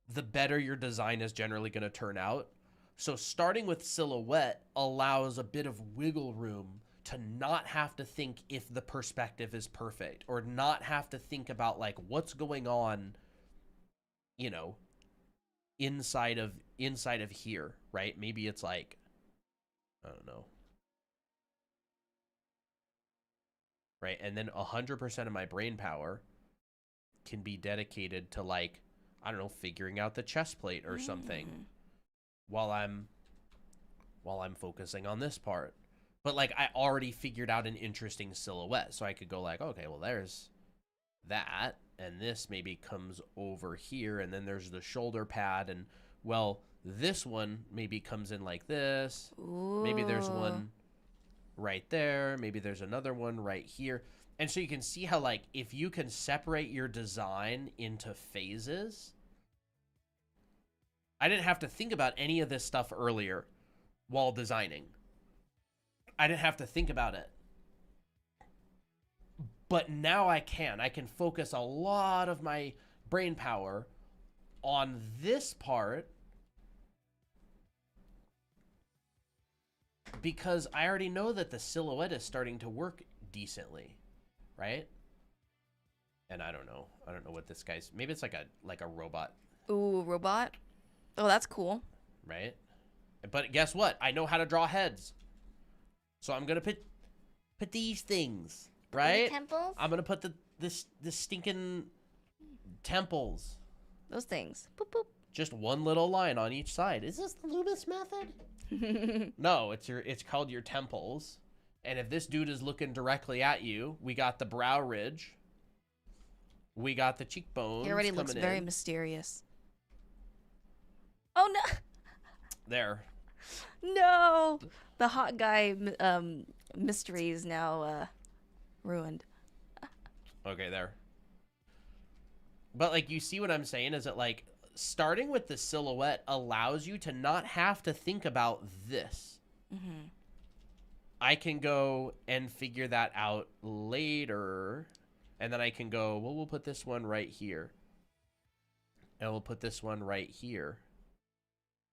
the better your design is generally going to turn out. So starting with silhouette allows a bit of wiggle room to not have to think if the perspective is perfect, or not have to think about like what's going on, you know, inside of here, right? Maybe it's like, I don't know. Right? And then 100% of my brain power can be dedicated to like, I don't know, figuring out the chest plate or something while I'm focusing on this part. But like I already figured out an interesting silhouette, so I could go like, okay, well there's that, and this maybe comes over here, and then there's the shoulder pad, and well, this one maybe comes in like this. Ooh. Maybe there's one right there, maybe there's another one right here. And so you can see how like if you can separate your design into phases. I didn't have to think about any of this stuff earlier while designing. I didn't have to think about it. But now I can. I can focus a lot of my brain power on this part because I already know that the silhouette is starting to work decently, right? And I don't know what this guy's, maybe it's like a robot. Ooh, robot. Oh, that's cool. Right? But guess what? I know how to draw heads. So I'm going to put these things, right? Temples? I'm going to put the stinking temples. Those things. Boop, boop. Just one little line on each side. Is this the Loomis method? No, it's called your temples. And if this dude is looking directly at you, we got the brow ridge. We got the cheekbones. He already looks very in. mysterious. Oh no! There. No! The hot guy mystery is now ruined. Okay, there. But like, you see what I'm saying? Is it like starting with the silhouette allows you to not have to think about this. Mm-hmm. I can go and figure that out later, and then I can go, well, we'll put this one right here, and we'll put this one right here,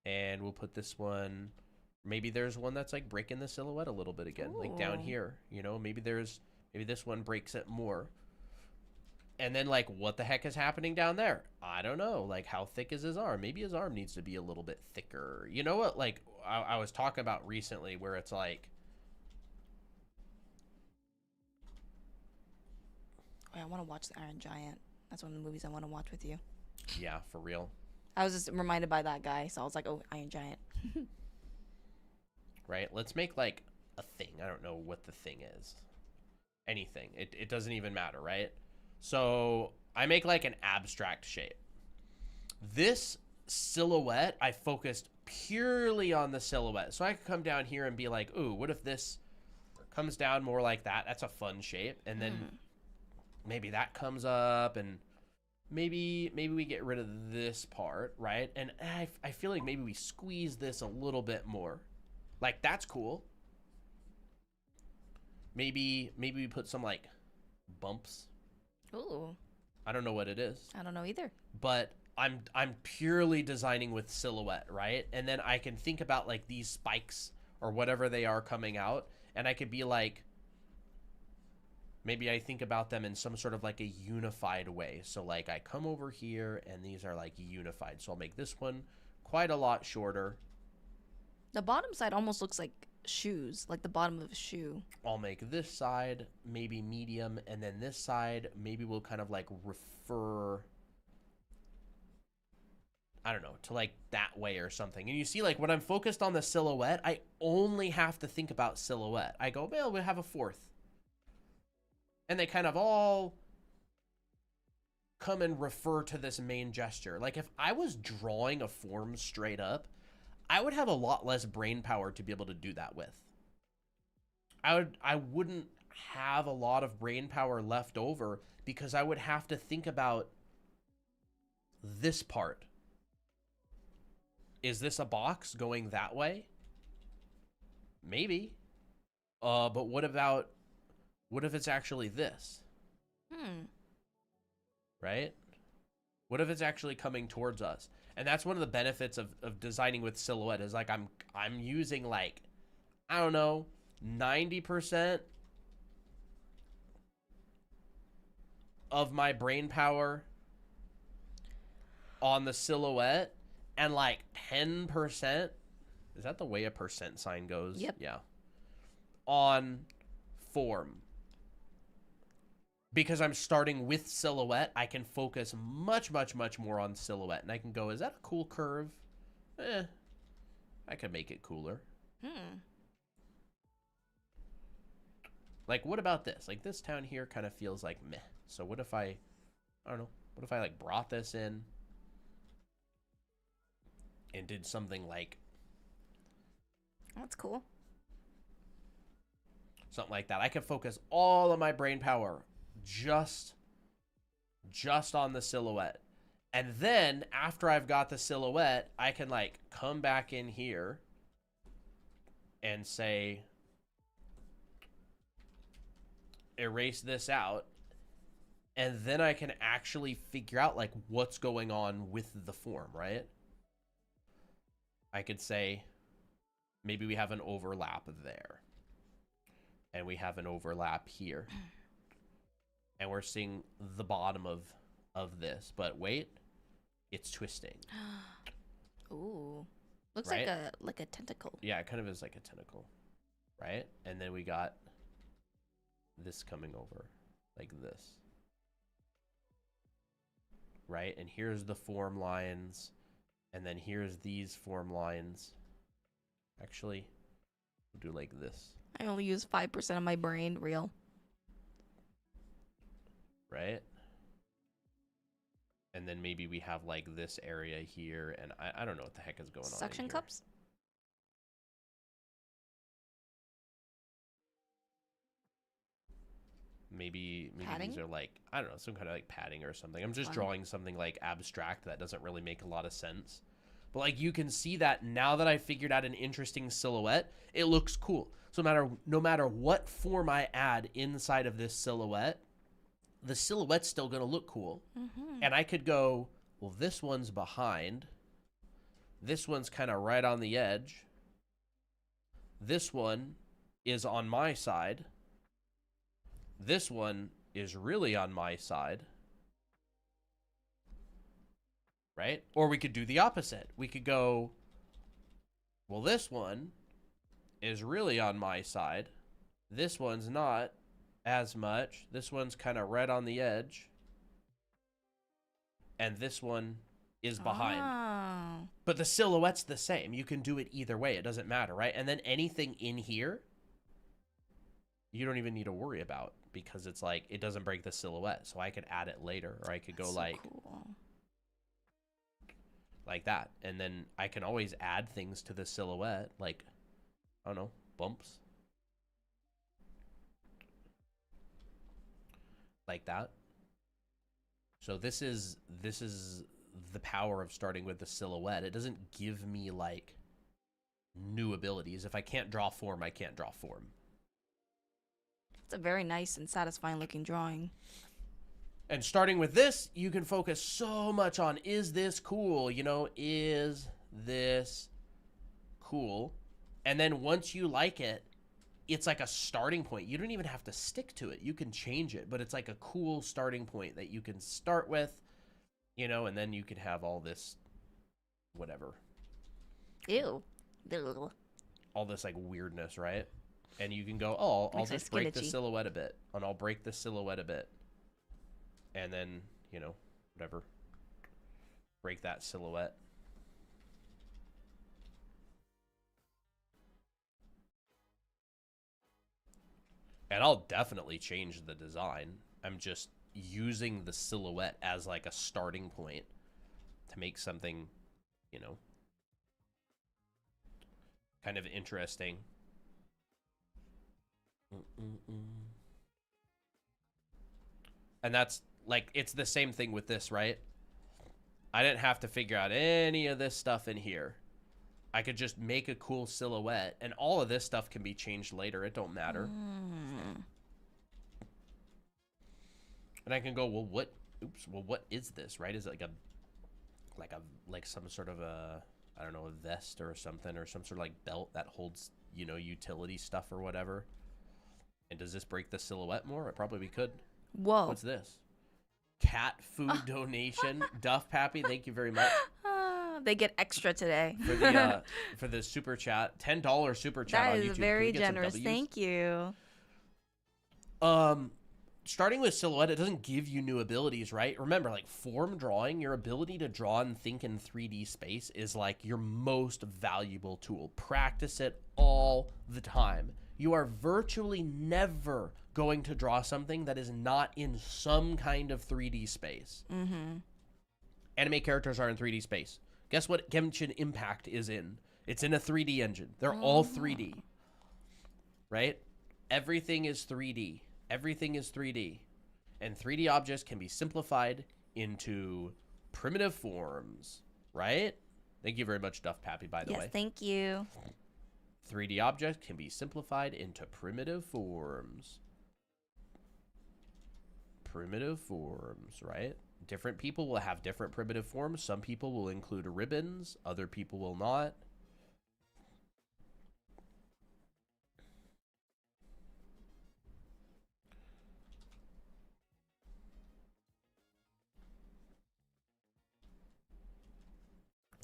and we'll put this one, maybe there's one that's like breaking the silhouette a little bit again. Ooh. Like down here, you know, maybe this one breaks it more. And then like, what the heck is happening down there? I don't know. Like, how thick is his arm? Maybe his arm needs to be a little bit thicker. You know what? Like I was talking about recently where it's like, oh, I want to watch The Iron Giant. That's one of the movies I want to watch with you. Yeah, for real. I was just reminded by that guy, so I was like, oh, Iron Giant. Right? Let's make like a thing. I don't know what the thing is. Anything. It doesn't even matter, right? So I make like an abstract shape. This silhouette, I focused purely on the silhouette. So I could come down here and be like, ooh, what if this comes down more like that? That's a fun shape. And then maybe that comes up, and maybe we get rid of this part, right? And I feel like maybe we squeeze this a little bit more. Like, that's cool. Maybe we put some like bumps. Ooh. I don't know what it is. I don't know either. But I'm purely designing with silhouette, right? And then I can think about like these spikes or whatever they are coming out, and I could be like, maybe I think about them in some sort of like a unified way. So like I come over here and these are like unified. So I'll make this one quite a lot shorter. The bottom side almost looks like shoes, like the bottom of a shoe. I'll make this side maybe medium, and then this side maybe we'll kind of like refer, I don't know, to like that way or something. And you see, like when I'm focused on the silhouette, I only have to think about silhouette. I go, well, we'll have a fourth. And they kind of all come and refer to this main gesture. Like if I was drawing a form straight up, I would have a lot less brain power to be able to do that with. I wouldn't have a lot of brain power left over because I would have to think about this part. Is this a box going that way? Maybe. But what if it's actually this? Right? What if it's actually coming towards us? And that's one of the benefits of designing with silhouette is like I'm using like, I don't know, 90% of my brain power on the silhouette and like 10%, is that the way a percent sign goes? Yep. Yeah. On form. Because I'm starting with silhouette, I can focus much, much, much more on silhouette. And I can go, is that a cool curve? I could make it cooler. Like, what about this? Like, this town here kind of feels like meh. So what if I don't know, what if I, like, brought this in and did something like... That's cool. Something like that. I can focus all of my brain power just on the silhouette. And then, after I've got the silhouette, I can, like, come back in here and say... erase this out, and then I can actually figure out like what's going on with the form, right? I could say maybe we have an overlap there and we have an overlap here and we're seeing the bottom of this, but wait, it's twisting. Ooh, looks right? like a tentacle. Yeah, it kind of is like a tentacle, right? And then we got this coming over like this, right? And here's the form lines, and then here's these form lines. Actually, we'll do like this, I only use 5% of my brain. Real. right? And then maybe we have like this area here, and I don't know what the heck is going on. Suction cups. Maybe Padding? these are like, I don't know, some kind of like padding or something. I'm just drawing something like abstract that doesn't really make a lot of sense. But like you can see that now that I figured out an interesting silhouette, it looks cool. So no matter what form I add inside of this silhouette, the silhouette's still going to look cool. And I could go, well, this one's behind. This one's kind of right on the edge. This one is on my side. This one is really on my side, right? Or we could do the opposite. We could go, well, this one is really on my side. This one's not as much. This one's kind of right on the edge. And this one is behind. Oh. But the silhouette's the same. You can do it either way. It doesn't matter, right? And then anything in here, you don't even need to worry about, because it's like, it doesn't break the silhouette. So I could add it later, or I could go like, cool. like that. And then I can always add things to the silhouette, like, I don't know, bumps. Like that. So this is the power of starting with the silhouette. It doesn't give me like new abilities. If I can't draw form, I can't draw form. It's a very nice and satisfying looking drawing. And starting with this, you can focus so much on, is this cool? You know, is this cool? And then once you like it, it's like a starting point. You don't even have to stick to it. You can change it, but it's like a cool starting point that you can start with, you know, and then you can have all this, whatever. Ew. All this like weirdness, right? And you can go, oh, I'll Makes my just skin break the itchy. silhouette a bit. And I'll break the silhouette a bit. And then, you know, whatever. Break that silhouette. And I'll definitely change the design. I'm just using the silhouette as like a starting point to make something, you know, kind of interesting. And that's like, it's the same thing with this, right? I didn't have to figure out any of this stuff in here. I could just make a cool silhouette, and all of this stuff can be changed later. It don't matter. And I can go, well, what is this, right? Is it like a like some sort of a, I don't know, a vest or something, or some sort of like belt that holds, you know, utility stuff or whatever. And does this break the silhouette more? It probably could. Whoa. What's this? Cat food donation. Duff Pappy, thank you very much They get extra today. for the super chat. $10 super chat That on is YouTube. Can we very get some generous. W's? Thank you. Starting with silhouette, it doesn't give you new abilities, right? Remember, like form drawing, your ability to draw and think in 3D space is like your most valuable tool. Practice it all the time. You are virtually never going to draw something that is not in some kind of 3D space. Mm-hmm. Anime characters are in 3D space. Guess what Genshin Impact is in? It's in a 3D engine. They're all 3D, right? Everything is 3D. Everything is 3D. And 3D objects can be simplified into primitive forms, right? Thank you very much, Duff Pappy, by the way. Yes, thank you. 3D objects can be simplified into primitive forms. Primitive forms, right? Different people will have different primitive forms. Some people will include ribbons. Other people will not.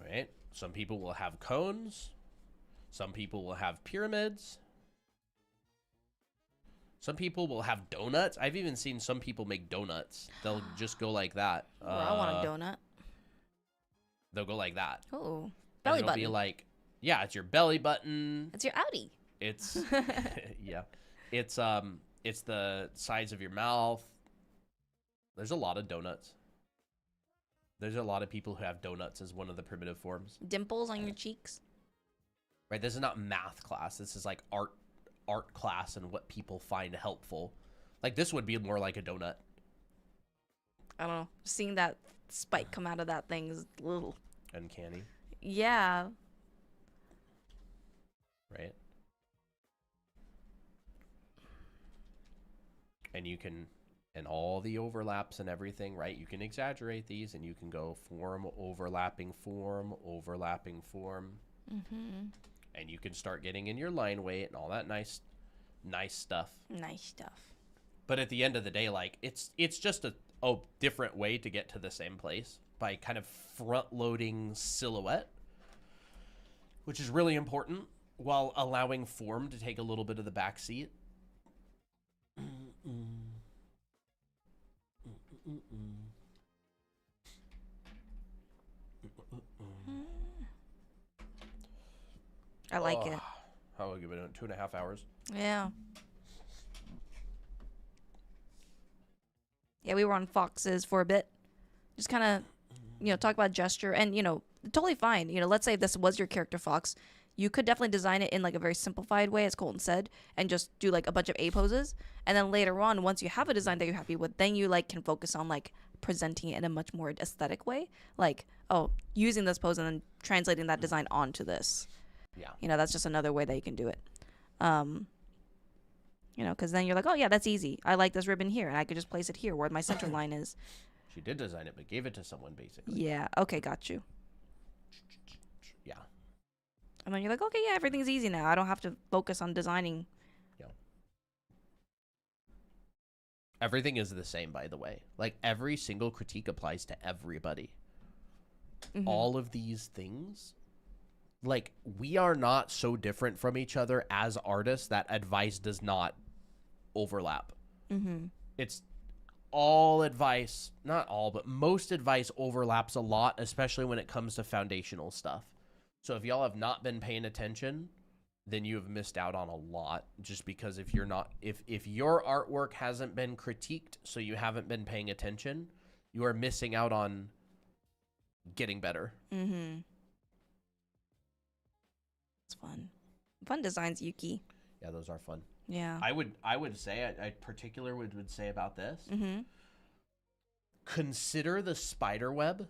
Right? Some people will have cones. Some people will have pyramids. Some people will have donuts. I've even seen some people make donuts. They'll just go like that. Well, I want a donut. They'll go like that. Oh, And belly it'll button. be like, yeah, it's your belly button. It's your Audi. It's yeah. It's the sides of your mouth. There's a lot of donuts. There's a lot of people who have donuts as one of the primitive forms. Dimples on your cheeks. Right? This is not math class. This is like art class and what people find helpful. Like this would be more like a donut. I don't know. Seeing that spike come out of that thing is a little. Uncanny, Yeah. right? And you can, and all the overlaps and everything, right? You can exaggerate these and you can go form, overlapping form, overlapping form. Mm-hmm. And you can start getting in your line weight and all that nice stuff. Nice stuff. But at the end of the day, like it's just a different way to get to the same place by kind of front loading silhouette, which is really important while allowing form to take a little bit of the back seat. I like it. How long have you been doing? 2.5 hours? Yeah. Yeah, we were on Foxes for a bit. Just kind of, talk about gesture and, totally fine. Let's say this was your character Fox. You could definitely design it in like a very simplified way, as Colton said, and just do like a bunch of A poses. And then later on, once you have a design that you're happy with, then you like can focus on like presenting it in a much more aesthetic way. Like, using this pose and then translating that design onto this. Yeah. That's just another way that you can do it. Because then you're like, oh, yeah, that's easy. I like this ribbon here, and I could just place it here where my center line is. She did design it, but gave it to someone, basically. Yeah. Okay, got you. Yeah. And then you're like, okay, yeah, everything's easy now. I don't have to focus on designing. Yeah. Everything is the same, by the way. Like, every single critique applies to everybody. Mm-hmm. All of these things, like, we are not so different from each other as artists that advice does not overlap. Mm-hmm. It's all advice, not all, but most advice overlaps a lot, especially when it comes to foundational stuff. So if y'all have not been paying attention, then you have missed out on a lot, just because if you're not, if your artwork hasn't been critiqued, so you haven't been paying attention, you are missing out on getting better. Mm-hmm. It's fun. Fun designs, Yuki. Yeah, those are fun. Yeah. I would say, I particular would say about this, Mm-hmm. consider the spider web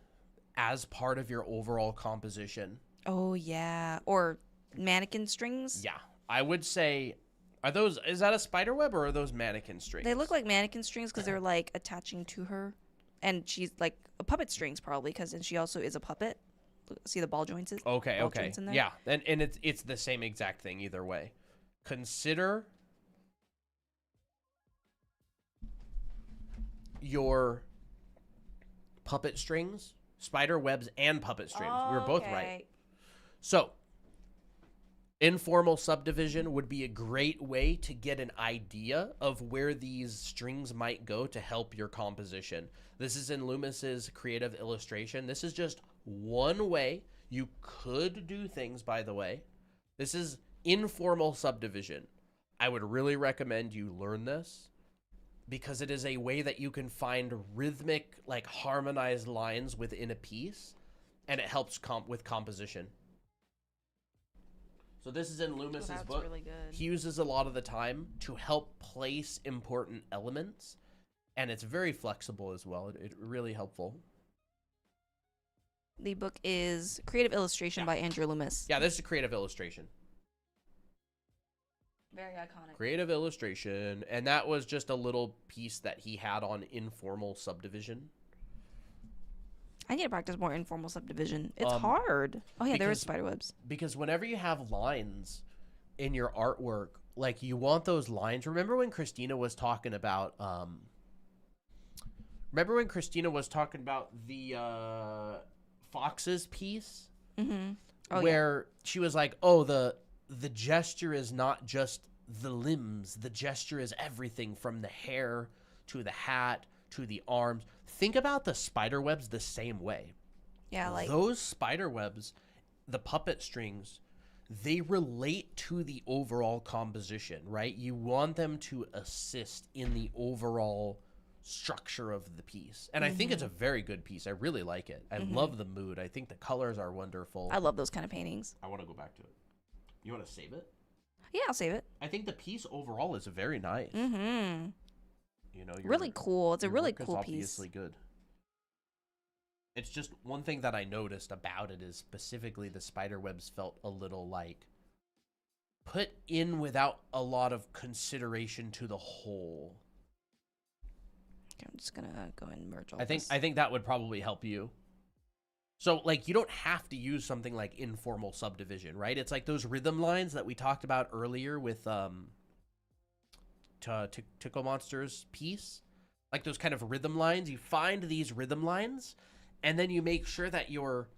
as part of your overall composition. Oh, yeah. Or mannequin strings. Yeah, I would say, is that a spider web or are those mannequin strings? They look like mannequin strings because they're like attaching to her. and she's like a puppet strings probably, because and she also is a puppet. See the ball joints? Okay, ball okay. joints in there? Yeah, and it's the same exact thing either way. Consider your puppet strings, spider webs, and puppet strings. We were both right. So, informal subdivision would be a great way to get an idea of where these strings might go to help your composition. This is in Loomis's creative illustration. This is just one way you could do things, by the way. This is informal subdivision. I would really recommend you learn this because it is a way that you can find rhythmic, like harmonized lines within a piece, and it helps with composition. So this is in Loomis's book. Really good. He uses a lot of the time to help place important elements, and it's very flexible as well. It's really helpful. The book is Creative Illustration by Andrew Loomis. Yeah, this is a creative illustration. Very iconic. Creative illustration, and that was just a little piece that he had on informal subdivision. I need to practice more informal subdivision. It's hard. Oh yeah, there is spiderwebs. Because whenever you have lines in your artwork, like you want those lines. Remember when Christina was talking about the Fox's piece? Mm-hmm. Oh, where she was like, "Oh, the gesture is not just the limbs. The gesture is everything from the hair to the hat to the arms." Think about the spider webs the same way. Yeah, like those spider webs, the puppet strings, they relate to the overall composition, right? You want them to assist in the overall structure of the piece. And I think it's a very good piece. I really like it. I love the mood. I think the colors are wonderful. I love those kind of paintings. I want to go back to it. You want to save it? Yeah, I'll save it. I think the piece overall is very nice. Mm-hmm. You know, really cool. It's a really cool piece. Obviously good. It's just one thing that I noticed about it is specifically the spider webs felt a little like put in without a lot of consideration to the whole. Okay, I'm just gonna go and merge all I think that would probably help you. So, like, you don't have to use something like informal subdivision, right? It's like those rhythm lines that we talked about earlier with Tickle Monster's piece. Like those kind of rhythm lines. You find these rhythm lines, and then you make sure that your,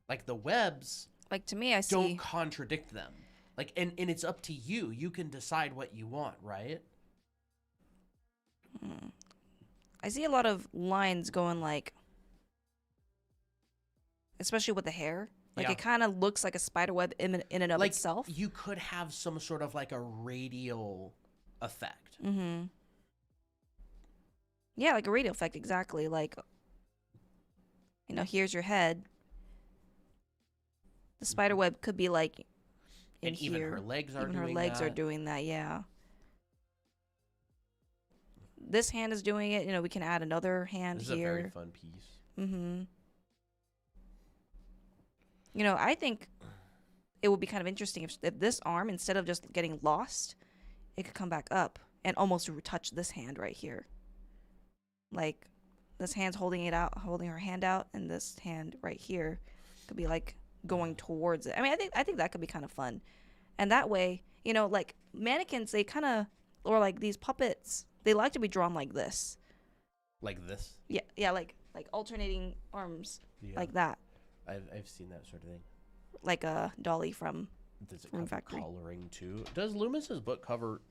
like, the webs, like, to me, I see, don't contradict them. Like, and it's up to you. You can decide what you want, right? I see a lot of lines going, like, especially with the hair. Like, it kind of looks like a spider web in and of itself. You could have some sort of, like, a radial effect. Mm-hmm. Yeah, like a radial effect, exactly. Like, you know, here's your head. The spider web could be, like, in and here. Even her legs are even doing her legs that. are doing that, yeah. This hand is doing it. You know, we can add another hand here. This is a very fun piece. Mm-hmm. You know, I think it would be kind of interesting if this arm, instead of just getting lost, it could come back up and almost touch this hand right here. Like, this hand's holding her hand out, and this hand right here could be, like, going towards it. I mean, I think that could be kind of fun. And that way, you know, like, mannequins, they kind of, or, like, these puppets, they like to be drawn like this. Like this? Yeah, like alternating arms, like that. I've seen that sort of thing. Like a Dolly from Does it Room cover Factory. Coloring too? Does Loomis's book cover?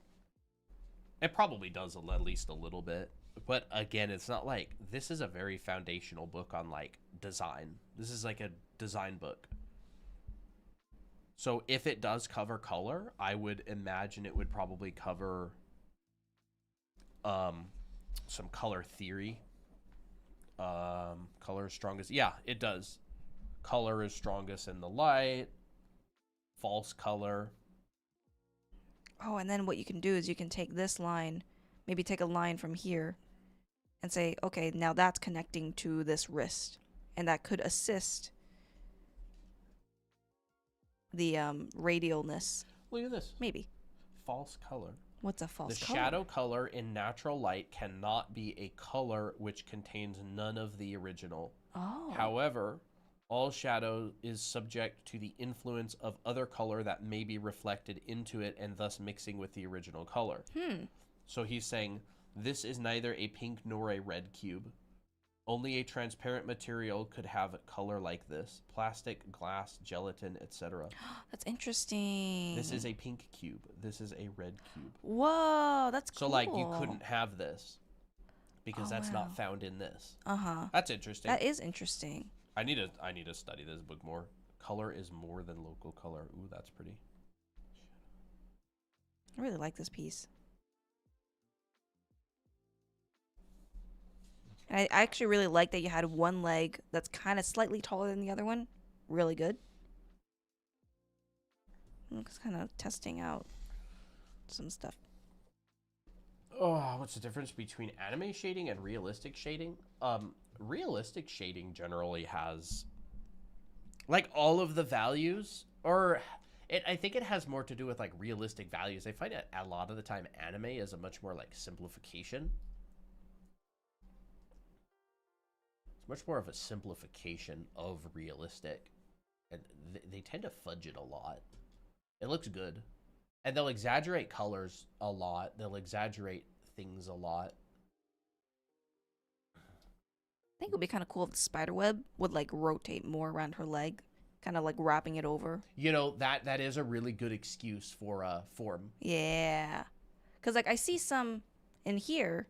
It probably does at least a little bit. But again, it's not like, this is a very foundational book on, like, design. This is like a design book. So if it does cover color, I would imagine it would probably cover some color theory. Color is strongest. Yeah, it does. Color is strongest in the light. False color. Oh, and then what you can do is you can take this line, maybe take a line from here, and say, okay, now that's connecting to this wrist. And that could assist the radialness. Look at this. Maybe. False color. What's a false The color? shadow color in natural light cannot be a color which contains none of the original. Oh. However, all shadow is subject to the influence of other color that may be reflected into it and thus mixing with the original color. So he's saying this is neither a pink nor a red cube. Only a transparent material could have a color like this. Plastic, glass, gelatin, etc. That's interesting. This is a pink cube. This is a red cube. Whoa, that's cool. So like you couldn't have this because Oh, that's wow. not found in this. Uh-huh. That's interesting. That is interesting. I need to study this book more. Color is more than local color. Ooh, that's pretty. I really like this piece. And I actually really like that you had one leg that's kind of slightly taller than the other one. Really good. I'm just kind of testing out some stuff. Oh, what's the difference between anime shading and realistic shading? Realistic shading generally has like all of the values, or I think it has more to do with like realistic values. I find it a lot of the time anime is a much more like simplification. It's much more of a simplification of realistic, and they tend to fudge it a lot. It looks good, and they'll exaggerate colors a lot. They'll exaggerate things a lot. I think it would be kind of cool if the spider web would like rotate more around her leg, kind of like wrapping it over. You know, that is a really good excuse for form. Yeah. Because like I see some in here,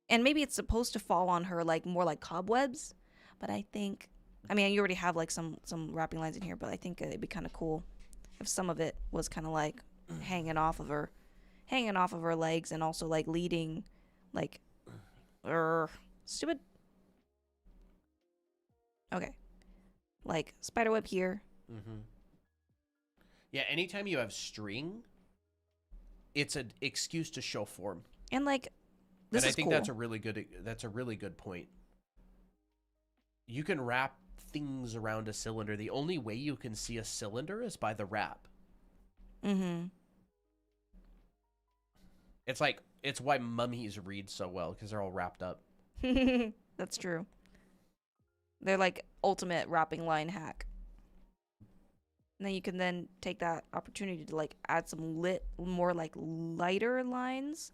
and maybe it's supposed to fall on her like more like cobwebs, but I think, I mean, you already have like some wrapping lines in here, but I think it'd be kind of cool if some of it was kind of like hanging off of her legs, and also like leading like stupid. Okay. Like spiderweb here. Mm-hmm. Yeah, anytime you have string, it's an excuse to show form. And like this and I is think cool. that's a really good point. You can wrap things around a cylinder. The only way you can see a cylinder is by the wrap. Mm-hmm. It's why mummies read so well, because they're all wrapped up. That's true. They're like ultimate wrapping line hack. And then you can then take that opportunity to like add some more like lighter lines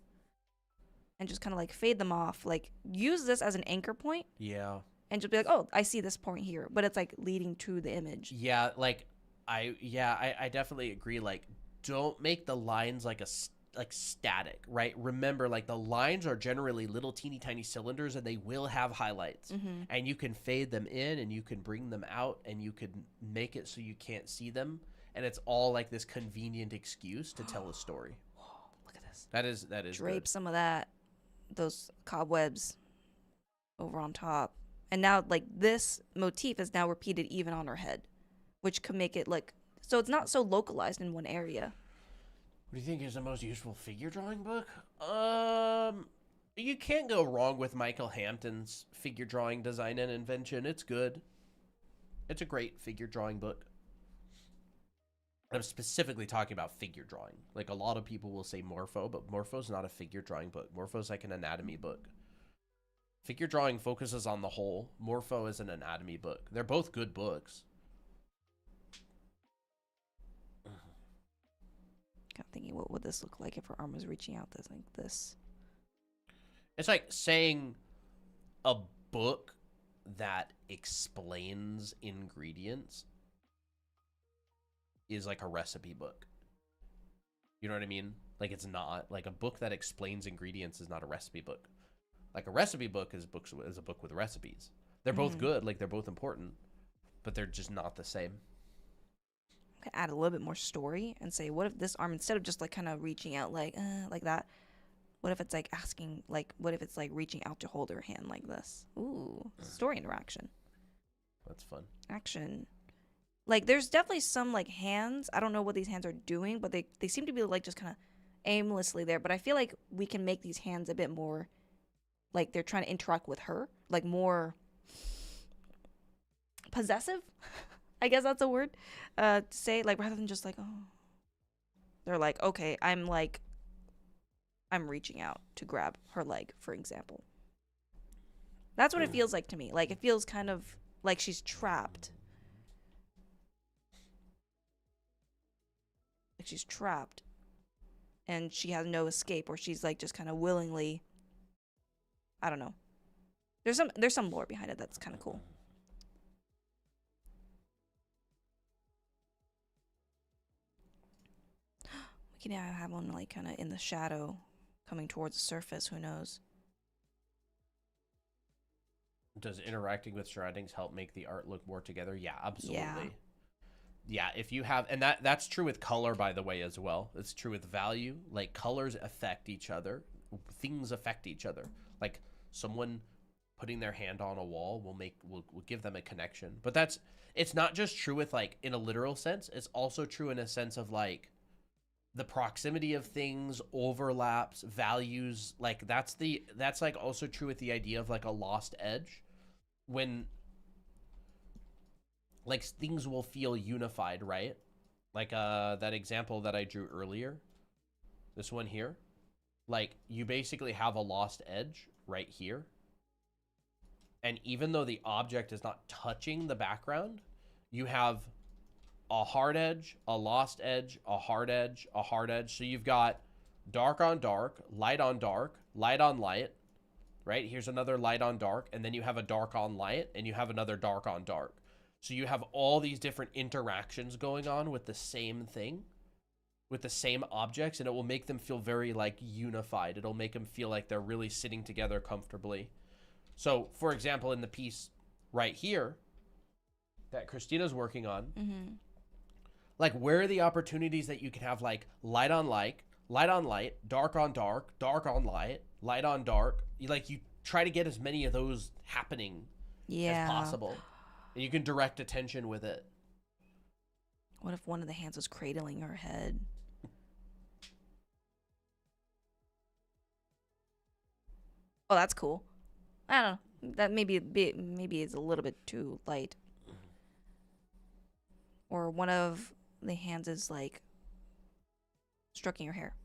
and just kind of like fade them off. Like use this as an anchor point Yeah. and just be like, oh, I see this point here, but it's like leading to the image. Yeah, like I definitely agree. Like, don't make the lines like static, right? Remember, like the lines are generally little teeny tiny cylinders, and they will have highlights, and you can fade them in, and you can bring them out, and you could make it so you can't see them, and it's all like this convenient excuse to tell a story. Whoa, look at this. That is Drape good. some of those cobwebs over on top. And now like this motif is now repeated even on her head, which could make it like, so it's not so localized in one area. What do you think is the most useful figure drawing book? You can't go wrong with Michael Hampton's figure drawing design and invention. It's good. It's a great figure drawing book. I'm specifically talking about figure drawing. Like a lot of people will say Morpho, but Morpho's not a figure drawing book. Morpho's like an anatomy book. Figure drawing focuses on the whole. Morpho is an anatomy book. They're both good books. I'm thinking, what would this look like if her arm was reaching out this like this? It's like saying a book that explains ingredients is like a recipe book. You know what I mean? Like it's not. Like a book that explains ingredients is not a recipe book. Like a recipe book is a book with recipes. They're both good, like they're both important, but they're just not the same. I could add a little bit more story and say, what if this arm, instead of just like kind of reaching out like that, what if it's like asking, like, what if it's like reaching out to hold her hand like this? Ooh, story interaction. That's fun. Action. Like, there's definitely some like hands. I don't know what these hands are doing, but they seem to be like just kind of aimlessly there. But I feel like we can make these hands a bit more like they're trying to interact with her, like more possessive. I guess that's a word to say, like rather than just like, oh, They're like, okay, I'm reaching out to grab her leg, for example. That's what it feels like to me. Like, it feels kind of like she's trapped. Like she's trapped. And she has no escape, or she's like just kind of willingly. I don't know. There's some lore behind it that's kind of cool. We can have one like kind of in the shadow, coming towards the surface. Who knows? Does interacting with surroundings help make the art look more together? Yeah, absolutely. Yeah, if you have, and that's true with color, by the way, as well. It's true with value. Like, colors affect each other. Things affect each other. Like, someone putting their hand on a wall will give them a connection. But it's not just true with, like, in a literal sense. It's also true in a sense of, like, the proximity of things, overlaps, values. Like, that's like also true with the idea of, like, a lost edge. When, like, things will feel unified, right? Like that example that I drew earlier, this one here. Like, you basically have a lost edge right here, and even though the object is not touching the background, you have a hard edge, a lost edge, a hard edge, a hard edge. So you've got dark on dark, light on dark, light on light, right? Here's another light on dark, and then you have a dark on light, and you have another dark on dark. So you have all these different interactions going on with the same thing, with the same objects, and it will make them feel very, like, unified. It'll make them feel like they're really sitting together comfortably. So, for example, in the piece right here that Christina's working on, like, where are the opportunities that you can have, like, light on light, dark on dark, dark on light, light on dark? You try to get as many of those happening as possible. And you can direct attention with it. What if one of the hands was cradling her head? Oh, that's cool. I don't know. That maybe is a little bit too light. Or one of the hands is like stroking her hair.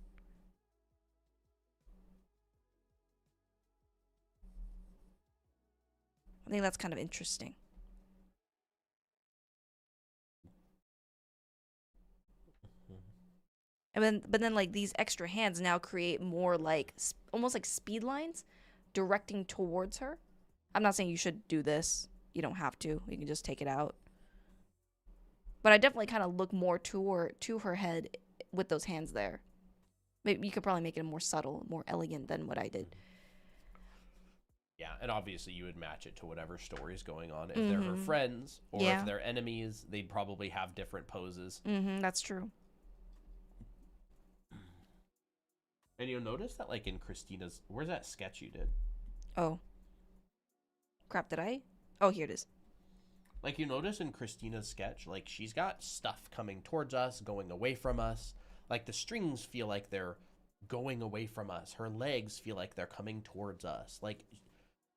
I think that's kind of interesting. But then like these extra hands now create more like almost like speed lines directing towards her. I'm not saying you should do this. You don't have to. You can just take it out. But I definitely kind of look more to her head with those hands there. Maybe you could probably make it more subtle, more elegant than what I did. Yeah, and obviously you would match it to whatever story is going on. If they're her friends or if they're enemies, they'd probably have different poses. That's true. And you'll notice that, like, in Christina's... Where's that sketch you did? Oh. Crap, did I? Oh, here it is. Like, you notice in Christina's sketch, like, she's got stuff coming towards us, going away from us. Like, the strings feel like they're going away from us. Her legs feel like they're coming towards us. Like,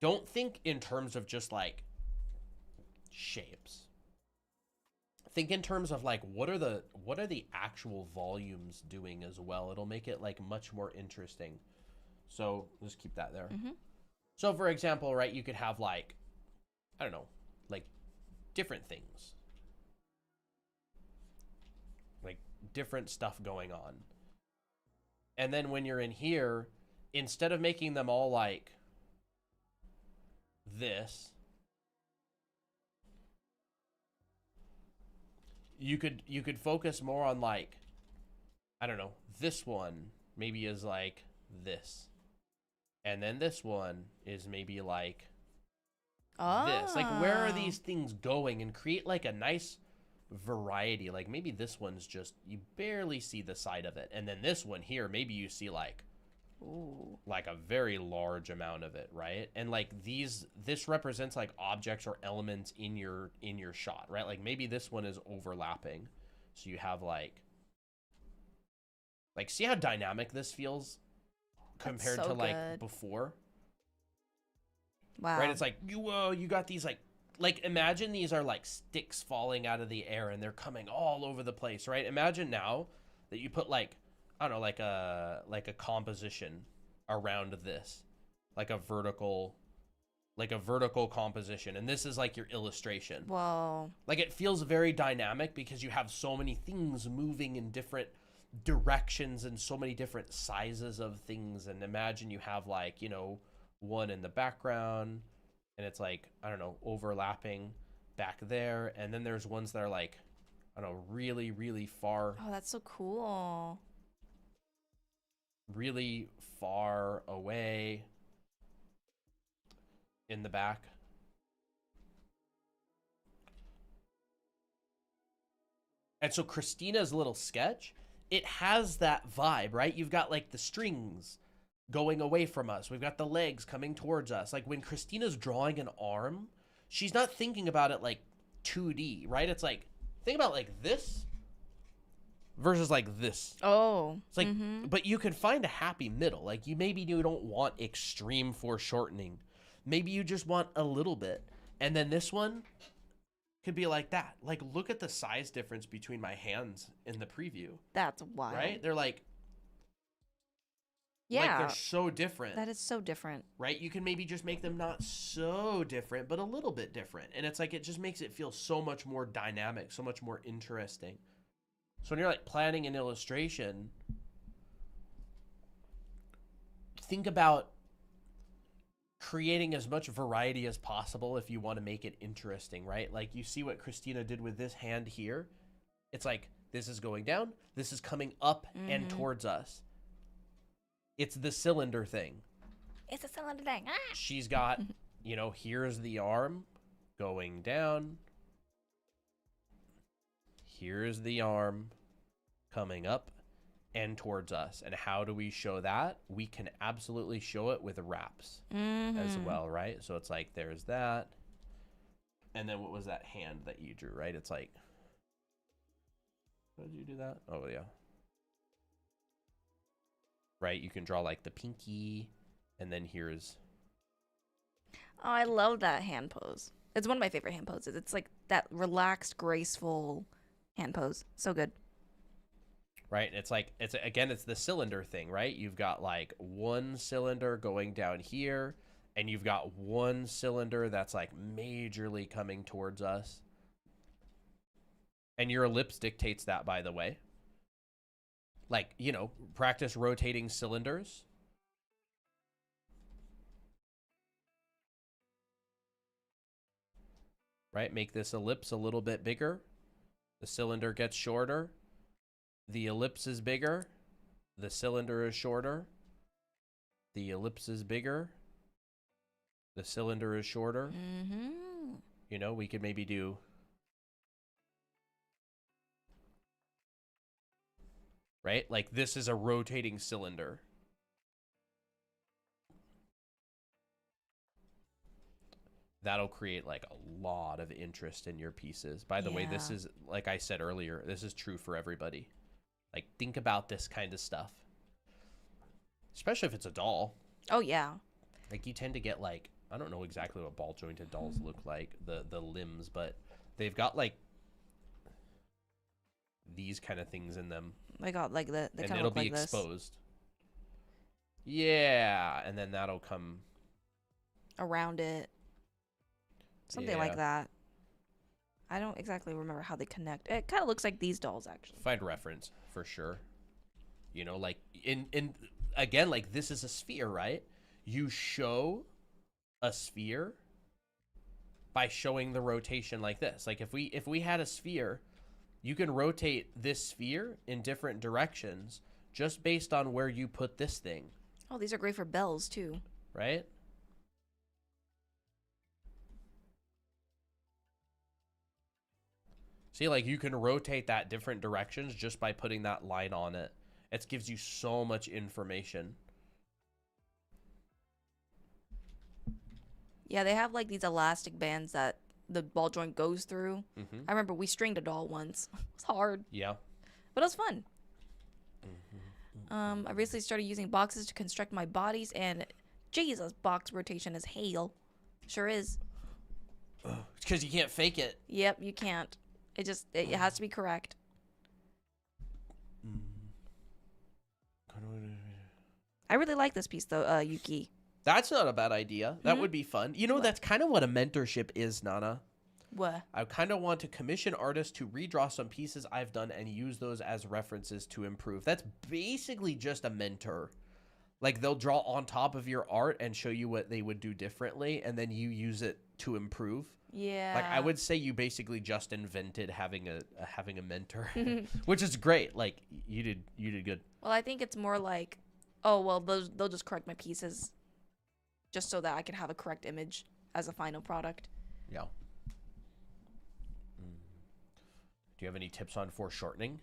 don't think in terms of just, like, shapes. Think in terms of, like, what are the actual volumes doing as well. It'll make it, like, much more interesting. So just keep that there. So, for example, right, you could have, like, I don't know, like, different things. Like, different stuff going on. And then when you're in here, instead of making them all, like, this... You could focus more on, like, I don't know, this one maybe is like this. And then this one is maybe like this. Like, where are these things going? And create, like, a nice variety. Like, maybe this one's just, you barely see the side of it. And then this one here, maybe you see, like, ooh, like a very large amount of it, right? And, like, this represents, like, objects or elements in your shot, right? Like, maybe this one is overlapping, so you have, like, see how dynamic this feels compared to, like, before. Wow. Right? It's like, you got these, like, imagine these are, like, sticks falling out of the air and they're coming all over the place, right? Imagine now that you put like, I don't know, like a composition around this, like a vertical composition, and this is like your illustration. Whoa. Like it feels very dynamic because you have so many things moving in different directions and so many different sizes of things. And imagine you have like, you know, one in the background and it's like, I don't know, overlapping back there, and then there's ones that are like, I don't know, really, really far. Oh, that's so cool. Really far away in the back. And so Christina's little sketch, it has that vibe, right? You've got like the strings going away from us. We've got the legs coming towards us. Like when Christina's drawing an arm, she's not thinking about it like 2D, right? It's like, think about like this versus like this. Oh. It's like, but you can find a happy middle. Like maybe you don't want extreme foreshortening. Maybe you just want a little bit. And then this one could be like that. Like, look at the size difference between my hands in the preview. That's wild. Right? They're like, yeah. Like they're so different. That is so different. Right? You can maybe just make them not so different, but a little bit different. And it's like, it just makes it feel so much more dynamic, so much more interesting. So when you're like planning an illustration, think about creating as much variety as possible if you want to make it interesting, right? Like you see what Christina did with this hand here. It's like, this is going down, this is coming up and towards us. It's the cylinder thing. It's a cylinder thing. Ah! She's got, you know, here's the arm going down. Here's the arm coming up and towards us. And how do we show that? We can absolutely show it with wraps as well, right? So it's like, there's that. And then what was that hand that you drew, right? It's like, how did you do that? Oh, yeah. Right? You can draw like the pinky, and then here's... Oh, I love that hand pose. It's one of my favorite hand poses. It's like that relaxed, graceful hand pose. So good. Right? It's like, it's the cylinder thing, right? You've got like one cylinder going down here, and you've got one cylinder that's like majorly coming towards us. And your ellipse dictates that, by the way. Like, you know, practice rotating cylinders. Right? Make this ellipse a little bit bigger. The cylinder gets shorter. The ellipse is bigger. The cylinder is shorter. The ellipse is bigger. The cylinder is shorter. You know, we could maybe do... Right? Like this is a rotating cylinder. That'll create like a lot of interest in your pieces. By the way, this is, like I said earlier, this is true for everybody. Like, think about this kind of stuff. Especially if it's a doll. Oh, yeah. Like, you tend to get, like, I don't know exactly what ball-jointed dolls look like, the limbs, but they've got, like, these kind of things in them. They got, like, they and kind of it'll look be like this. exposed. Yeah, and then that'll come... around it. Something like that. I don't exactly remember how they connect. It kind of looks like these dolls, actually. Find reference, for sure. You know, like, in again, like, this is a sphere, right? You show a sphere by showing the rotation like this. Like, if we had a sphere, you can rotate this sphere in different directions just based on where you put this thing. Oh, these are great for bells, too. Right? See, like, you can rotate that different directions just by putting that line on it. It gives you so much information. Yeah, they have, like, these elastic bands that the ball joint goes through. I remember we stringed a doll once. It was hard. Yeah. But it was fun. I recently started using boxes to construct my bodies, and Jesus, box rotation is hell. Sure is. It's because you can't fake it. Yep, you can't. It has to be correct. I really like this piece though, Yuki. That's not a bad idea. That Mhm. would be fun. You know, What? that's kind of what a mentorship is, Nana. What? I kind of want to commission artists to redraw some pieces I've done and use those as references to improve. That's basically just a mentor. Like, they'll draw on top of your art and show you what they would do differently, and then you use it to improve. Yeah. Like, I would say you basically just invented having a mentor, which is great. Like, you did good. Well, I think it's more like, oh well, they'll just correct my pieces, just so that I can have a correct image as a final product. Yeah. Do you have any tips on foreshortening?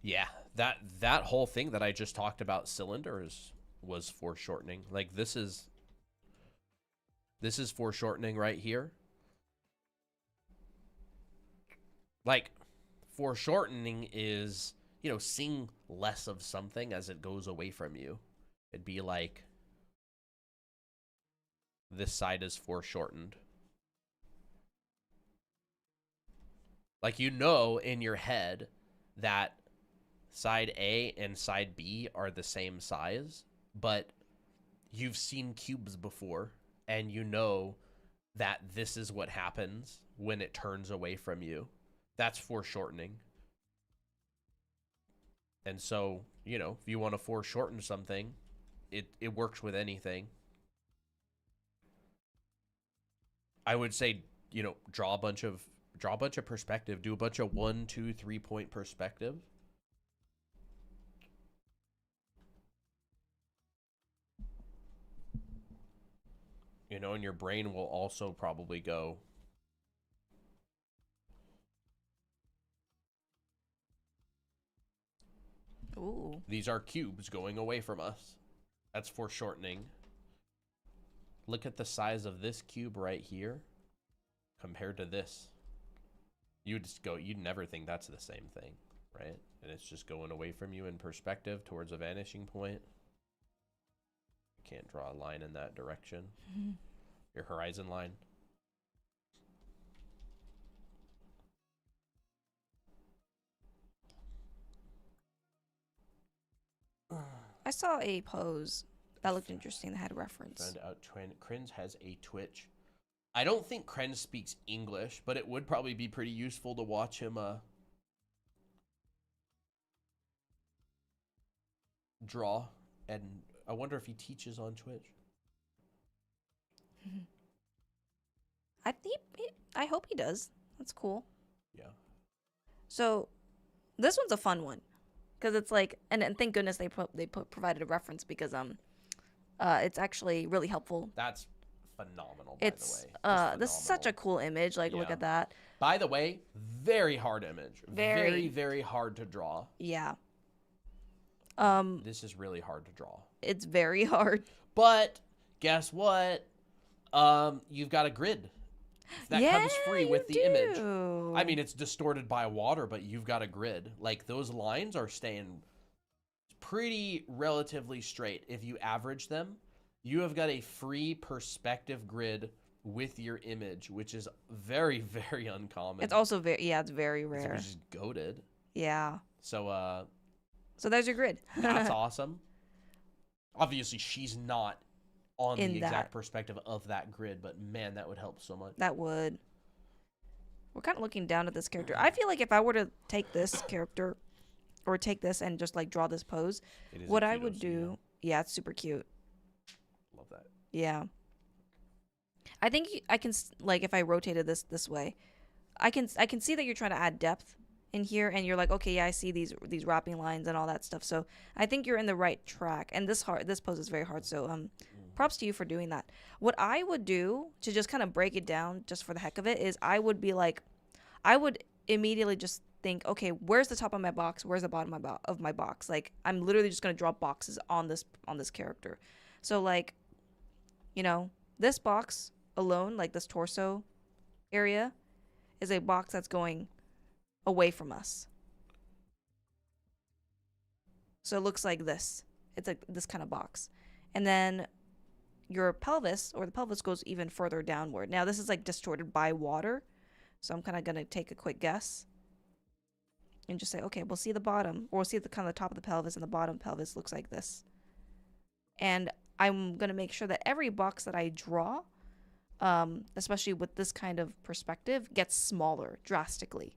Yeah, that whole thing that I just talked about, cylinders, was foreshortening. Like, this is foreshortening right here. Like, foreshortening is, you know, seeing less of something as it goes away from you. It'd be like, this side is foreshortened. Like, you know in your head that side A and side B are the same size, but you've seen cubes before, and you know that this is what happens when it turns away from you. That's foreshortening. And so, you know, if you want to foreshorten something, it works with anything. I would say, you know, draw a bunch of perspective. Do a bunch of 1, 2, 3 point perspective. You know, and your brain will also probably go, Ooh. these are cubes going away from us. That's foreshortening. Look at the size of this cube right here compared to this. You'd never think that's the same thing, right? And it's just going away from you in perspective towards a vanishing point. You can't draw a line in that direction. Your horizon line. I saw a pose that looked interesting that had a reference. Found out Krenz has a Twitch. I don't think Krenz speaks English, but it would probably be pretty useful to watch him draw. And I wonder if he teaches on Twitch. I hope he does. That's cool. Yeah. So, this one's a fun one, because it's like, and thank goodness they provided a reference, because it's actually really helpful. That's phenomenal, by the way. This is such a cool image. Like, look Yeah. at that. By the way, very hard image. Very. Very, very hard to draw. Yeah. This is really hard to draw. It's very hard. But guess what? You've got a grid that comes free with the image. I mean, it's distorted by water, but you've got a grid. Like, those lines are staying pretty relatively straight. If you average them, you have got a free perspective grid with your image, which is very, very uncommon. It's also it's very rare. It's just goated. Yeah. So there's your grid. that's awesome. Obviously, she's not on In the that. exact perspective of that grid, but man, that would help so much. That would. We're kind of looking down at this character. I feel like if I were to take this character, or take this and just like draw this pose, It is a what I cute would OC, do, yeah, it's super cute. Love that. Yeah. I think I can like, if I rotated this way, I can see that you're trying to add depth in here, and you're like, okay, yeah, I see these wrapping lines and all that stuff. So I think you're in the right track. And this pose is very hard. So props to you for doing that. What I would do to just kind of break it down, just for the heck of it, is I would immediately just think, okay, where's the top of my box? Where's the bottom of my box? Like, I'm literally just gonna draw boxes on this character. So like, you know, this box alone, like this torso area, is a box that's going away from us. So it looks like this. It's like this kind of box. And then your pelvis, or the pelvis, goes even further downward. Now this is like distorted by water, so I'm kind of gonna take a quick guess and just say, okay, we'll see the bottom, or we'll see the kind of the top of the pelvis, and the bottom pelvis looks like this. And I'm going to make sure that every box that I draw, especially with this kind of perspective, gets smaller drastically.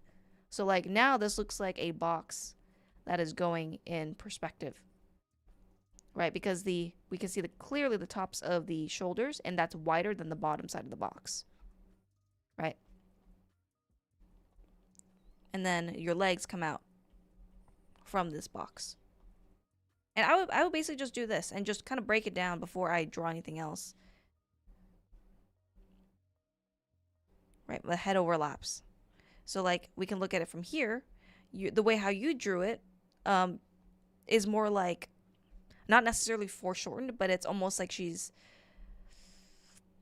So like now this looks like a box that is going in perspective, right? Because we can see clearly the tops of the shoulders, and that's wider than the bottom side of the box, right? And then your legs come out from this box. And I would basically just do this and just kind of break it down before I draw anything else. Right, the head overlaps. So like we can look at it from here. The way how you drew it is more like not necessarily foreshortened, but it's almost like she's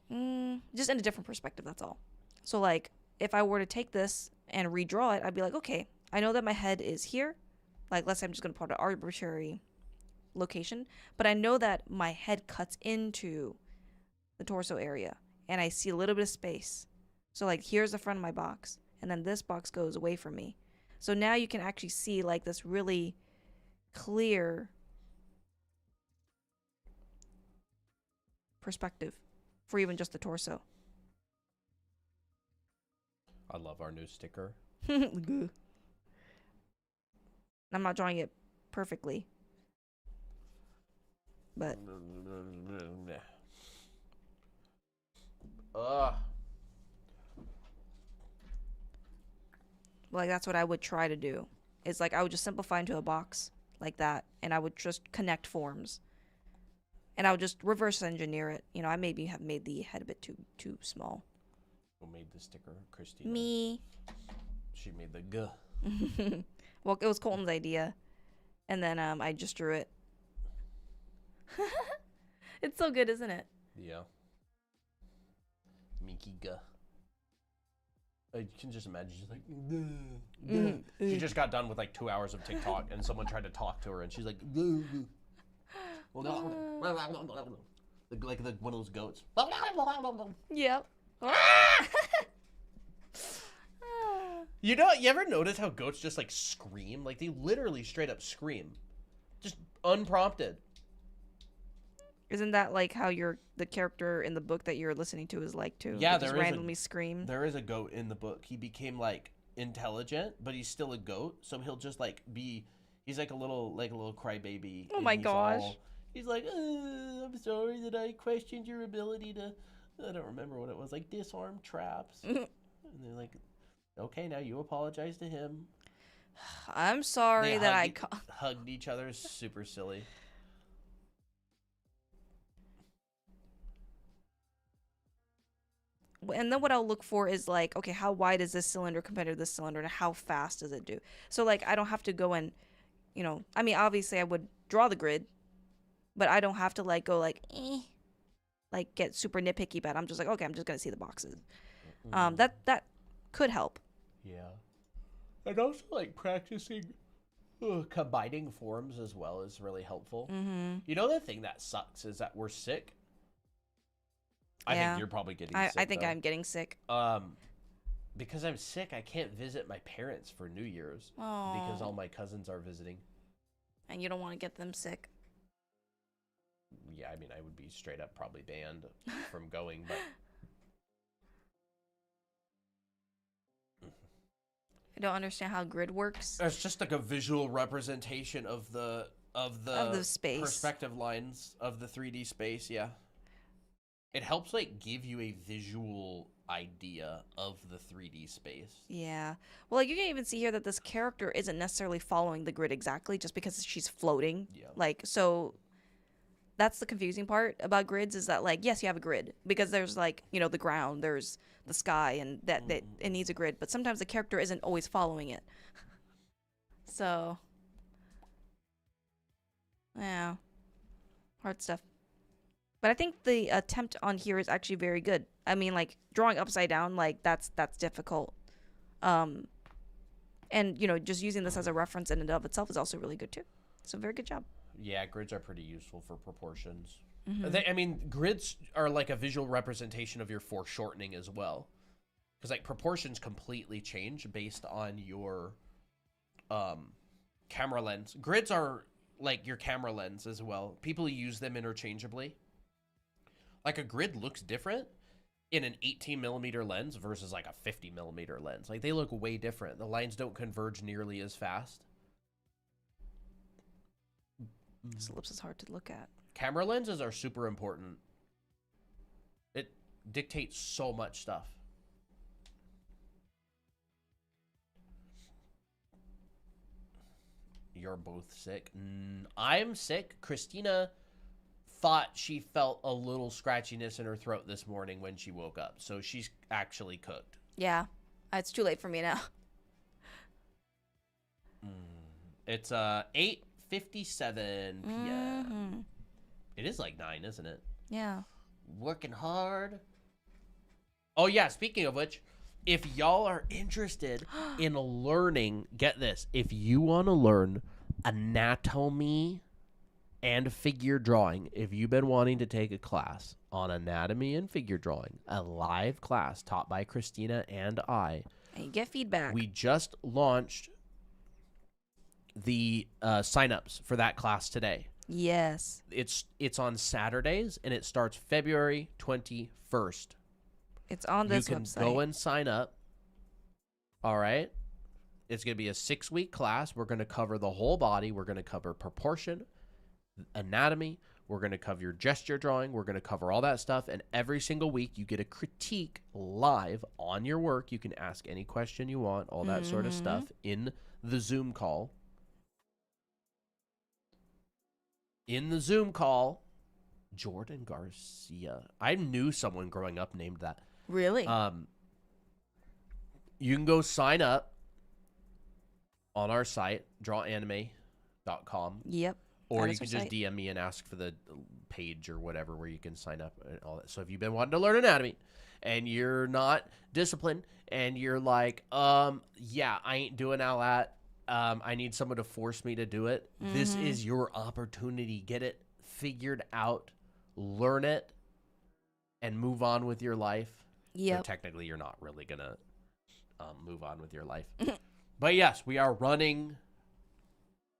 just in a different perspective, that's all. So like if I were to take this and redraw it, I'd be like, okay, I know that my head is here. Like let's say I'm just going to put an arbitrary location, but I know that my head cuts into the torso area and I see a little bit of space. So like here's the front of my box, and then this box goes away from me. So now you can actually see like this really clear perspective for even just the torso. I love our new sticker. I'm not drawing it perfectly, but like that's what I would try to do. Is like I would just simplify into a box like that, and I would just connect forms, and I would just reverse engineer it. You know, I maybe have made the head a bit too small. Who made the sticker? Christina. Me. She made the G. Well, it was Colton's idea, and then I just drew it. It's so good, isn't it? Yeah. Miki G. You can just imagine she's like, she just got done with like 2 hours of TikTok, and someone tried to talk to her, and she's like, like one of those goats. Yep. You know, you ever notice how goats just like scream? Like they literally straight up scream, just unprompted. Isn't that like how the character in the book that you're listening to is like too? Yeah, they just randomly scream. There is a goat in the book. He became like intelligent, but he's still a goat, so he'll just like be. He's like a little crybaby. Oh my gosh. He's like, I'm sorry that I questioned your ability to. I don't remember what it was, like disarm traps. And they're like, okay, now you apologize to him. I'm sorry that I hugged each other. Super silly. And then what I'll look for is like, okay, how wide is this cylinder compared to this cylinder, and how fast does it do? So like, I don't have to go and, you know, I mean, obviously I would draw the grid, but I don't have to like go like, like get super nitpicky about it. I'm just like, okay, I'm just gonna see the boxes. That could help. Yeah, and also like practicing combining forms as well is really helpful. You know, the thing that sucks is that we're sick. I think you're probably getting sick. I think I'm getting sick. Because I'm sick, I can't visit my parents for New Year's. Aww. Because all my cousins are visiting. And you don't want to get them sick. Yeah, I mean, I would be straight up probably banned from going, but I don't understand how grid works. it's just like a visual representation of the space perspective lines of the 3D space. Yeah. It helps like give you a visual idea of the 3D space. Yeah. Well, like you can even see here that this character isn't necessarily following the grid exactly just because she's floating. Yeah. Like, so that's the confusing part about grids is that like, yes, you have a grid because there's like, you know, the ground, there's the sky, and that it needs a grid, but sometimes the character isn't always following it. So, yeah. Hard stuff. But I think the attempt on here is actually very good. I mean, like, drawing upside down, like, that's difficult. And, you know, just using this as a reference in and of itself is also really good, too. So, very good job. Yeah, grids are pretty useful for proportions. I mean, grids are like a visual representation of your foreshortening as well. Because, like, proportions completely change based on your camera lens. Grids are like your camera lens as well. People use them interchangeably. Like a grid looks different in an 18 millimeter lens versus like a 50 millimeter lens. Like they look way different. The lines don't converge nearly as fast. This ellipse is hard to look at. Camera lenses are super important. It dictates so much stuff. You're both sick. I'm sick. Christina thought she felt a little scratchiness in her throat this morning when she woke up. So she's actually cooked. Yeah. It's too late for me now. It's 8:57 p.m. Mm-hmm. It is like 9, isn't it? Yeah. Working hard. Oh, yeah. Speaking of which, if y'all are interested in learning, get this. If you want to learn anatomy and figure drawing, if you've been wanting to take a class on anatomy and figure drawing, a live class taught by Christina and I, And you get feedback. we just launched the signups for that class today. Yes. It's on Saturdays, and it starts February 21st. It's on this you can website. go and sign up. All right. It's going to be a 6-week class. We're going to cover the whole body. We're going to cover proportion, anatomy. We're going to cover your gesture drawing. We're going to cover all that stuff. And every single week, you get a critique live on your work. You can ask any question you want, all that sort of stuff in the Zoom call. In the Zoom call, Jordan Garcia. I knew someone growing up named that. Really? You can go sign up on our site, drawanime.com. Yep. Or That you is can our just site. DM me and ask for the page or whatever where you can sign up and all that. So if you've been wanting to learn anatomy and you're not disciplined and you're like, yeah, I ain't doing all that. I need someone to force me to do it. This is your opportunity. Get it figured out, learn it, and move on with your life. Yep. So technically, you're not really going to move on with your life. But yes, we are running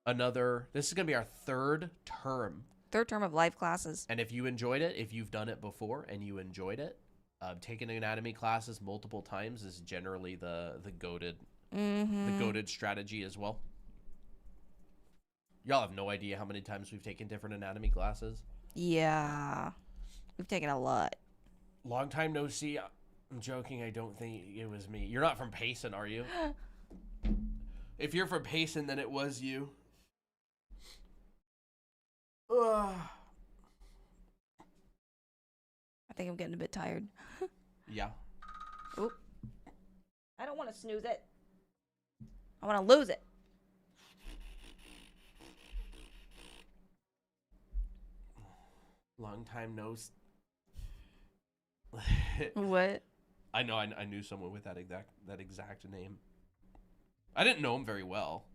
this is going to be our 3rd term. 3rd term of live classes. And if you enjoyed it, if you've done it before and you enjoyed it, taking anatomy classes multiple times is generally the goated strategy as well. Y'all have no idea how many times we've taken different anatomy classes. Yeah. We've taken a lot. Long time no see. I'm joking. I don't think it was me. You're not from Payson, are you? If you're from Payson, then it was you. I think I'm getting a bit tired. Yeah. Oop. I don't want to snooze it. I want to lose it. Long time no. What? I know. I knew someone with that exact name. I didn't know him very well.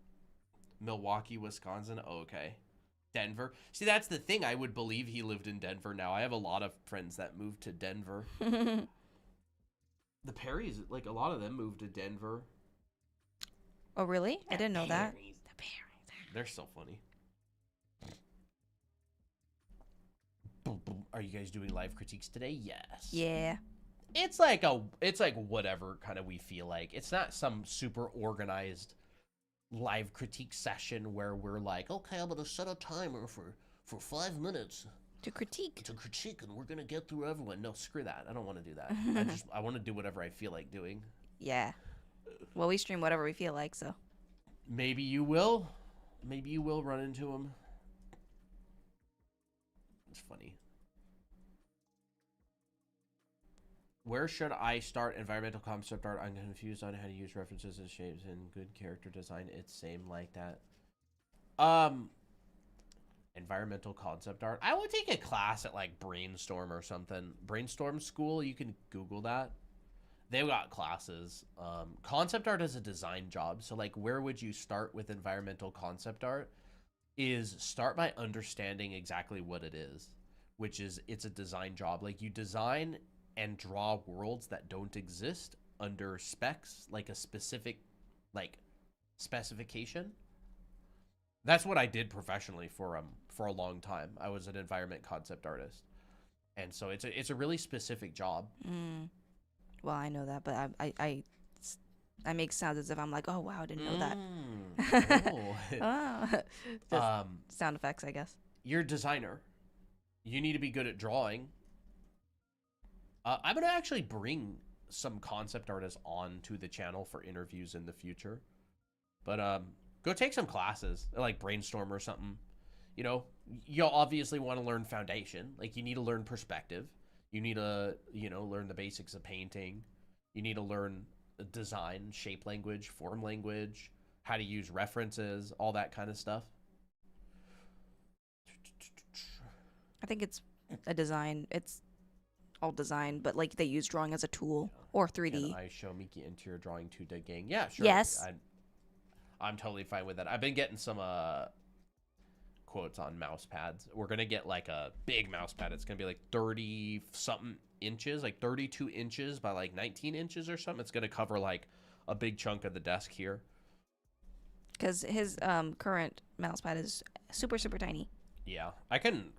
Milwaukee, Wisconsin. Oh, okay. Denver. See, that's the thing. I would believe he lived in Denver now. I have a lot of friends that moved to Denver. The Perrys, like a lot of them moved to Denver. Oh, really? I didn't know that. The Perrys. They're so funny. Are you guys doing live critiques today? Yes. Yeah. It's like whatever kind of we feel like. It's not some super organized live critique session where we're like, okay, I'm gonna set a timer for 5 minutes To critique. and we're gonna get through everyone. No, screw that. I don't want to do that. I want to do whatever I feel like doing. Yeah. Well, we stream whatever we feel like, so. Maybe you will run into him. It's funny. Where should I start environmental concept art? I'm confused on how to use references and shapes and good character design. It's same like that. Environmental concept art. I would take a class at like Brainstorm or something. Brainstorm school. You can Google that. They've got classes. Concept art is a design job. So like, where would you start with environmental concept art? Is start by understanding exactly what it is, which is it's a design job. Like you design and draw worlds that don't exist under specs, like a specific like specification. That's what I did professionally for a long time. I was an environment concept artist, and so it's a really specific job. Well, I know that, but I make sounds as if I'm like, oh wow, I didn't know that. Oh. Ah. Just sound effects, I guess. You're a designer. You need to be good at drawing. I'm gonna actually bring some concept artists onto the channel for interviews in the future, but go take some classes, like brainstorm or something. You know, you'll obviously want to learn foundation. Like, you need to learn perspective. You need to, learn the basics of painting. You need to learn design, shape language, form language, how to use references, all that kind of stuff. I think it's a design. It's all design, but like they use drawing as a tool or 3D. Can I show Miki interior drawing to the gang? Yeah, sure. Yes. I'm totally fine with that. I've been getting some quotes on mouse pads. We're gonna get like a big mouse pad. It's gonna be like 30 something inches, like 32 inches by like 19 inches or something. It's gonna cover like a big chunk of the desk here. Because his current mouse pad is super, super tiny. Yeah, I can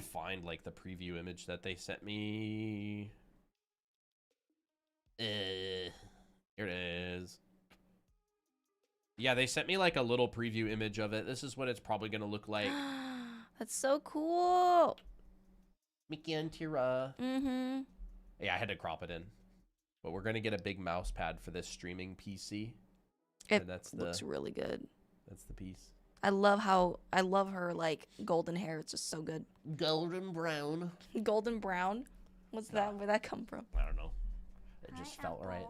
find like the preview image that they sent me. Here it is. Yeah, they sent me like a little preview image of it. This is what it's probably gonna look like. That's so cool. Miki and Tira. Mm-hmm. Yeah, I had to crop it in. But we're gonna get a big mouse pad for this streaming PC. It and that's looks really good. That's the piece. I love her like golden hair. It's just so good. Golden brown. Golden brown. What's that? Where'd that come from? I don't know. It just felt right.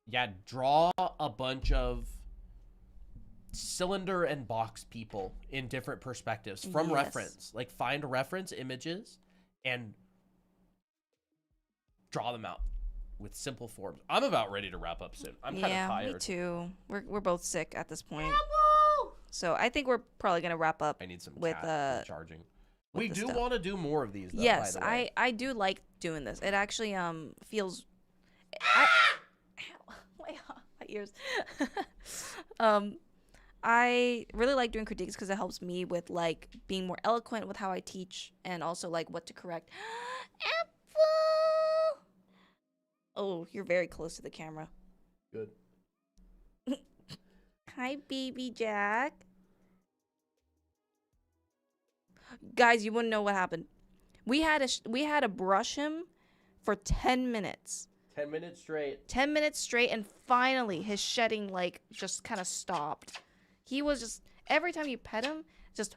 Yeah, draw a bunch of cylinder and box people in different perspectives from reference. Like, find reference images and draw them out with simple forms. I'm about ready to wrap up soon. I'm kind of tired. Yeah, me too. We're both sick at this point. So I think we're probably gonna wrap up. I need some with charging. We do stuff. want to do more of these, though, Yes, by the way. I do like doing this. It actually feels. My ears. I really like doing critiques because it helps me with like being more eloquent with how I teach and also like what to correct. Apple. Oh, you're very close to the camera. Good. Hi, baby Jack. Guys, you wouldn't know what happened. We had to brush him for 10 minutes. 10 minutes straight. 10 minutes straight, and finally his shedding like just kind of stopped. He was just, every time you pet him, just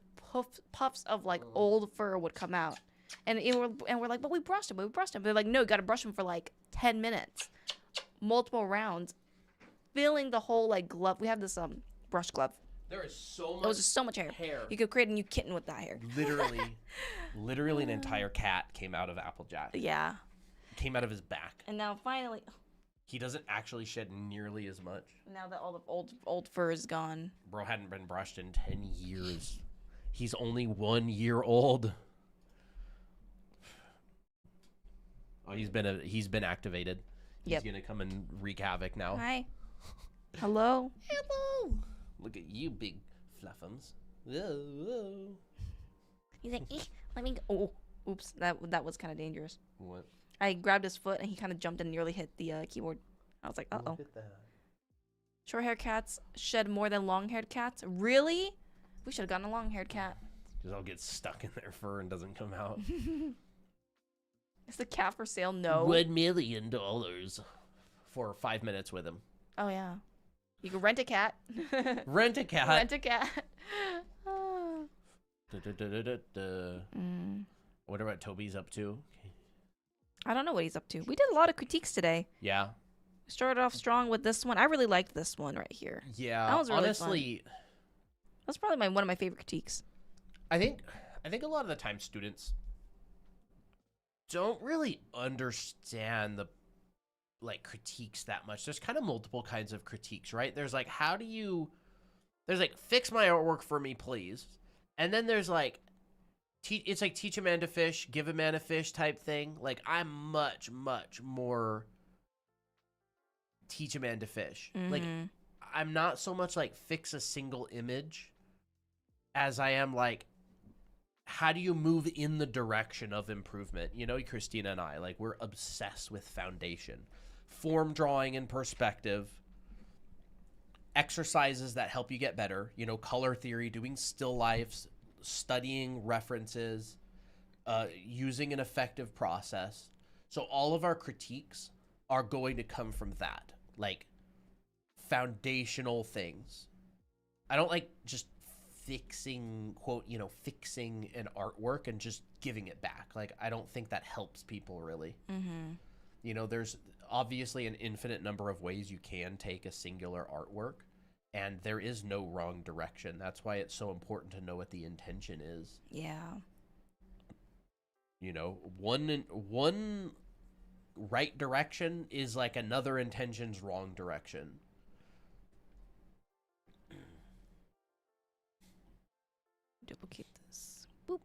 puffs of like old fur would come out. And we're like, but we brushed him. They're like, no, you got to brush him for like 10 minutes. Multiple rounds. Filling the whole like glove. We have this brush glove. There is so much It was just so much hair. You could create a new kitten with that hair. Literally an entire cat came out of Applejack. Yeah. Came out of his back. And now finally, he doesn't actually shed nearly as much. now that all the old fur is gone. Bro hadn't been brushed in 10 years. He's only 1 year old. Oh, he's been activated. He's gonna come and wreak havoc now. Hi. Hello. Hello. Look at you, big fluffums. Whoa. He's like, let me go. Oh, oops. That was kind of dangerous. What? I grabbed his foot and he kind of jumped and nearly hit the keyboard. I was like, uh-oh. Look at that. Short-haired cats shed more than long-haired cats? Really? We should have gotten a long-haired cat. Just all gets stuck in their fur and doesn't come out. Is the cat for sale? No. $1 million for 5 minutes with him. Oh, yeah. You can rent a cat. Rent a cat. Rent a cat. I wonder what Toby's up to. I don't know what he's up to. We did a lot of critiques today. Yeah. We started off strong with this one. I really liked this one right here. Yeah. That was really honestly fun. That's probably one of my favorite critiques. I think a lot of the time students don't really understand the critiques that much. There's kind of multiple kinds of critiques, right? There's like, there's like, fix my artwork for me, please. And then there's like, it's like teach a man to fish, give a man a fish type thing. Like I'm much more teach a man to fish. Like I'm not so much like fix a single image as I am like, how do you move in the direction of improvement? You know, Christina and I, like, we're obsessed with foundation, form drawing and perspective, exercises that help you get better, you know, color theory, doing still lifes, studying references, using an effective process. So all of our critiques are going to come from that, like foundational things. I don't like just fixing, quote, you know, fixing an artwork and just giving it back. Like, I don't think that helps people really. You know, there's obviously an infinite number of ways you can take a singular artwork, and there is no wrong direction. That's why it's so important to know what the intention is. Yeah. You know, one right direction is like another intention's wrong direction. Duplicate this. Boop.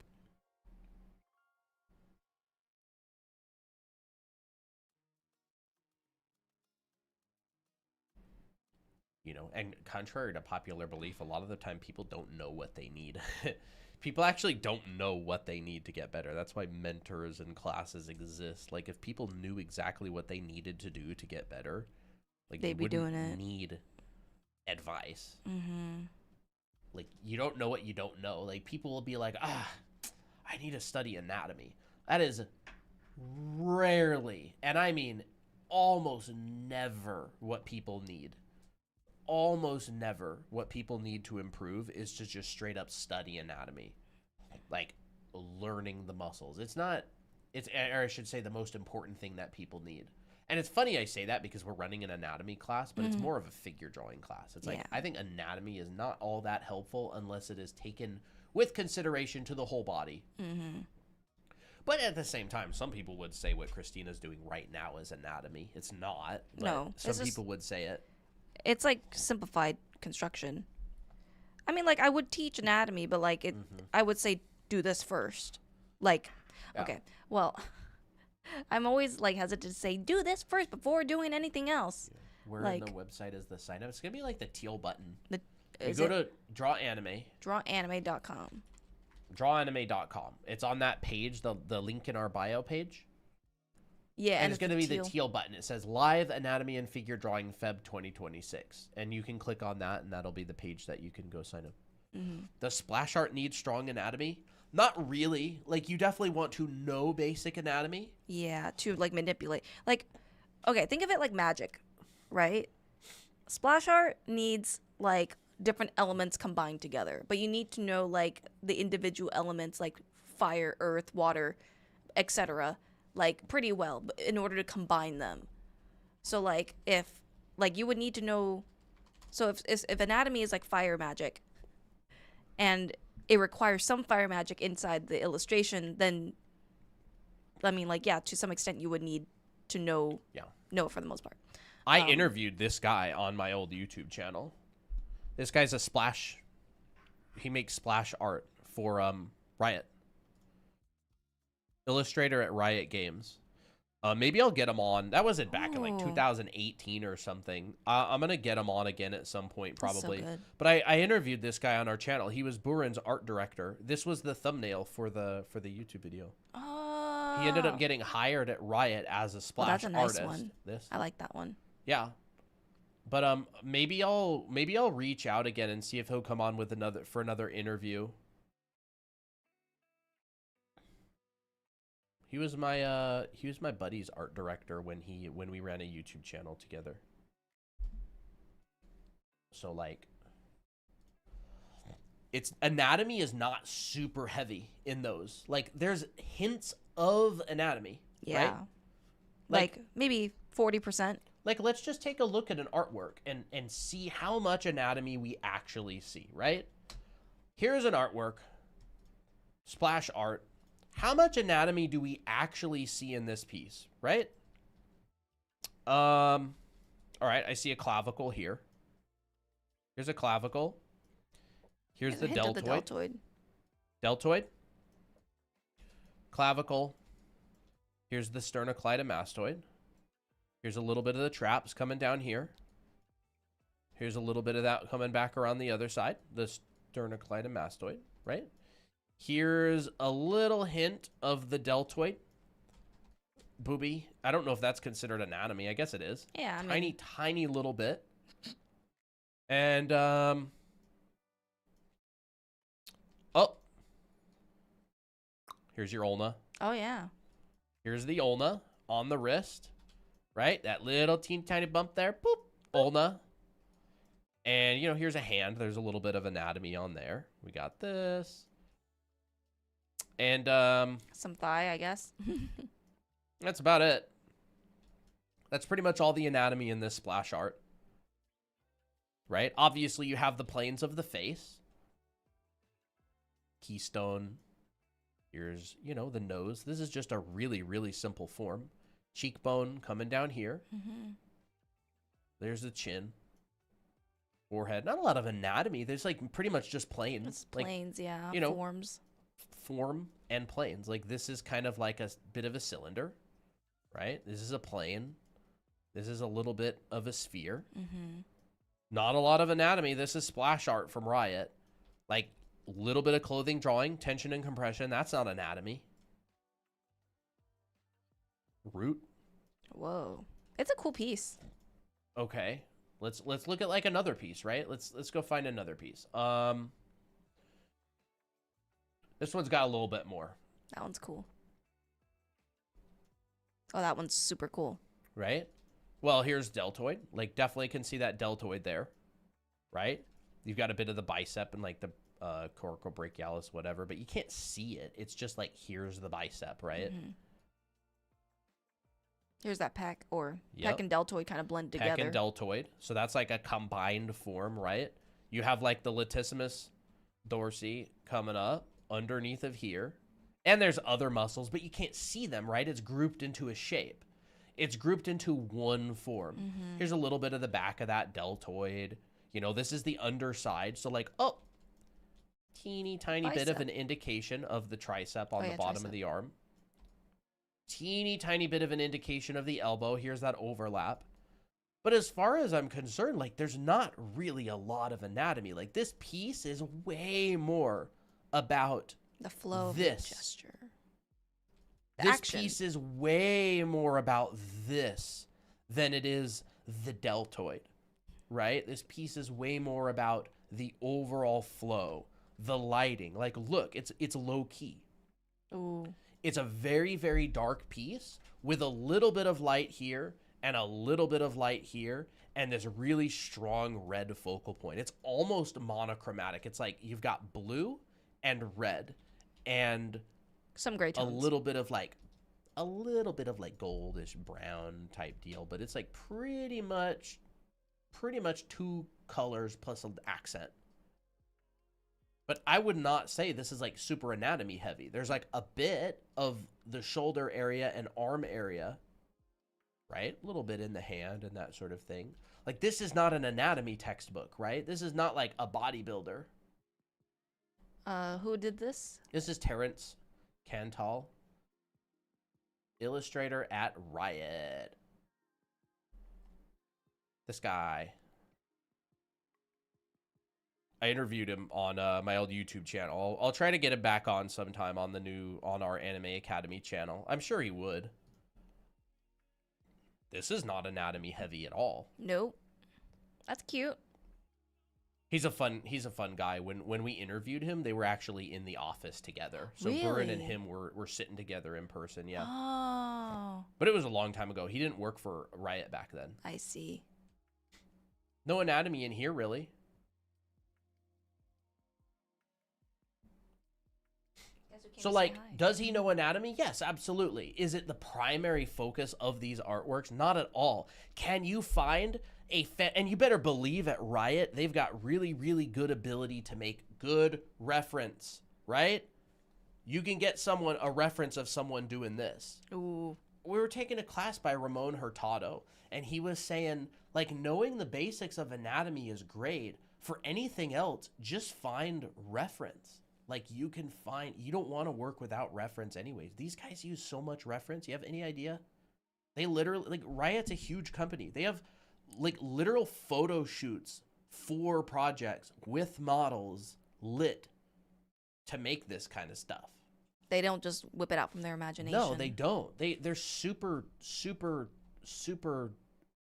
You know, and contrary to popular belief, a lot of the time people don't know what they need. People actually don't know what they need to get better. That's why mentors and classes exist. Like, if people knew exactly what they needed to do to get better, like, They'd be doing it. Need advice. Like, you don't know what you don't know. Like, people will be like, I need to study anatomy. That is rarely, and I mean almost never, what people need. Almost never what people need to improve is to just straight up study anatomy. Like, learning the muscles. Or I should say, the most important thing that people need. And it's funny I say that because we're running an anatomy class, but it's more of a figure drawing class. It's like, I think anatomy is not all that helpful unless it is taken with consideration to the whole body. But at the same time, some people would say what Christina's doing right now is anatomy. It's not. But No, some people would say it. It's like simplified construction. I mean, like, I would teach anatomy, but like I would say do this first. Like, okay, well, I'm always like hesitant to say do this first before doing anything else. Where like, on the website is the sign up? It's gonna be like the teal button. You go to Draw Anime. Drawanime.com. Drawanime.com. It's on that page, the link in our bio page. Yeah, and it's going to be the teal button. It says Live Anatomy and Figure Drawing Feb 2026. And you can click on that, and that'll be the page that you can go sign up. Does splash art need strong anatomy? Not really. Like, you definitely want to know basic anatomy. Yeah, to, like, manipulate. Like, okay, think of it like magic, right? Splash art needs, like, different elements combined together. But you need to know, like, the individual elements, like fire, earth, water, etc., like, pretty well in order to combine them. So, like, if, like, you would need to know, so if anatomy is like fire magic and it requires some fire magic inside the illustration, then, I mean, like, yeah, to some extent you would need to know it for the most part. I interviewed this guy on my old YouTube channel. This guy's he makes splash art for Riot. Illustrator at Riot Games. Maybe I'll get him on. That wasn't back in like 2018 or something. I'm gonna get him on again at some point probably. So good. But I interviewed this guy on our channel. He was Buren's art director. This was the thumbnail for the YouTube video. Oh. He ended up getting hired at Riot as a splash that's a nice artist. one. I like that one. Yeah. But maybe I'll reach out again and see if he'll come on with another interview. He was my buddy's art director when we ran a YouTube channel together. So, like, its anatomy is not super heavy in those. Like, there's hints of anatomy. Yeah. Right? Like maybe 40%. Like, let's just take a look at an artwork and see how much anatomy we actually see, right? Here's an artwork. Splash art. How much anatomy do we actually see in this piece, right? All right, I see a clavicle here. Here's a clavicle. Here's the deltoid. The deltoid. Deltoid. clavicle. Here's the sternocleidomastoid. Here's a little bit of the traps coming down here. Here's a little bit of that coming back around the other side, the sternocleidomastoid, right? Here's a little hint of the deltoid. Booby. I don't know if that's considered anatomy. I guess it is. Yeah, I Tiny, mean, tiny little bit. And, oh. Here's your ulna. oh yeah. Here's the ulna on the wrist, right? That little teeny tiny bump there. Boop. Ulna. And, you know, here's a hand. There's a little bit of anatomy on there. We got this. And, Some thigh, I guess. that's about it. That's pretty much all the anatomy in this splash art. Right? Obviously, you have the planes of the face. Keystone. Here's, you know, the nose. This is just a really, really simple form. Cheekbone coming down here. Mm-hmm. There's the chin. Forehead. Not a lot of anatomy. There's, like, pretty much just planes. It's Like, planes, yeah. you know, Forms. form and planes. Like, this is kind of like a bit of a cylinder. Right? This is a plane. This is a little bit of a sphere. Mm-hmm. Not a lot of anatomy. This is splash art from Riot. Like, a little bit of clothing drawing, tension and compression. That's not anatomy. Root. Whoa. It's a cool piece. Okay. Let's look at like another piece, right? Let's go find another piece. This one's got a little bit more, That one's cool. Oh, that one's super cool. right? Well, here's deltoid. Like, definitely can see that deltoid there, right? You've got a bit of the bicep and like the coracobrachialis, whatever, but you can't see it. It's just like, here's the bicep, right? Mhm. Here's that pec, or Yep. pec and deltoid kind of blend Pec together. and deltoid. So that's like a combined form, right? You have like the latissimus dorsi coming up underneath of here. And there's other muscles, but you can't see them, right? It's grouped into a shape. It's grouped into one form. Mhm. Here's a little bit of the back of that deltoid. You know, this is the underside. So like, oh, teeny tiny bit of Bicep. an indication of the tricep on Oh, the yeah, bottom of tricep. the arm. Teeny tiny bit of an indication of the elbow. Here's that overlap. But as far as I'm concerned, like, there's not really a lot of anatomy. Like, this piece is way more about The flow of this. the gesture. The this action. piece is way more about this than it is the deltoid, right? This piece is way more about the overall flow, the lighting. Like, look, it's low key. Ooh. It's a very, very dark piece with a little bit of light here and a little bit of light here and this really strong red focal point. It's almost monochromatic. It's like you've got blue and red and Some gray a tones. little bit of like goldish brown type deal, but it's like pretty much two colors plus an accent. But I would not say this is like super anatomy heavy. There's like a bit of the shoulder area and arm area, right? A little bit in the hand and that sort of thing. Like, this is not an anatomy textbook, right? This is not like a bodybuilder. Who did this? This is Terrence Cantal, illustrator at Riot. This guy. I interviewed him on my old YouTube channel. I'll try to get him back on sometime on our Anime Academy channel. I'm sure he would. This is not anatomy heavy at all. Nope. That's cute. He's a fun guy. When we interviewed him, they were actually in the office together. So Burin and Really? him were sitting together in person, yeah. Oh, But it was a long time ago. He didn't work for Riot back then. I see. No anatomy in here, really. So, like, does he know anatomy? Yes, absolutely. Is it the primary focus of these artworks? Not at all. Can you find and you better believe at Riot, they've got really, really good ability to make good reference, right? You can get a reference of someone doing this. Ooh. We were taking a class by Ramon Hurtado, and he was saying, like, knowing the basics of anatomy is great. For anything else, just find reference. Like you can find, you don't want to work without reference anyways. These guys use so much reference. You have any idea? They literally, like Riot's a huge company. They have like literal photo shoots for projects with models lit to make this kind of stuff. They don't just whip it out from their imagination. No, they don't. They're super, super, super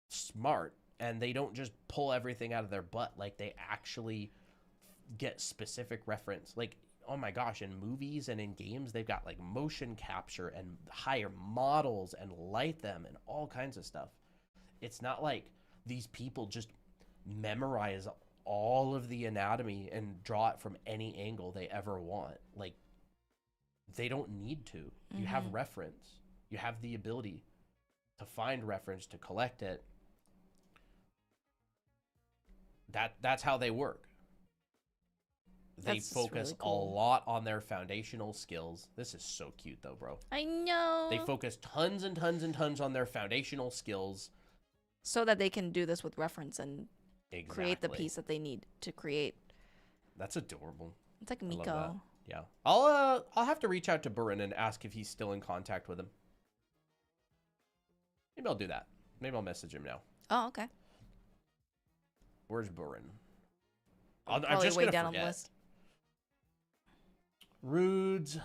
smart, and they don't just pull everything out of their butt. Like they actually get specific reference. Like, oh my gosh, in movies and in games, they've got like motion capture and hire models and light them and all kinds of stuff. It's not like these people just memorize all of the anatomy and draw it from any angle they ever want. Like, they don't need to. You have reference. You have the ability to find reference, to collect it. That's how they work. They That's focus really cool. a lot on their foundational skills. This is so cute though, bro. I know. They focus tons and tons and tons on their foundational skills. So that they can do this with reference and Exactly. create the piece that they need to create. That's adorable. It's like I love that. Miko. Yeah. I'll have to reach out to Burin and ask if he's still in contact with him. Maybe I'll do that. Maybe I'll message him now. Oh, okay. Where's Burin? I'm Probably just way gonna down on forget. the list. Rudes.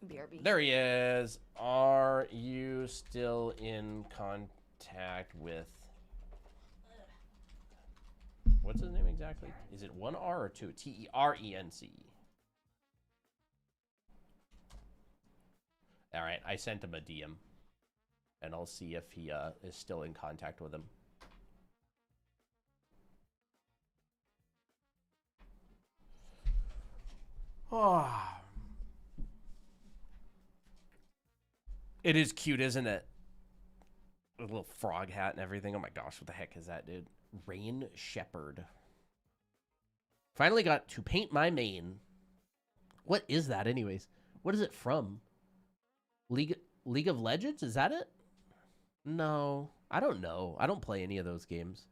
BRB. There he is. Are you still in contact with... What's his name exactly? Is it one R or two? T-E-R-E-N-C. All right, I sent him a DM. And I'll see if he is still in contact with him. Oh. It is cute, isn't it? A little frog hat and everything. Oh my gosh, what the heck is that, dude? Rain Shepherd. Finally got to paint my main. What is that anyways? What is it from? League of Legends? Is that it? No, I don't know. I don't play any of those games.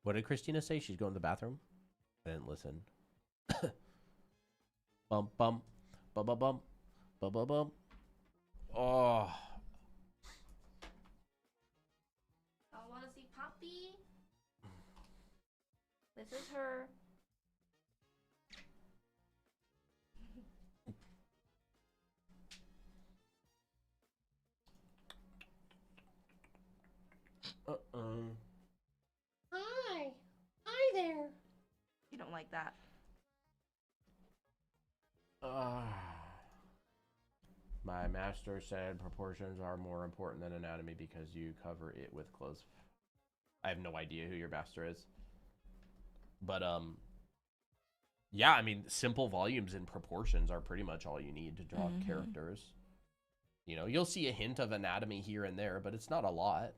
What did Christina say? She's going to the bathroom? I didn't listen. Bum, bum, bum, bum, bum, bum, bum, bum. Oh. I want to see Poppy. This is her. Hi. Hi there. You don't like that. My master said proportions are more important than anatomy because you cover it with clothes. I have no idea who your master is. But, yeah, I mean, simple volumes and proportions are pretty much all you need to draw characters. You know, you'll see a hint of anatomy here and there, but it's not a lot.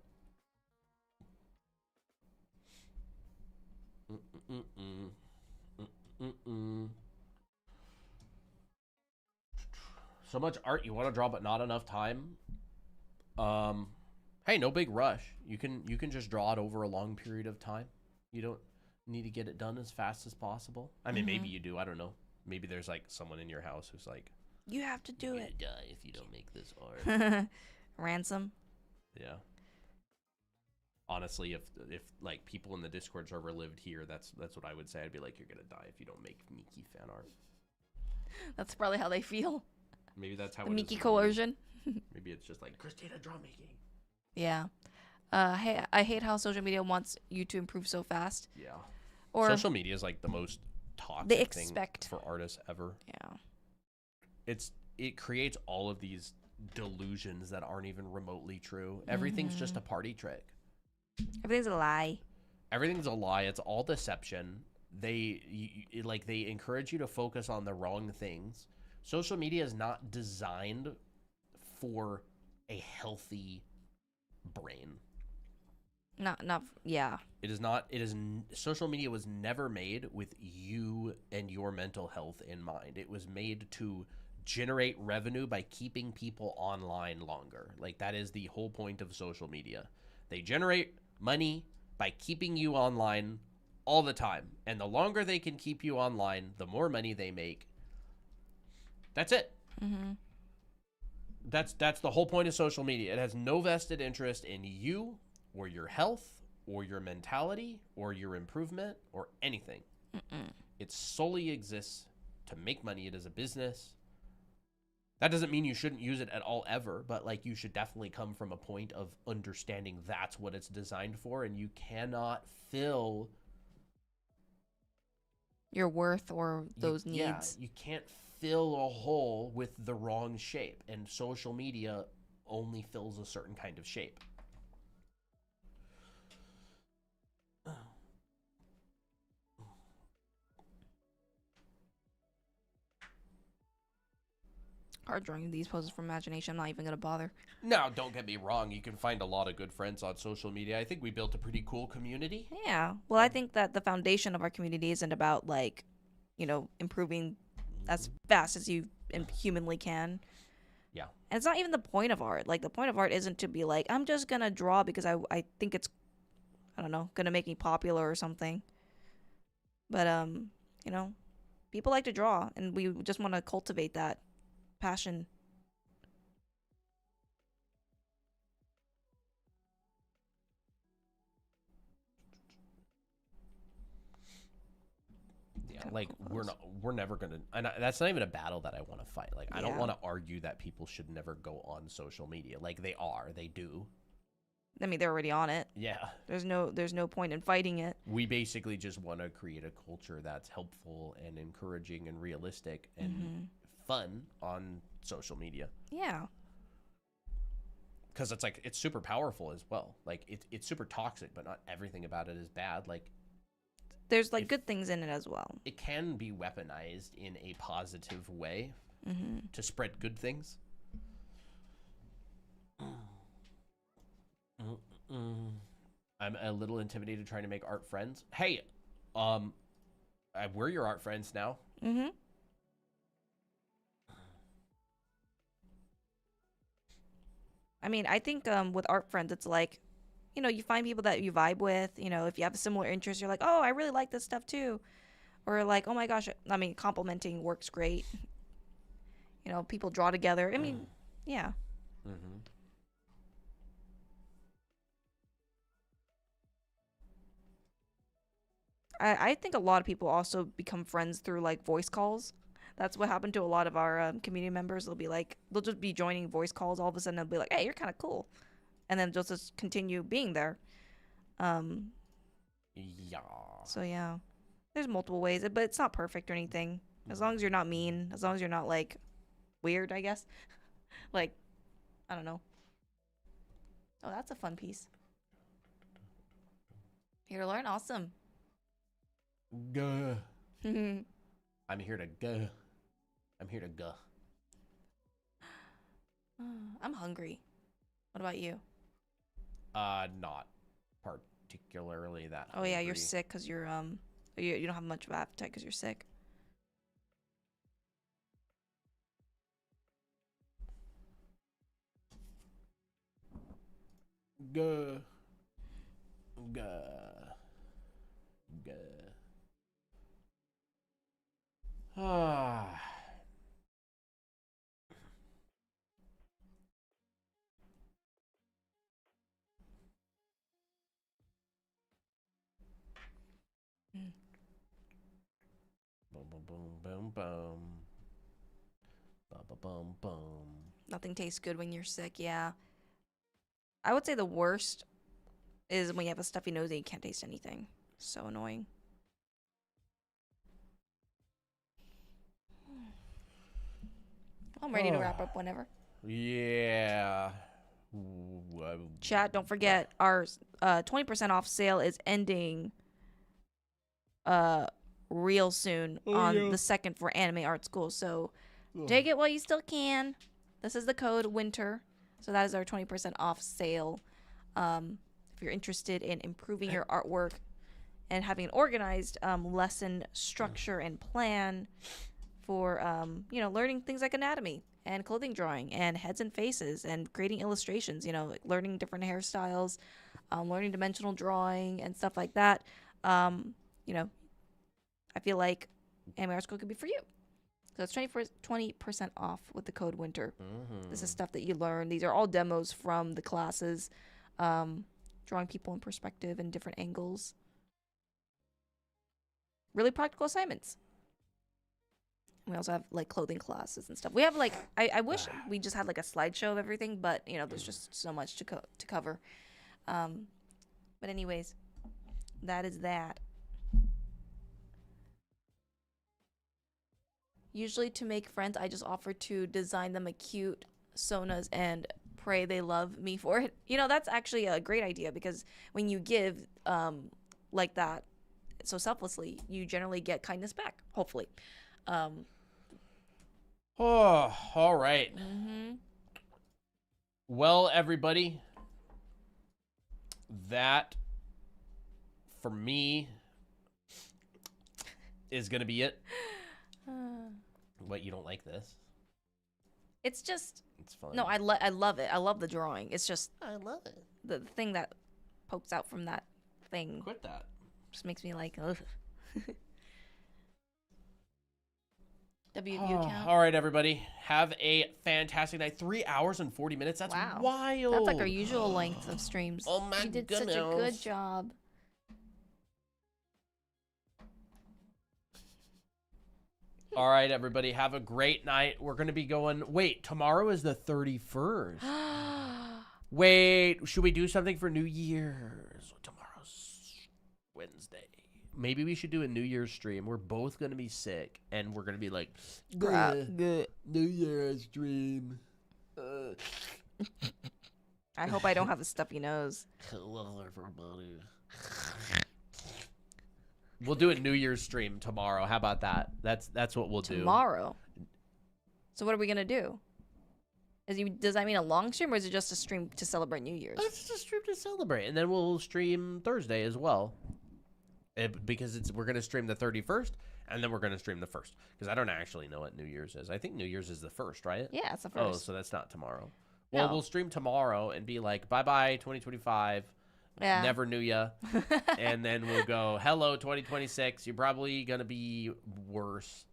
So much art you want to draw, but not enough time. Hey, no big rush. You can just draw it over a long period of time. You don't need to get it done as fast as possible. I mean, maybe you do. I don't know. Maybe there's like someone in your house who's like, You have to do "You're it. gonna die if you don't make this art." Ransom. Yeah. Honestly, if like people in the Discord server lived here, that's what I would say. I'd be like, you're gonna die if you don't make Miki fan art. That's probably how they feel. Maybe that's how The it is Miki for you. coercion. Maybe it's just like Christina draw making. Yeah. Hey, I hate how social media wants you to improve so fast. Yeah. Or Social media is like the most toxic they thing expect. for artists ever. Yeah. It creates all of these delusions that aren't even remotely true. Everything's just a party trick. Everything's a lie. Everything's a lie. It's all deception. They encourage you to focus on the wrong things. Social media is not designed for a healthy brain. Yeah. It is not. Social media was never made with you and your mental health in mind. It was made to generate revenue by keeping people online longer. Like, that is the whole point of social media. They generate money by keeping you online all the time. And the longer they can keep you online, the more money they make. That's it. Mhm. That's the whole point of social media. It has no vested interest in you or your health or your mentality or your improvement or anything. It solely exists to make money. It is a business. That doesn't mean you shouldn't use it at all ever, but like, you should definitely come from a point of understanding that's what it's designed for, and you cannot fill Your worth or those needs. Yeah, you can't fill a hole with the wrong shape, and social media only fills a certain kind of shape. Hard drawing these poses from imagination. I'm not even gonna bother. Now, don't get me wrong, you can find a lot of good friends on social media. I think we built a pretty cool community. Yeah. Well, I think that the foundation of our community isn't about like, improving as fast as you humanly can. Yeah. And it's not even the point of art. Like, the point of art isn't to be like, I'm just gonna draw because I think it's, I don't know, gonna make me popular or something. But people like to draw, and we just want to cultivate that passion. Yeah, Kinda like, close. we're never gonna, and that's not even a battle that I want to fight. Like, I don't Yeah. want to argue that people should never go on social media. Like, they do. I mean, they're already on it. Yeah. There's no point in fighting it. We basically just want to create a culture that's helpful and encouraging and realistic and fun on social media. Yeah. Because it's like, it's super powerful as well. Like, it's super toxic, but not everything about it is bad. Like, There's like good things in it as well. it can be weaponized in a positive way to spread good things. I'm a little intimidated trying to make art friends. Hey, we're your art friends now. I mean, I think with art friends, it's like, you find people that you vibe with. If you have a similar interest, you're like, oh, I really like this stuff too. Or like, oh my gosh, I mean, complimenting works great. People draw together. I mean, yeah. I think a lot of people also become friends through like voice calls. That's what happened to a lot of our community members. They'll just be joining voice calls. All of a sudden, they'll be like, hey, you're kind of cool. And then just continue being there. Yeah. So yeah, there's multiple ways, but it's not perfect or anything. As long as you're not mean, as long as you're not like weird, I guess. Like, I don't know. Oh, that's a fun piece. Here to learn, awesome. Guh. I'm I'm here to go. I'm here to go. hungry. What about you? Not particularly that. Oh yeah, you're hungry. sick because you're you don't have much of appetite because you're sick. Guh. Guh. Guh. Ah. Boom, boom, boom, boom, boom. Ba, ba, boom, boom. Nothing tastes good when you're sick. Yeah. I would say the worst is when you have a stuffy nose and you can't taste anything. So annoying. I'm ready to wrap up whenever. Yeah. Chat, don't forget our 20% off sale is ending real soon on the 2nd for Anime Art School. So take it while you still can. This is the code WINTER. So that is our 20% off sale. If you're interested in improving your artwork and having an organized lesson structure and plan for learning things like anatomy and clothing drawing and heads and faces and creating illustrations, like learning different hairstyles, learning dimensional drawing and stuff like that. I feel like Anime Art School could be for you. So it's 20% off with the code WINTER. This is stuff that you learn. These are all demos from the classes, drawing people in perspective and different angles. Really practical assignments. We also have like clothing classes and stuff. We have like I wish we just had like a slideshow of everything, but there's just so much to cover. But anyways, that is that. Usually to make friends, I just offer to design them a cute sonas and pray they love me for it. That's actually a great idea because when you give like that so selflessly, you generally get kindness back, hopefully. Oh, all right. Mm-hmm. Well, everybody, that for me is going to be it. What, you don't like this? It's just... It's fun. No, I love it. I love the drawing. It's just... I love it. The thing that pokes out from that thing Quit that. just makes me like, ugh. W view count? All right, everybody. Have a fantastic night. 3 hours and 40 minutes. That's Wow. wild. That's like our usual length of streams. Oh my You did goodness. such a good job. All right, everybody. Have a great night. We're going to be going... Wait, tomorrow is the 31st. Wait, should we do something for New Year's? Tomorrow's Wednesday. Maybe we should do a New Year's stream. We're both going to be sick, and we're going to be like, New Year's stream. I hope I don't have a stuffy nose. Hello, everybody. We'll do a New Year's stream tomorrow. How about that? That's what we'll do. Tomorrow? So what are we going to do? Does that mean a long stream, or is it just a stream to celebrate New Year's? It's just a stream to celebrate, and then we'll stream Thursday as well. Because we're going to stream the 31st, and then we're going to stream the 1st. Because I don't actually know what New Year's is. I think New Year's is the 1st, right? Yeah, it's the Oh, first. so that's not tomorrow. Well, No. we'll stream tomorrow and be like, bye-bye, 2025. Yeah. Never knew ya. And then we'll go, hello, 2026. You're probably going to be worse.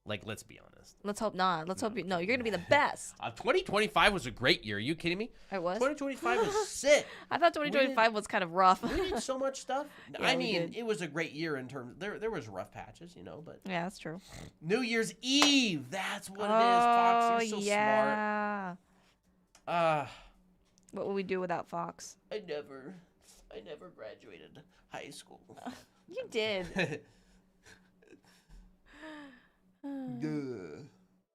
Like, let's be honest. Let's hope not. Let's hope you're going to be the best. 2025 was a great year. Are you kidding me? It was? 2025 was sick. I thought 2025 was kind of rough. We did so much stuff. Yeah, I we mean, did. it was a great year in terms... There was rough patches, but... Yeah, that's true. New Year's Eve. That's what it is. Fox, you're so smart. yeah. Smart. What would we do without Fox? I never graduated high school. You did.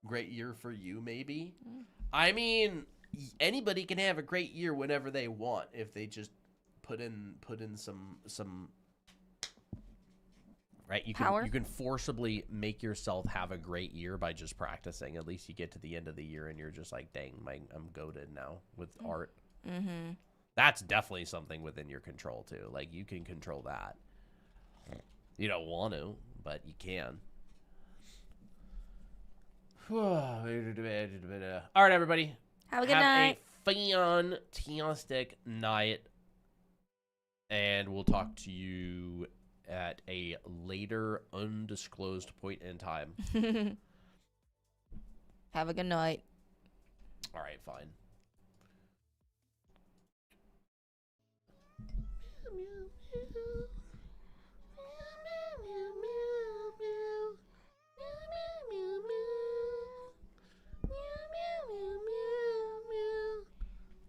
Great year for you, maybe. I mean, anybody can have a great year whenever they want if they just put in some right. You Power? can forcibly make yourself have a great year by just practicing. At least you get to the end of the year and you're just like, dang, I'm goated now with art. Mm-hmm. That's definitely something within your control too. Like, you can control that. You don't want to, but you can. All right, everybody. Have a good night. Have a fantastic night. And we'll talk to you at a later undisclosed point in time. Have a good night. All right, fine.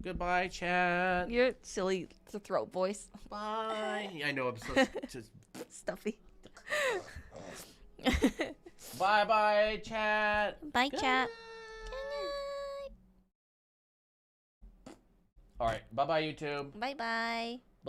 Goodbye, chat. Your silly throat voice. Bye. I know, I'm so just Stuffy. bye, chat. Bye, chat. All right, bye, YouTube. Bye-bye.